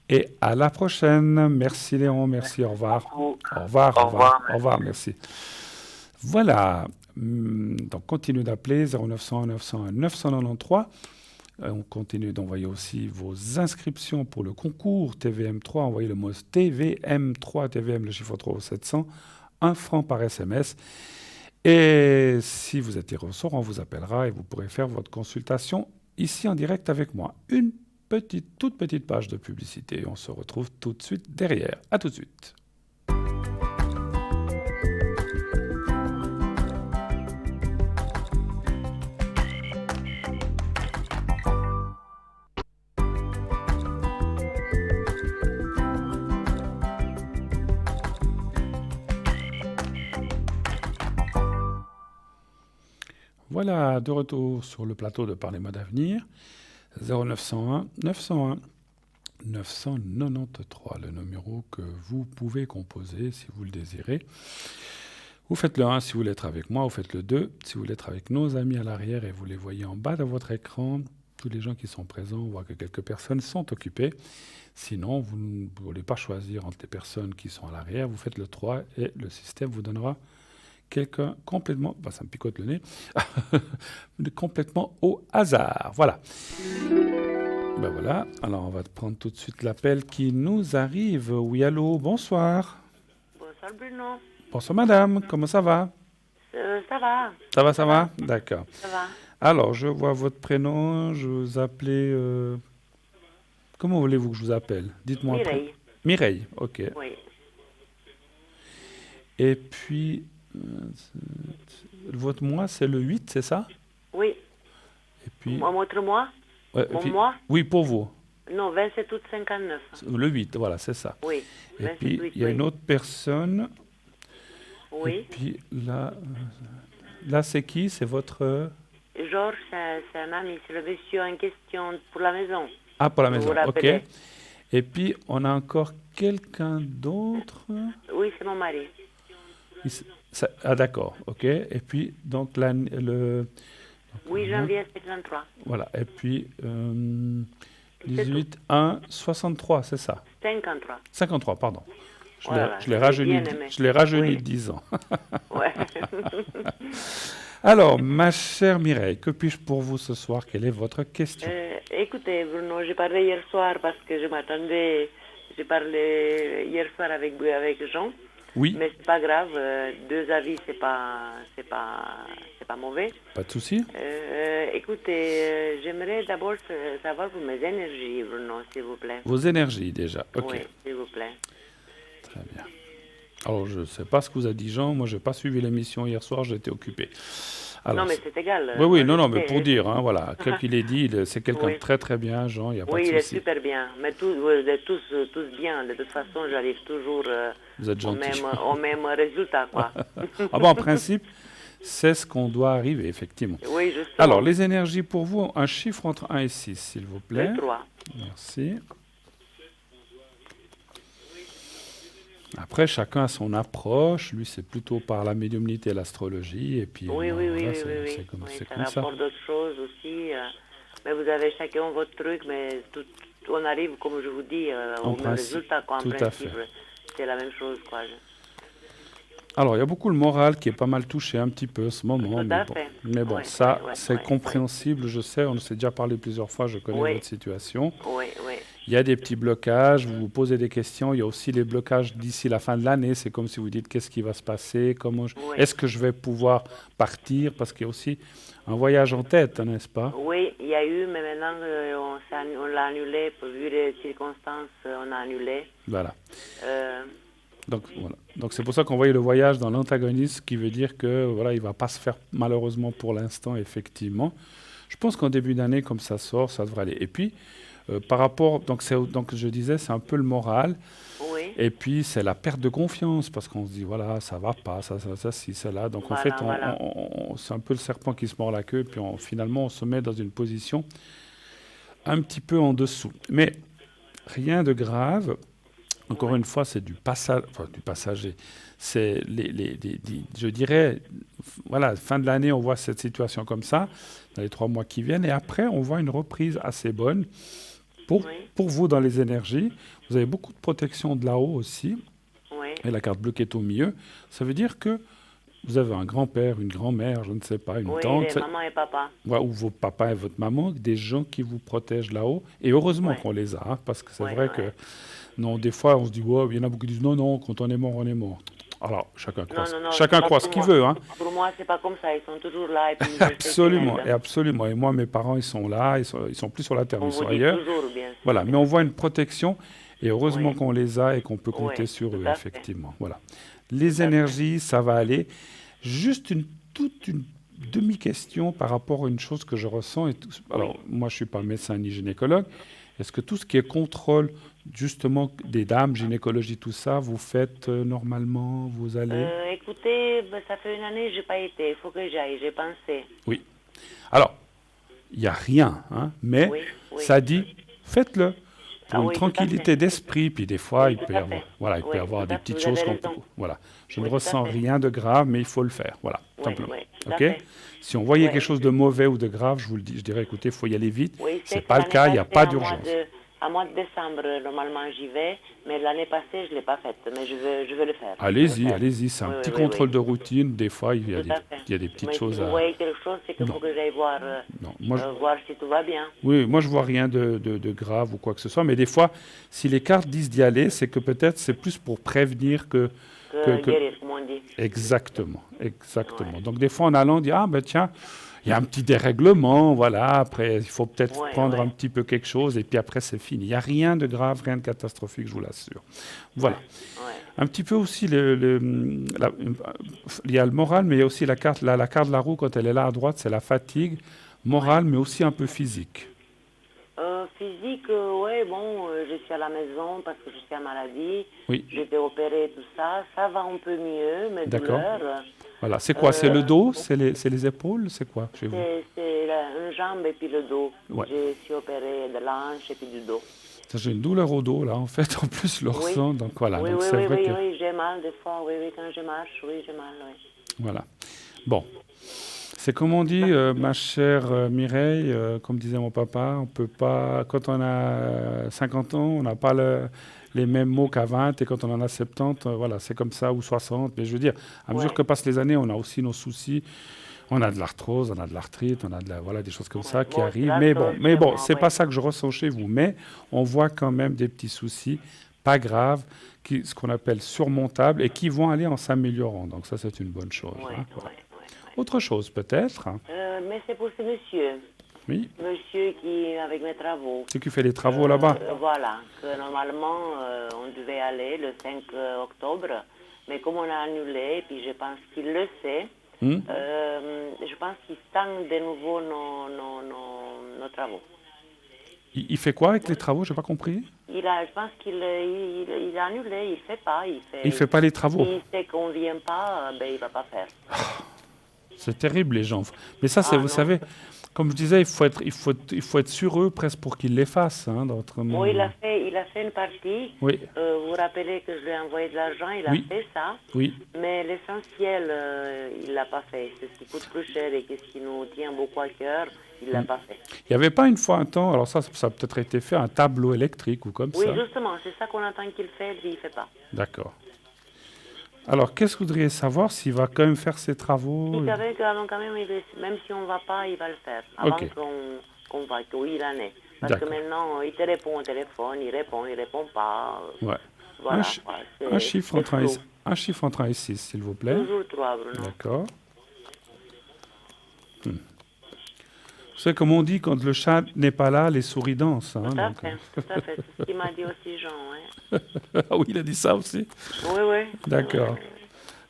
[SPEAKER 1] et à la prochaine. Merci Léon, merci, au revoir.
[SPEAKER 3] Beaucoup.
[SPEAKER 1] Au revoir,
[SPEAKER 3] Au revoir,
[SPEAKER 1] au revoir, merci. Voilà, donc continue d'appeler 0901 901 993. On continue d'envoyer aussi vos inscriptions pour le concours TVM3. Envoyez le mot TVM3, TVM le chiffre 3 au 700, 1 franc par SMS. Et si vous êtes tiré au sort, on vous appellera et vous pourrez faire votre consultation ici en direct avec moi. Une toute petite page de publicité. On se retrouve tout de suite derrière. À tout de suite. Voilà, de retour sur le plateau de Parlez-moi d'avenir. 0901 901 993, le numéro que vous pouvez composer si vous le désirez. Vous faites le 1 si vous voulez être avec moi, vous faites le 2 si vous voulez être avec nos amis à l'arrière et vous les voyez en bas de votre écran. Tous les gens qui sont présents, on voit que quelques personnes sont occupées. Sinon, vous ne voulez pas choisir entre les personnes qui sont à l'arrière, vous faites le 3 et le système vous donnera quelqu'un complètement, ça me picote le nez, complètement au hasard. Voilà. Ben voilà, alors on va prendre tout de suite l'appel qui nous arrive. Oui, allô, bonsoir.
[SPEAKER 4] Bonsoir Bruno.
[SPEAKER 1] Bonsoir madame, comment ça va?
[SPEAKER 4] Ça va.
[SPEAKER 1] Ça va? D'accord.
[SPEAKER 4] Ça va.
[SPEAKER 1] Alors, je vois votre prénom, je vous appelais... Comment voulez-vous que je vous appelle? Dites-moi.
[SPEAKER 4] Mireille.
[SPEAKER 1] Mireille, ok.
[SPEAKER 4] Oui.
[SPEAKER 1] Et puis, votre mois, c'est le 8, c'est ça?
[SPEAKER 4] Oui.
[SPEAKER 1] Et puis...
[SPEAKER 4] Votre mois?
[SPEAKER 1] Ouais,
[SPEAKER 4] Mon
[SPEAKER 1] puis,
[SPEAKER 4] mois?
[SPEAKER 1] oui, pour vous.
[SPEAKER 4] Non, 27 août 59.
[SPEAKER 1] Le 8, voilà, c'est ça.
[SPEAKER 4] Oui.
[SPEAKER 1] Et
[SPEAKER 4] 27
[SPEAKER 1] puis,
[SPEAKER 4] août,
[SPEAKER 1] il y a
[SPEAKER 4] oui.
[SPEAKER 1] une autre personne. Et
[SPEAKER 4] Oui.
[SPEAKER 1] puis, là c'est qui? C'est votre...
[SPEAKER 4] Georges, c'est un ami. C'est le monsieur en question pour la maison.
[SPEAKER 1] Ah, pour la
[SPEAKER 4] Vous
[SPEAKER 1] maison,
[SPEAKER 4] vous
[SPEAKER 1] ok.
[SPEAKER 4] rappelez?
[SPEAKER 1] Et puis, on a encore quelqu'un d'autre.
[SPEAKER 4] Oui, c'est mon mari.
[SPEAKER 1] Ah, d'accord, ok. Et puis, donc,
[SPEAKER 4] Oui, janvier 53.
[SPEAKER 1] Voilà, et puis 18, 1, 63, c'est ça?
[SPEAKER 4] 53.
[SPEAKER 1] 53, pardon.
[SPEAKER 4] Voilà,
[SPEAKER 1] Je l'ai rajeuni,
[SPEAKER 4] oui.
[SPEAKER 1] de 10 ans.
[SPEAKER 4] Ouais.
[SPEAKER 1] Alors, ma chère Mireille, que puis-je pour vous ce soir? Quelle est votre question?
[SPEAKER 4] Écoutez, Bruno, j'ai parlé hier soir parce que je m'attendais. J'ai parlé hier soir avec Jean.
[SPEAKER 1] Oui.
[SPEAKER 4] Mais c'est pas grave, deux avis, c'est pas mauvais.
[SPEAKER 1] Pas de souci.
[SPEAKER 4] Écoutez, j'aimerais d'abord savoir pour mes énergies, Bruno, s'il vous plaît.
[SPEAKER 1] Vos énergies, déjà. Ok.
[SPEAKER 4] Oui, s'il vous plaît.
[SPEAKER 1] Très bien. Alors, je ne sais pas ce que vous a dit Jean. Moi, je n'ai pas suivi l'émission hier soir, j'étais occupé. Alors,
[SPEAKER 4] non, mais c'est égal.
[SPEAKER 1] Oui, non, mais pour dire, hein, voilà, quel qu'il ait dit, c'est quelqu'un de très très bien, Jean, il n'y a pas de souci.
[SPEAKER 4] Oui, il est super bien. Mais vous êtes tous bien. De toute façon, j'arrive toujours
[SPEAKER 1] vous êtes gentil.
[SPEAKER 4] au même résultat, quoi.
[SPEAKER 1] Ah bon, en principe, c'est ce qu'on doit arriver, effectivement.
[SPEAKER 4] Oui, justement.
[SPEAKER 1] Alors, les énergies pour vous, un chiffre entre 1 et 6, s'il vous plaît.
[SPEAKER 4] Le 3.
[SPEAKER 1] Merci. Après, chacun a son approche. Lui, c'est plutôt par la médiumnité et l'astrologie. Et puis,
[SPEAKER 4] Oui,
[SPEAKER 1] c'est comme
[SPEAKER 4] ça
[SPEAKER 1] ça.
[SPEAKER 4] rapporte d'autres choses aussi. Mais vous avez chacun votre truc, mais on arrive, comme je vous dis, au même résultat, quoi. En
[SPEAKER 1] tout à
[SPEAKER 4] principe,
[SPEAKER 1] fait.
[SPEAKER 4] c'est la même chose, quoi.
[SPEAKER 1] Alors, il y a beaucoup le moral qui est pas mal touché un petit peu en ce moment,
[SPEAKER 4] Tout à fait.
[SPEAKER 1] mais bon,
[SPEAKER 4] Ouais,
[SPEAKER 1] ça,
[SPEAKER 4] ouais,
[SPEAKER 1] c'est
[SPEAKER 4] ouais,
[SPEAKER 1] compréhensible, je sais, on s'est déjà parlé plusieurs fois, je connais
[SPEAKER 4] Oui.
[SPEAKER 1] votre situation.
[SPEAKER 4] Oui, oui.
[SPEAKER 1] Il y a des petits blocages, vous vous posez des questions, il y a aussi les blocages d'ici la fin de l'année, c'est comme si vous dites qu'est-ce qui va se passer,
[SPEAKER 4] Oui.
[SPEAKER 1] est-ce que je vais pouvoir partir, parce qu'il y a aussi un voyage en tête, n'est-ce pas?
[SPEAKER 4] Oui, il y a eu, mais maintenant on l'a annulé, vu les circonstances, on a annulé.
[SPEAKER 1] Voilà.
[SPEAKER 4] Euh,
[SPEAKER 1] Donc voilà. Donc c'est pour ça qu'on voyait le voyage dans l'antagonisme, ce qui veut dire que voilà, il va pas se faire malheureusement pour l'instant, effectivement. Je pense qu'en début d'année, comme ça sort, ça devrait aller. Et puis par rapport, donc je disais, c'est un peu le moral.
[SPEAKER 4] oui.
[SPEAKER 1] Et puis c'est la perte de confiance parce qu'on se dit voilà, ça va pas, ça, si, ça là. Donc
[SPEAKER 4] Voilà,
[SPEAKER 1] en fait,
[SPEAKER 4] voilà.
[SPEAKER 1] c'est un peu le serpent qui se mord la queue. Puis finalement, on se met dans une position un petit peu en dessous. Mais rien de grave. Encore une fois, c'est du passager. C'est je dirais, voilà, fin de l'année, on voit cette situation comme ça, dans les 3 mois qui viennent, et après, on voit une reprise assez bonne pour vous dans les énergies. Vous avez beaucoup de protection de là-haut aussi,
[SPEAKER 4] Oui.
[SPEAKER 1] et la carte bleue qui est au milieu. Ça veut dire que vous avez un grand-père, une grand-mère, je ne sais pas, une
[SPEAKER 4] Oui,
[SPEAKER 1] tante,
[SPEAKER 4] les maman et papa.
[SPEAKER 1] ou vos papas et votre maman, des gens qui vous protègent là-haut. Et heureusement qu'on les a, hein, parce que c'est vrai que non, des fois, on se dit, wow, il y en a beaucoup qui disent, non, non, quand on est mort, on est mort. Alors, chacun croit ce qu'il veut. Hein.
[SPEAKER 4] Pour moi, c'est pas comme ça. Ils sont toujours là. Et puis
[SPEAKER 1] Absolument, et absolument. Et moi, mes parents, ils sont là, ils sont plus sur la terre,
[SPEAKER 4] on
[SPEAKER 1] ils sont
[SPEAKER 4] vous dit
[SPEAKER 1] ailleurs.
[SPEAKER 4] toujours, bien sûr.
[SPEAKER 1] Voilà, mais on voit une protection, et heureusement
[SPEAKER 4] Oui.
[SPEAKER 1] qu'on les a et qu'on peut compter
[SPEAKER 4] Oui,
[SPEAKER 1] sur
[SPEAKER 4] tout
[SPEAKER 1] eux,
[SPEAKER 4] à fait.
[SPEAKER 1] effectivement. Voilà. Les
[SPEAKER 4] Tout à fait.
[SPEAKER 1] énergies, ça va aller. Juste toute une demi-question par rapport à une chose que je ressens. Alors, moi, je ne suis pas médecin ni gynécologue. Est-ce que tout ce qui est contrôle, justement, des dames, gynécologie, tout ça, vous faites normalement, vous allez?
[SPEAKER 4] Écoutez, ça fait une année que je n'ai pas été. Il faut que j'aille. J'ai pensé.
[SPEAKER 1] Oui. Alors, il n'y a rien, hein, mais
[SPEAKER 4] Oui, oui.
[SPEAKER 1] ça dit, faites-le. Pour une
[SPEAKER 4] Oui, tout à
[SPEAKER 1] tranquillité
[SPEAKER 4] fait.
[SPEAKER 1] d'esprit, puis des fois,
[SPEAKER 4] Oui,
[SPEAKER 1] il
[SPEAKER 4] tout
[SPEAKER 1] peut
[SPEAKER 4] à
[SPEAKER 1] y avoir,
[SPEAKER 4] fait.
[SPEAKER 1] voilà, il peut
[SPEAKER 4] Oui,
[SPEAKER 1] y avoir
[SPEAKER 4] tout
[SPEAKER 1] des
[SPEAKER 4] à fait,
[SPEAKER 1] petites
[SPEAKER 4] vous
[SPEAKER 1] choses
[SPEAKER 4] avez
[SPEAKER 1] qu'on peut.
[SPEAKER 4] raison.
[SPEAKER 1] Voilà. Je
[SPEAKER 4] Oui,
[SPEAKER 1] ne
[SPEAKER 4] tout à
[SPEAKER 1] ressens
[SPEAKER 4] fait.
[SPEAKER 1] rien de grave, mais il faut le faire. Voilà,
[SPEAKER 4] Oui,
[SPEAKER 1] simplement.
[SPEAKER 4] oui, tout à
[SPEAKER 1] OK?
[SPEAKER 4] fait.
[SPEAKER 1] Si on voyait
[SPEAKER 4] Oui.
[SPEAKER 1] quelque chose de mauvais ou de grave, je vous le dis, je dirais, écoutez, il faut y aller vite.
[SPEAKER 4] Oui,
[SPEAKER 1] C'est
[SPEAKER 4] que
[SPEAKER 1] pas le
[SPEAKER 4] l'année
[SPEAKER 1] cas, il n'y a
[SPEAKER 4] passée,
[SPEAKER 1] pas
[SPEAKER 4] en
[SPEAKER 1] d'urgence.
[SPEAKER 4] À mois de décembre, normalement, j'y vais. Mais l'année passée, je ne l'ai pas faite. Mais je veux le faire.
[SPEAKER 1] Allez-y, allez-y, c'est un petit contrôle de routine. Des fois, il y a
[SPEAKER 4] Tout à fait.
[SPEAKER 1] des petites
[SPEAKER 4] Mais
[SPEAKER 1] choses
[SPEAKER 4] si vous
[SPEAKER 1] à.
[SPEAKER 4] voyez quelque chose, c'est qu'il
[SPEAKER 1] Non.
[SPEAKER 4] faut que j'aille voir,
[SPEAKER 1] Non, moi,
[SPEAKER 4] voir si tout va bien.
[SPEAKER 1] oui, moi je vois rien de grave ou quoi que ce soit, mais des fois, si les cartes disent d'y aller, c'est que peut-être c'est plus pour prévenir que
[SPEAKER 4] Guérir, comme on dit.
[SPEAKER 1] Exactement.
[SPEAKER 4] Ouais.
[SPEAKER 1] Donc des fois en allant, on dit ah ben tiens, il y a un petit dérèglement, voilà. Après, il faut peut-être prendre un petit peu quelque chose et puis après c'est fini. Il n'y a rien de grave, rien de catastrophique, je vous l'assure. Voilà.
[SPEAKER 4] Ouais.
[SPEAKER 1] Un petit peu aussi il y a le moral, mais il y a aussi la carte de la roue quand elle est là à droite, c'est la fatigue morale, mais aussi un peu physique.
[SPEAKER 4] Physique, ouais, bon, je suis à la maison parce que je suis en maladie.
[SPEAKER 1] Oui.
[SPEAKER 4] J'ai été opérée, tout ça. Ça va un peu mieux, mes
[SPEAKER 1] D'accord.
[SPEAKER 4] douleurs.
[SPEAKER 1] Voilà. C'est quoi? C'est le dos? C'est les épaules? C'est quoi chez vous?
[SPEAKER 4] C'est une jambe et puis le dos.
[SPEAKER 1] Ouais.
[SPEAKER 4] Je suis opérée de l'hanche et puis du dos.
[SPEAKER 1] J'ai une douleur au dos, là, en fait, en plus, je le ressens. Donc voilà.
[SPEAKER 4] Oui,
[SPEAKER 1] Donc,
[SPEAKER 4] oui,
[SPEAKER 1] c'est
[SPEAKER 4] oui,
[SPEAKER 1] vrai que...
[SPEAKER 4] oui, j'ai mal des fois. Oui, oui, quand je marche, oui, j'ai mal, oui.
[SPEAKER 1] Voilà. Bon. C'est comme on dit, ma chère Mireille, comme disait mon papa, on peut pas, quand on a 50 ans, on n'a pas les mêmes mots qu'à 20, et quand on en a 70, voilà, c'est comme ça, ou 60. Mais je veux dire, à mesure que passent les années, on a aussi nos soucis. On a de l'arthrose, on a de l'arthrite, on a voilà, des choses comme ça qui arrivent. Mais bon, c'est pas ça que je ressens chez vous. Mais on voit quand même des petits soucis, pas graves, ce qu'on appelle surmontables, et qui vont aller en s'améliorant. Donc ça, c'est une bonne chose. Voilà. Autre chose peut-être?
[SPEAKER 4] Mais c'est pour ce monsieur.
[SPEAKER 1] Oui.
[SPEAKER 4] Monsieur qui, avec mes travaux.
[SPEAKER 1] C'est qui fait les travaux là-bas?
[SPEAKER 4] Voilà, que normalement, on devait aller le 5 octobre, mais comme on a annulé, puis je pense qu'il le sait, je pense qu'il tend de nouveau nos travaux.
[SPEAKER 1] Il fait quoi avec les travaux? Je n'ai pas compris.
[SPEAKER 4] Je pense qu'il a annulé, il ne fait pas.
[SPEAKER 1] Il fait pas les travaux?
[SPEAKER 4] S'il sait qu'on ne vient pas, ben, il ne va pas faire.
[SPEAKER 1] C'est terrible, les gens. Mais ça, vous savez, comme je disais, il faut être sur eux presque pour qu'ils les fassent. Hein, autrement.
[SPEAKER 4] Oui, il a fait une partie.
[SPEAKER 1] Oui.
[SPEAKER 4] Vous vous rappelez que je lui ai envoyé de l'argent, il a fait ça.
[SPEAKER 1] Oui.
[SPEAKER 4] Mais l'essentiel, il l'a pas fait. C'est ce qui coûte plus cher et ce qui nous tient beaucoup à cœur, il l'a pas fait.
[SPEAKER 1] Il n'y avait pas une fois un temps, alors ça a peut-être été fait, un tableau électrique ou comme ça.
[SPEAKER 4] Oui, justement, c'est ça qu'on attend qu'il fait, lui, il ne fait pas.
[SPEAKER 1] D'accord. Alors, qu'est-ce que vous voudriez savoir s'il va quand même faire ses travaux?
[SPEAKER 4] Il savait quand même, même si on ne va pas, il va le faire. Avant qu'on voit que oui, il en est. Parce que maintenant, il te répond au téléphone, il répond pas.
[SPEAKER 1] Ouais.
[SPEAKER 4] Voilà,
[SPEAKER 1] un chiffre entre 1 et 6, s'il vous plaît.
[SPEAKER 4] Toujours 3, Bruno.
[SPEAKER 1] D'accord. Vous savez, comme on dit, quand le chat n'est pas là, les souris dansent. Hein,
[SPEAKER 4] tout à fait. C'est ce qu'il m'a dit aussi, Jean. Ouais.
[SPEAKER 1] Ah oui, il a dit ça aussi?
[SPEAKER 4] Oui.
[SPEAKER 1] D'accord.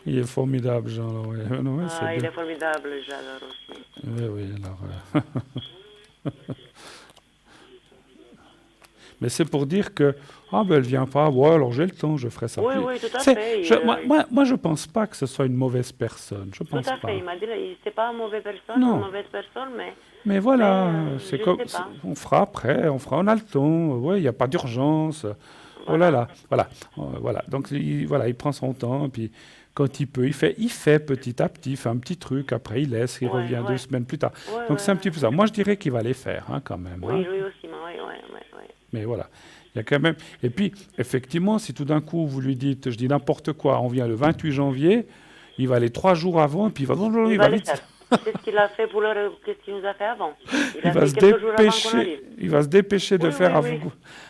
[SPEAKER 1] Il est formidable, Jean. Ouais.
[SPEAKER 4] Il est formidable, j'adore aussi.
[SPEAKER 1] Oui, alors... Mais c'est pour dire que, elle vient pas, alors j'ai le temps, je ferai ça.
[SPEAKER 4] Oui, tout à fait.
[SPEAKER 1] Moi, je pense pas que ce soit une mauvaise personne. Je pense
[SPEAKER 4] tout à fait.
[SPEAKER 1] pas.
[SPEAKER 4] Il m'a dit, c'est pas une mauvaise personne,
[SPEAKER 1] mais voilà, c'est comme, on fera après, on a le temps, il n'y a pas d'urgence. Voilà. Voilà. Donc, il prend son temps, puis quand il peut, il fait petit à petit, il fait un petit truc, après il laisse, il revient 2 semaines plus tard. Donc, c'est un petit peu ça. Moi, je dirais qu'il va les faire, hein, quand même.
[SPEAKER 4] Oui, lui aussi, oui.
[SPEAKER 1] Mais voilà, il y a quand même... Et puis, effectivement, si tout d'un coup, vous lui dites, je dis n'importe quoi, on vient le 28 janvier, il va aller 3 jours avant, et puis il va vite...
[SPEAKER 4] C'est ce qu'il a fait pour qu'est-ce qu'il nous a fait avant.
[SPEAKER 1] Il va se dépêcher de faire avant.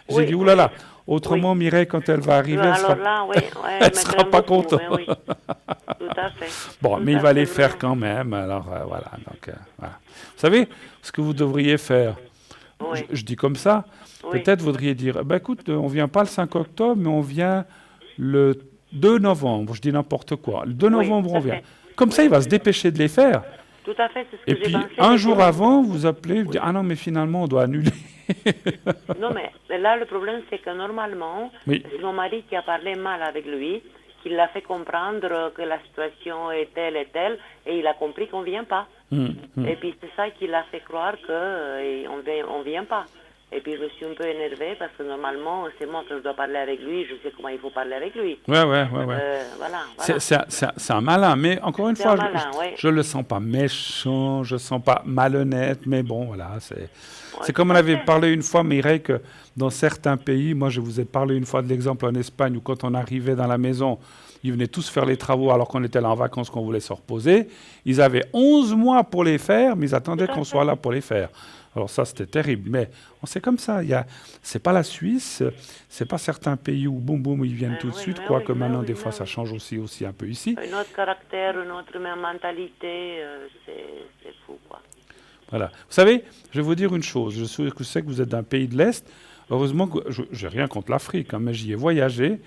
[SPEAKER 1] J'ai dit, oulala, autrement, Mireille, quand elle va arriver, elle ne sera pas contente.
[SPEAKER 4] Tout à fait.
[SPEAKER 1] Bon, mais il va les faire quand même, alors voilà. Donc, voilà. Vous savez, ce que vous devriez faire, je dis comme ça, peut-être vous devriez dire, écoute, on ne vient pas le 5 octobre, mais on vient le 2 novembre, je dis n'importe quoi. Le 2 novembre, on vient. Comme ça, il va se dépêcher de les faire.
[SPEAKER 4] Tout à fait, c'est ce que j'ai pensé.
[SPEAKER 1] Et puis, un jour avant, vous appelez, vous dites, ah non, mais finalement, on doit annuler.
[SPEAKER 4] Non, mais là, le problème, c'est que normalement, c'est mon mari qui a parlé mal avec lui, qui l'a fait comprendre que la situation est telle et telle, et il a compris qu'on ne vient pas. Et puis, c'est ça qui l'a fait croire qu'on ne vient pas. Et puis, je me suis un peu énervée parce que normalement, c'est moi que je dois parler avec lui. Je sais comment il faut parler avec lui.
[SPEAKER 1] Ouais.
[SPEAKER 4] Voilà.
[SPEAKER 1] C'est un malin, mais encore une fois, je ne le sens pas méchant, je ne le sens pas malhonnête, mais bon, voilà. C'est comme on avait parlé une fois, Mireille, que dans certains pays, moi, je vous ai parlé une fois de l'exemple en Espagne où quand on arrivait dans la maison, ils venaient tous faire les travaux alors qu'on était là en vacances, qu'on voulait se reposer. Ils avaient 11 mois pour les faire, mais ils attendaient qu'on soit là pour les faire. Alors ça, c'était terrible. Mais c'est comme ça. C'est pas la Suisse, c'est pas certains pays où boum, ils viennent tout de suite. Quoique maintenant, des fois, ça change aussi un peu ici.
[SPEAKER 4] Un autre caractère, une autre mentalité, c'est fou, quoi.
[SPEAKER 1] Voilà. Vous savez, je vais vous dire une chose. Je sais que vous êtes d'un pays de l'Est. Heureusement que je n'ai rien contre l'Afrique, hein, mais j'y ai voyagé.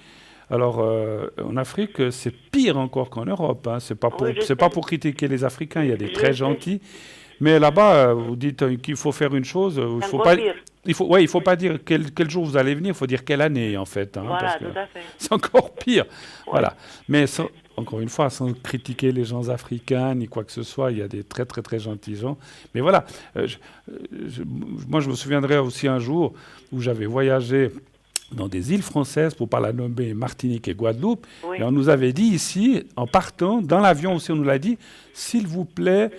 [SPEAKER 1] Alors, en Afrique, c'est pire encore qu'en Europe. Hein. C'est pas pour critiquer les Africains. Il y a des très gentils. Mais là-bas, vous dites qu'il faut faire une chose. Il faut pas dire quel jour vous allez venir. Il faut dire quelle année, en fait. Hein,
[SPEAKER 4] voilà,
[SPEAKER 1] parce que
[SPEAKER 4] tout à fait.
[SPEAKER 1] c'est encore pire.
[SPEAKER 4] Ouais.
[SPEAKER 1] Voilà. Mais encore une fois, sans critiquer les gens africains ni quoi que ce soit, il y a des très, très, très gentils gens. Mais voilà. Moi, je me souviendrai aussi un jour où j'avais voyagé dans des îles françaises, pour pas la nommer, Martinique et Guadeloupe. Oui. Et on nous avait dit ici, en partant, dans l'avion aussi, on nous l'a dit, s'il vous plaît,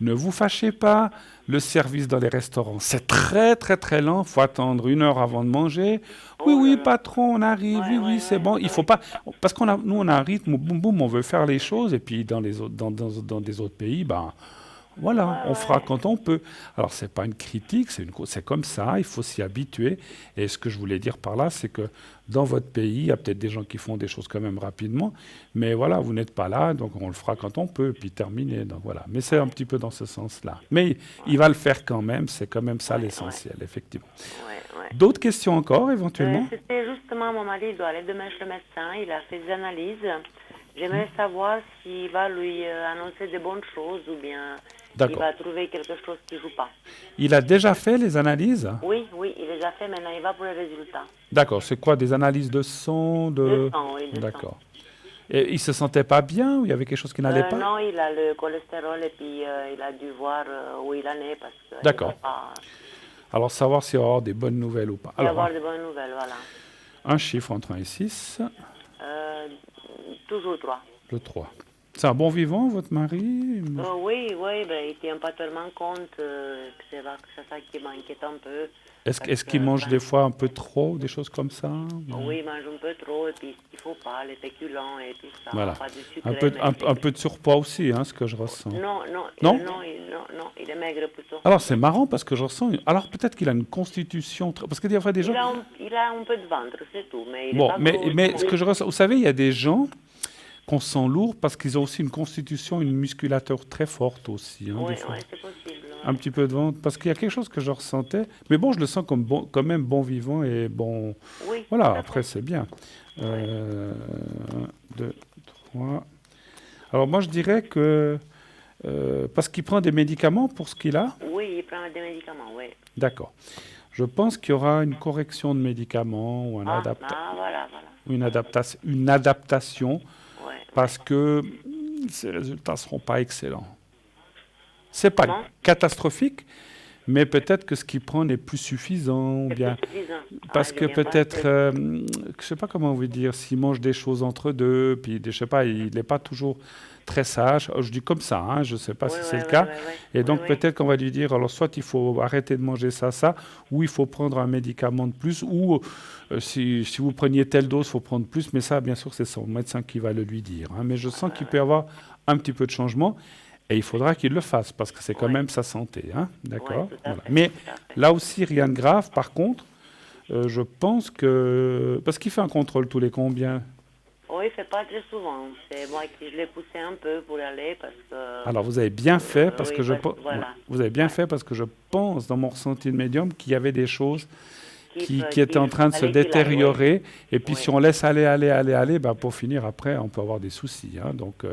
[SPEAKER 1] ne vous fâchez pas, le service dans les restaurants, c'est très, très, très lent. Il faut attendre 1 heure avant de manger. Oui, patron, on arrive. Oui, c'est bon. Il faut pas... Parce nous, on a un rythme, boum, on veut faire les choses. Et puis, dans des autres pays, voilà, on fera quand on peut. Alors, ce n'est pas une critique, c'est comme ça, il faut s'y habituer. Et ce que je voulais dire par là, c'est que dans votre pays, il y a peut-être des gens qui font des choses quand même rapidement, mais voilà, vous n'êtes pas là, donc on le fera quand on peut, puis terminer. Donc voilà. Mais c'est un petit peu dans ce sens-là. Mais il va le faire quand même, c'est quand même ça l'essentiel, effectivement. D'autres questions encore, éventuellement?
[SPEAKER 4] C'était justement, mon mari, il doit aller demain chez le médecin, il a fait des analyses. J'aimerais savoir s'il va lui annoncer des bonnes choses ou bien... Il va trouver quelque chose qui ne joue pas.
[SPEAKER 1] Il a déjà fait les analyses?
[SPEAKER 4] Oui, il les a fait, maintenant il va pour les résultats.
[SPEAKER 1] D'accord, c'est quoi, des analyses de sang
[SPEAKER 4] De sang, oui, de
[SPEAKER 1] D'accord.
[SPEAKER 4] sang.
[SPEAKER 1] Et il se sentait pas bien ou il y avait quelque chose qui n'allait pas?
[SPEAKER 4] Non, il a le cholestérol et puis il a dû voir où il en est parce que
[SPEAKER 1] D'accord.
[SPEAKER 4] il va pas...
[SPEAKER 1] Alors, savoir s'il va y avoir des bonnes nouvelles ou pas.
[SPEAKER 4] Il va
[SPEAKER 1] Alors,
[SPEAKER 4] avoir de bonnes nouvelles, voilà.
[SPEAKER 1] un chiffre entre 1 et 6,
[SPEAKER 4] Toujours 3.
[SPEAKER 1] le 3. C'est un bon vivant, votre mari?
[SPEAKER 4] Oui, ben, il ne tient pas tellement compte que c'est ça qui m'inquiète un peu.
[SPEAKER 1] Est-ce qu'il mange des fois un peu trop, des choses comme ça?
[SPEAKER 4] Oui, il mange un peu trop, et puis il ne faut pas, les féculents et tout ça.
[SPEAKER 1] Voilà.
[SPEAKER 4] Pas de sucre,
[SPEAKER 1] Un peu de surpoids aussi, ce que je ressens.
[SPEAKER 4] Non, il est maigre plutôt.
[SPEAKER 1] Alors, c'est marrant parce que je ressens... Alors, peut-être qu'il a une constitution... Parce que des fois, des gens...
[SPEAKER 4] Il a un peu de ventre, c'est tout. Mais il
[SPEAKER 1] Bon,
[SPEAKER 4] est pas
[SPEAKER 1] mais ce que je ressens... Vous savez, il y a des gens qu'on sent lourds parce qu'ils ont aussi une constitution, une musculature très forte aussi.
[SPEAKER 4] Oui, c'est possible.
[SPEAKER 1] Un petit peu de ventre, parce qu'il y a quelque chose que je ressentais. Mais bon, je le sens comme quand même bon vivant et bon...
[SPEAKER 4] Oui,
[SPEAKER 1] voilà, après, c'est bien. 1, 2, 3... Alors, moi, je dirais que... parce qu'il prend des médicaments pour ce qu'il a?
[SPEAKER 4] Oui, il prend des médicaments, oui.
[SPEAKER 1] D'accord. Je pense qu'il y aura une correction de médicaments ou
[SPEAKER 4] voilà.
[SPEAKER 1] une adaptation parce que ces résultats ne seront pas excellents. Ce n'est pas catastrophique, mais peut-être que ce qu'il prend n'est plus suffisant. Bien, parce que peut-être, je ne sais pas comment vous dire, s'il mange des choses entre deux, puis je ne sais pas, il n'est pas toujours très sage. Je dis comme ça, je ne sais pas si c'est le cas. Et donc peut-être qu'on va lui dire, alors soit il faut arrêter de manger ça, ou il faut prendre un médicament de plus, ou si vous preniez telle dose, il faut prendre plus. Mais ça, bien sûr, c'est son médecin qui va le lui dire. Mais je sens qu'il peut y avoir un petit peu de changement. Et il faudra qu'il le fasse, parce que c'est quand même sa santé. D'accord, voilà. Mais là aussi, rien de grave. Par contre, je pense que... Parce qu'il fait un contrôle tous les combien?
[SPEAKER 4] Oui, il ne fait pas très souvent. C'est moi qui je l'ai poussé un peu pour y aller, parce que...
[SPEAKER 1] Alors, vous avez bien fait, parce que vous avez bien fait, parce que je pense, dans mon ressenti de médium, qu'il y avait des choses qui étaient en train de se détériorer. Et puis, si on laisse aller, pour finir, après, on peut avoir des soucis. Donc,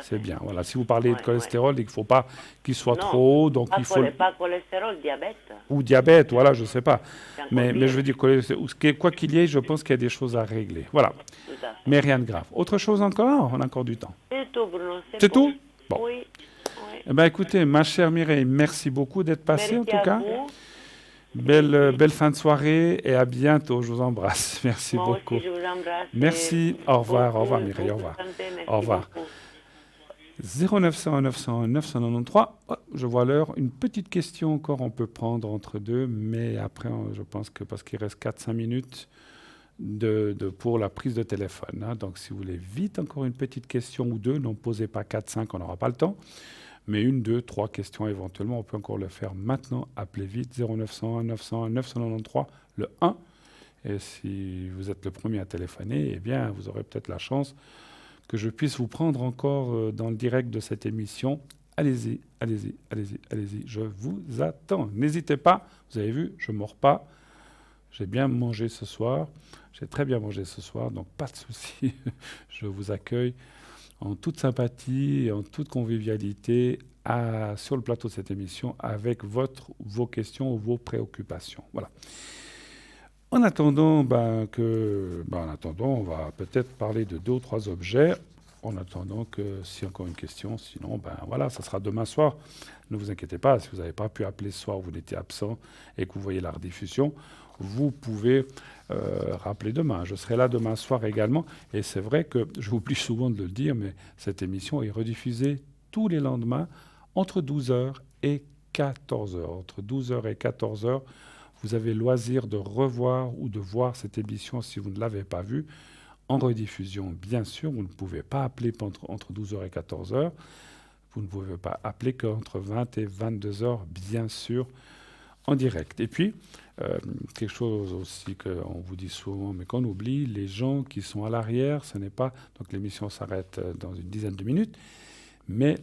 [SPEAKER 1] c'est bien. Voilà. Si vous parlez de cholestérol, il ne faut pas qu'il soit trop haut. Donc il faut
[SPEAKER 4] pas cholestérol, diabète.
[SPEAKER 1] Ou diabète, voilà, je ne sais pas. Mais je veux dire, quoi qu'il y ait, je pense qu'il y a des choses à régler. Voilà. Mais rien de grave. Autre chose encore? On a encore du temps.
[SPEAKER 4] C'est tout, Bruno.
[SPEAKER 1] C'est tout? Bon.
[SPEAKER 4] Oui.
[SPEAKER 1] Eh bien, écoutez, ma chère Mireille, merci beaucoup d'être passée, en tout cas.
[SPEAKER 4] Vous.
[SPEAKER 1] Belle fin de soirée et à bientôt. Je vous embrasse. Merci
[SPEAKER 4] Moi
[SPEAKER 1] beaucoup.
[SPEAKER 4] aussi, je vous embrasse.
[SPEAKER 1] Merci. Au revoir Mireille. Au revoir. Au revoir. 0900 901 993. Oh, je vois l'heure. Une petite question encore, on peut prendre entre deux, mais après, je pense que parce qu'il reste 4-5 minutes pour la prise de téléphone. Donc, si vous voulez vite encore une petite question ou deux, n'en posez pas 4-5, on n'aura pas le temps. Mais 1, 2, 3 questions éventuellement, on peut encore le faire maintenant. Appelez vite 0901 901 993, le 1. Et si vous êtes le premier à téléphoner, eh bien, vous aurez peut-être la chance que je puisse vous prendre encore dans le direct de cette émission. Allez-y, je vous attends. N'hésitez pas, vous avez vu, je ne mords pas. J'ai bien mangé ce soir, j'ai très bien mangé ce soir, donc pas de souci. Je vous accueille en toute sympathie et en toute convivialité sur le plateau de cette émission avec vos questions ou vos préoccupations. Voilà. En attendant, on va peut-être parler de 2 ou 3 objets. En attendant que, si encore une question, sinon, ça sera demain soir. Ne vous inquiétez pas, si vous n'avez pas pu appeler ce soir, vous étiez absent et que vous voyez la rediffusion, vous pouvez rappeler demain. Je serai là demain soir également. Et c'est vrai que, j'oublie souvent de le dire, mais cette émission est rediffusée tous les lendemains entre 12h et 14h. Entre 12h et 14h, vous avez loisir de revoir ou de voir cette émission si vous ne l'avez pas vue. En rediffusion, bien sûr, vous ne pouvez pas appeler entre 12h et 14h. Vous ne pouvez pas appeler qu'entre 20 et 22h, bien sûr, en direct. Et puis, quelque chose aussi qu'on vous dit souvent, mais qu'on oublie, les gens qui sont à l'arrière, ce n'est pas... Donc l'émission s'arrête dans une dizaine de minutes, mais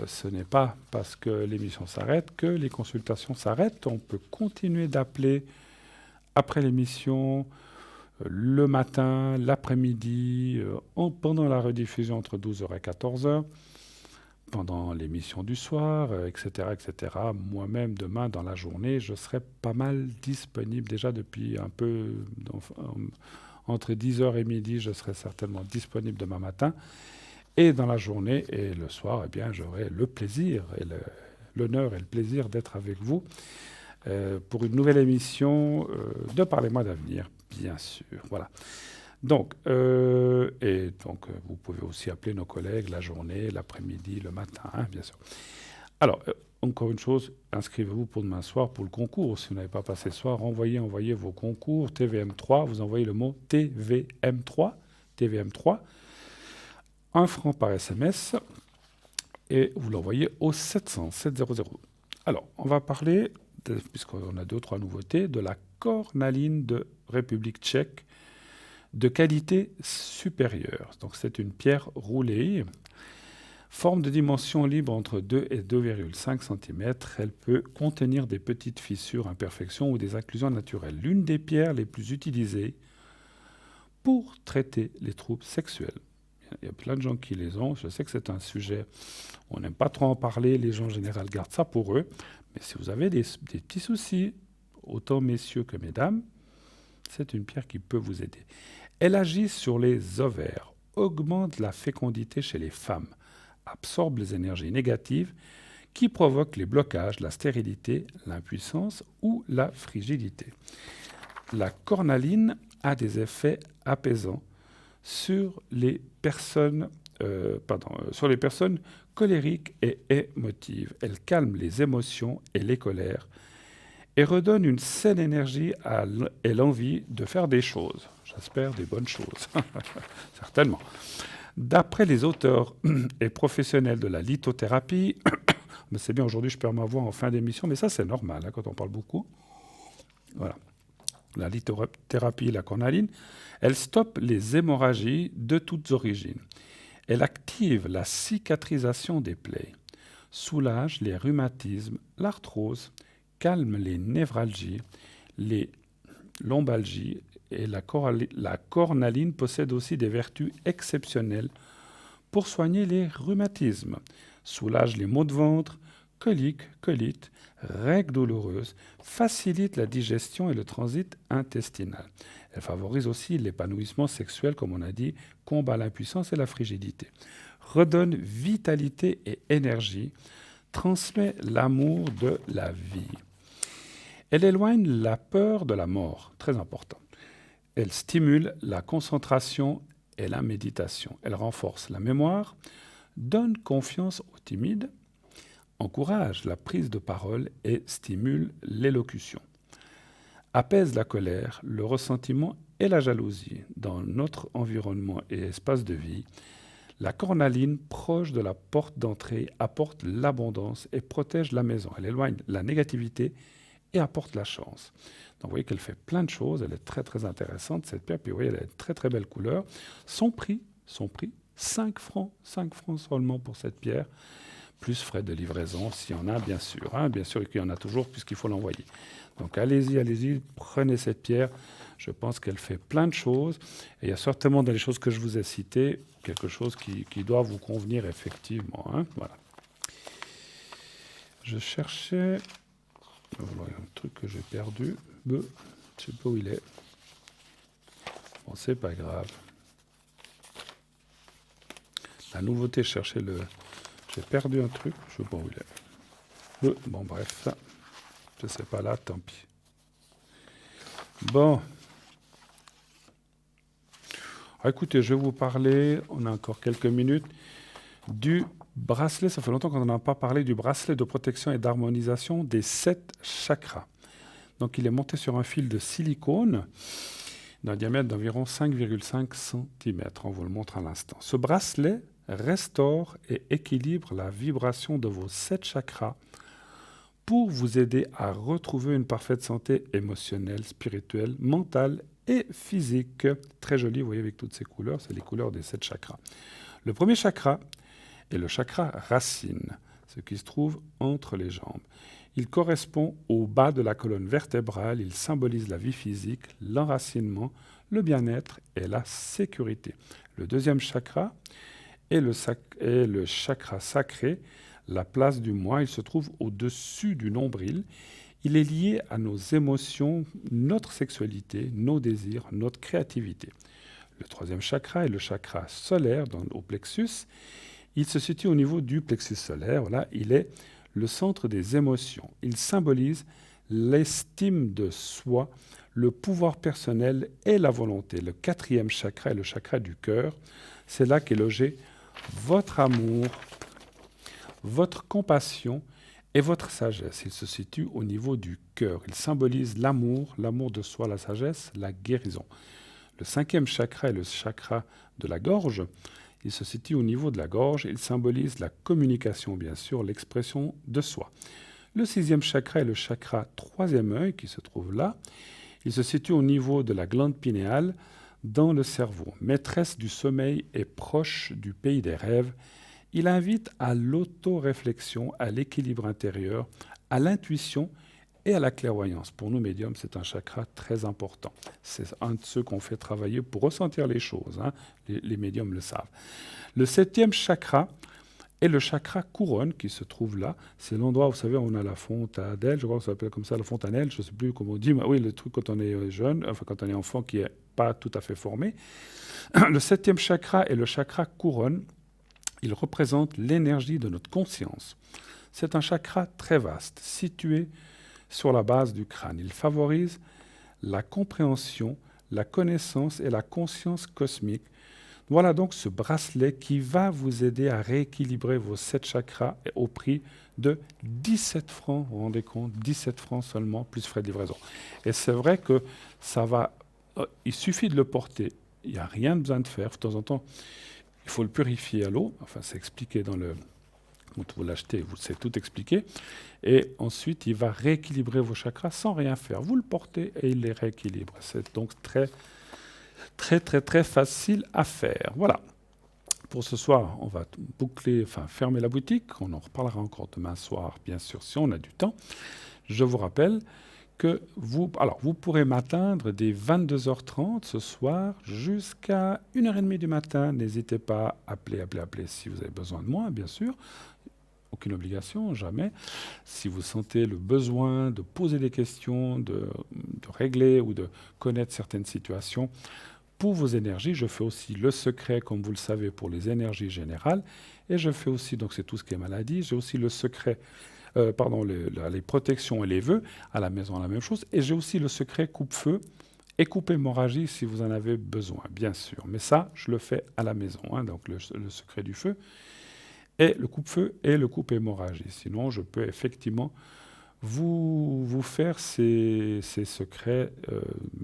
[SPEAKER 1] ce n'est pas parce que l'émission s'arrête que les consultations s'arrêtent. On peut continuer d'appeler après l'émission, le matin, l'après-midi, pendant la rediffusion entre 12h et 14h, pendant l'émission du soir, etc., etc. Moi-même, demain, dans la journée, je serai pas mal disponible déjà depuis un peu Entre 10h et midi, je serai certainement disponible demain matin. Et dans la journée et le soir, eh bien, j'aurai le plaisir et l'honneur et le plaisir d'être avec vous pour une nouvelle émission de Parlez-moi d'avenir, bien sûr. Voilà. Donc, vous pouvez aussi appeler nos collègues la journée, l'après-midi, le matin, hein, bien sûr. Alors, encore une chose, inscrivez-vous pour demain soir pour le concours. Si vous n'avez pas passé ce soir, envoyez vos concours TVM3. Vous envoyez le mot TVM3, 1 franc par SMS, et vous l'envoyez au 700 700. Alors, on va parler, puisqu'on a 2 ou 3 nouveautés, de la cornaline de République tchèque de qualité supérieure. Donc, c'est une pierre roulée, forme de dimension libre entre 2 et 2,5 cm. Elle peut contenir des petites fissures, imperfections ou des occlusions naturelles. L'une des pierres les plus utilisées pour traiter les troubles sexuels. Il y a plein de gens qui les ont. Je sais que c'est un sujet, on n'aime pas trop en parler. Les gens en général gardent ça pour eux. Mais si vous avez des petits soucis, autant messieurs que mesdames, c'est une pierre qui peut vous aider. Elle agit sur les ovaires, augmente la fécondité chez les femmes, absorbe les énergies négatives qui provoquent les blocages, la stérilité, l'impuissance ou la frigidité. La cornaline a des effets apaisants sur les personnes colériques et émotives. Elle calme les émotions et les colères et redonne une saine énergie et l'envie de faire des choses. J'espère des bonnes choses, certainement. D'après les auteurs et professionnels de la lithothérapie, mais c'est bien, aujourd'hui je perds ma voix en fin d'émission, mais ça c'est normal hein, quand on parle beaucoup. Voilà. La lithothérapie, la cornaline, elle stoppe les hémorragies de toutes origines. Elle active la cicatrisation des plaies, soulage les rhumatismes, l'arthrose, calme les névralgies, les lombalgies, et la cornaline possède aussi des vertus exceptionnelles pour soigner les rhumatismes, soulage les maux de ventre, coliques, colites, règles douloureuses, facilite la digestion et le transit intestinal. Elle favorise aussi l'épanouissement sexuel, comme on a dit, combat l'impuissance et la frigidité, redonne vitalité et énergie, transmet l'amour de la vie. Elle éloigne la peur de la mort, très important. Elle stimule la concentration et la méditation. Elle renforce la mémoire, donne confiance aux timides, encourage la prise de parole et stimule l'élocution. Apaise la colère, le ressentiment et la jalousie dans notre environnement et espace de vie. La cornaline, proche de la porte d'entrée, apporte l'abondance et protège la maison. Elle éloigne la négativité et apporte la chance. Donc vous voyez qu'elle fait plein de choses, elle est très très intéressante cette pierre, puis vous voyez elle a une très très belle couleur. Son prix, 5 francs seulement pour cette pierre, plus frais de livraison s'il y en a bien sûr, hein, bien sûr qu'il y en a toujours puisqu'il faut l'envoyer. Donc allez-y, prenez cette pierre, je pense qu'elle fait plein de choses, et il y a certainement dans les choses que je vous ai citées, quelque chose qui doit vous convenir effectivement. Hein, voilà. Je cherchais... Voilà un truc que j'ai perdu. Je ne sais pas où il est. Bon, c'est pas grave. La nouveauté, chercher le... J'ai perdu un truc, je ne sais pas où il est. Bon, bref. Je ne sais pas là, tant pis. Bon. Alors, écoutez, je vais vous parler, on a encore quelques minutes, du bracelet. Ça fait longtemps qu'on n'en a pas parlé, du bracelet de protection et d'harmonisation des 7 chakras. Donc, il est monté sur un fil de silicone d'un diamètre d'environ 5,5 cm. On vous le montre à l'instant. Ce bracelet restaure et équilibre la vibration de vos 7 chakras pour vous aider à retrouver une parfaite santé émotionnelle, spirituelle, mentale et physique. Très joli, vous voyez, avec toutes ces couleurs, c'est les couleurs des 7 chakras. Le premier chakra est le chakra racine, ce qui se trouve entre les jambes. Il correspond au bas de la colonne vertébrale, il symbolise la vie physique, l'enracinement, le bien-être et la sécurité. Le deuxième chakra est le chakra sacré, la place du moi. Il se trouve au-dessus du nombril. Il est lié à nos émotions, notre sexualité, nos désirs, notre créativité. Le troisième chakra est le chakra solaire au plexus. Il se situe au niveau du plexus solaire. Voilà, il est le centre des émotions. Il symbolise l'estime de soi, le pouvoir personnel et la volonté. Le quatrième chakra est le chakra du cœur. C'est là qu'est logé votre amour, votre compassion et votre sagesse. Il se situe au niveau du cœur. Il symbolise l'amour de soi, la sagesse, la guérison. Le cinquième chakra est le chakra de la gorge. Il se situe au niveau de la gorge. Il symbolise la communication, bien sûr, l'expression de soi. Le sixième chakra est le chakra troisième œil qui se trouve là. Il se situe au niveau de la glande pinéale dans le cerveau. Maîtresse du sommeil et proche du pays des rêves. Il invite à l'auto-réflexion, à l'équilibre intérieur, à l'intuition et à la clairvoyance. Pour nous, médiums, c'est un chakra très important. C'est un de ceux qu'on fait travailler pour ressentir les choses. Hein. Les médiums le savent. Le septième chakra est le chakra couronne qui se trouve là. C'est l'endroit, vous savez, où on a la fontanelle, je crois que ça s'appelle comme ça, la fontanelle, je ne sais plus comment on dit, mais oui, le truc quand on est jeune, enfin quand on est enfant qui n'est pas tout à fait formé. Le septième chakra est le chakra couronne. Il représente l'énergie de notre conscience. C'est un chakra très vaste, situé sur la base du crâne. Il favorise la compréhension, la connaissance et la conscience cosmique. Voilà donc ce bracelet qui va vous aider à rééquilibrer vos 7 chakras au prix de 17 francs. Vous vous rendez compte, 17 francs seulement, plus frais de livraison. Et c'est vrai que ça va... il suffit de le porter. Il n'y a rien besoin de faire. De temps en temps, il faut le purifier à l'eau. Enfin, c'est expliqué dans le... Quand vous l'achetez, c'est tout expliqué. Et ensuite, il va rééquilibrer vos chakras sans rien faire. Vous le portez et il les rééquilibre. C'est donc très facile à faire. Voilà. Pour ce soir, on va fermer la boutique. On en reparlera encore demain soir, bien sûr, si on a du temps. Je vous rappelle que vous pourrez m'atteindre dès 22h30 ce soir jusqu'à 1h30 du matin. N'hésitez pas à appeler si vous avez besoin de moi, bien sûr. Aucune obligation, jamais. Si vous sentez le besoin de poser des questions, de régler ou de connaître certaines situations, pour vos énergies, je fais aussi le secret, comme vous le savez, pour les énergies générales. Et je fais aussi, donc c'est tout ce qui est maladie, j'ai aussi le secret, les protections et les vœux, à la maison, la même chose. Et j'ai aussi le secret coupe-feu et coupe-hémorragie si vous en avez besoin, bien sûr. Mais ça, je le fais à la maison, hein, donc le secret du feu. Et le coupe-feu et le coupe-hémorragie. Sinon, je peux effectivement vous faire ces secrets,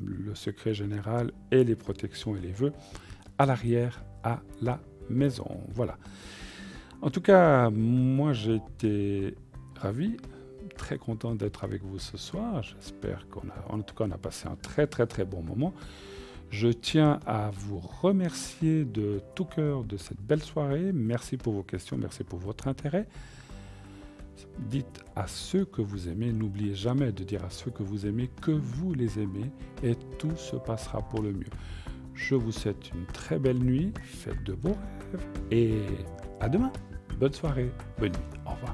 [SPEAKER 1] le secret général et les protections et les vœux à l'arrière, à la maison. Voilà. En tout cas, moi, j'ai été ravi, très content d'être avec vous ce soir. J'espère qu'on a passé un très bon moment. Je tiens à vous remercier de tout cœur de cette belle soirée. Merci pour vos questions, merci pour votre intérêt. Dites à ceux que vous aimez, n'oubliez jamais de dire à ceux que vous aimez que vous les aimez et tout se passera pour le mieux. Je vous souhaite une très belle nuit, faites de beaux rêves et à demain. Bonne soirée, bonne nuit, au revoir.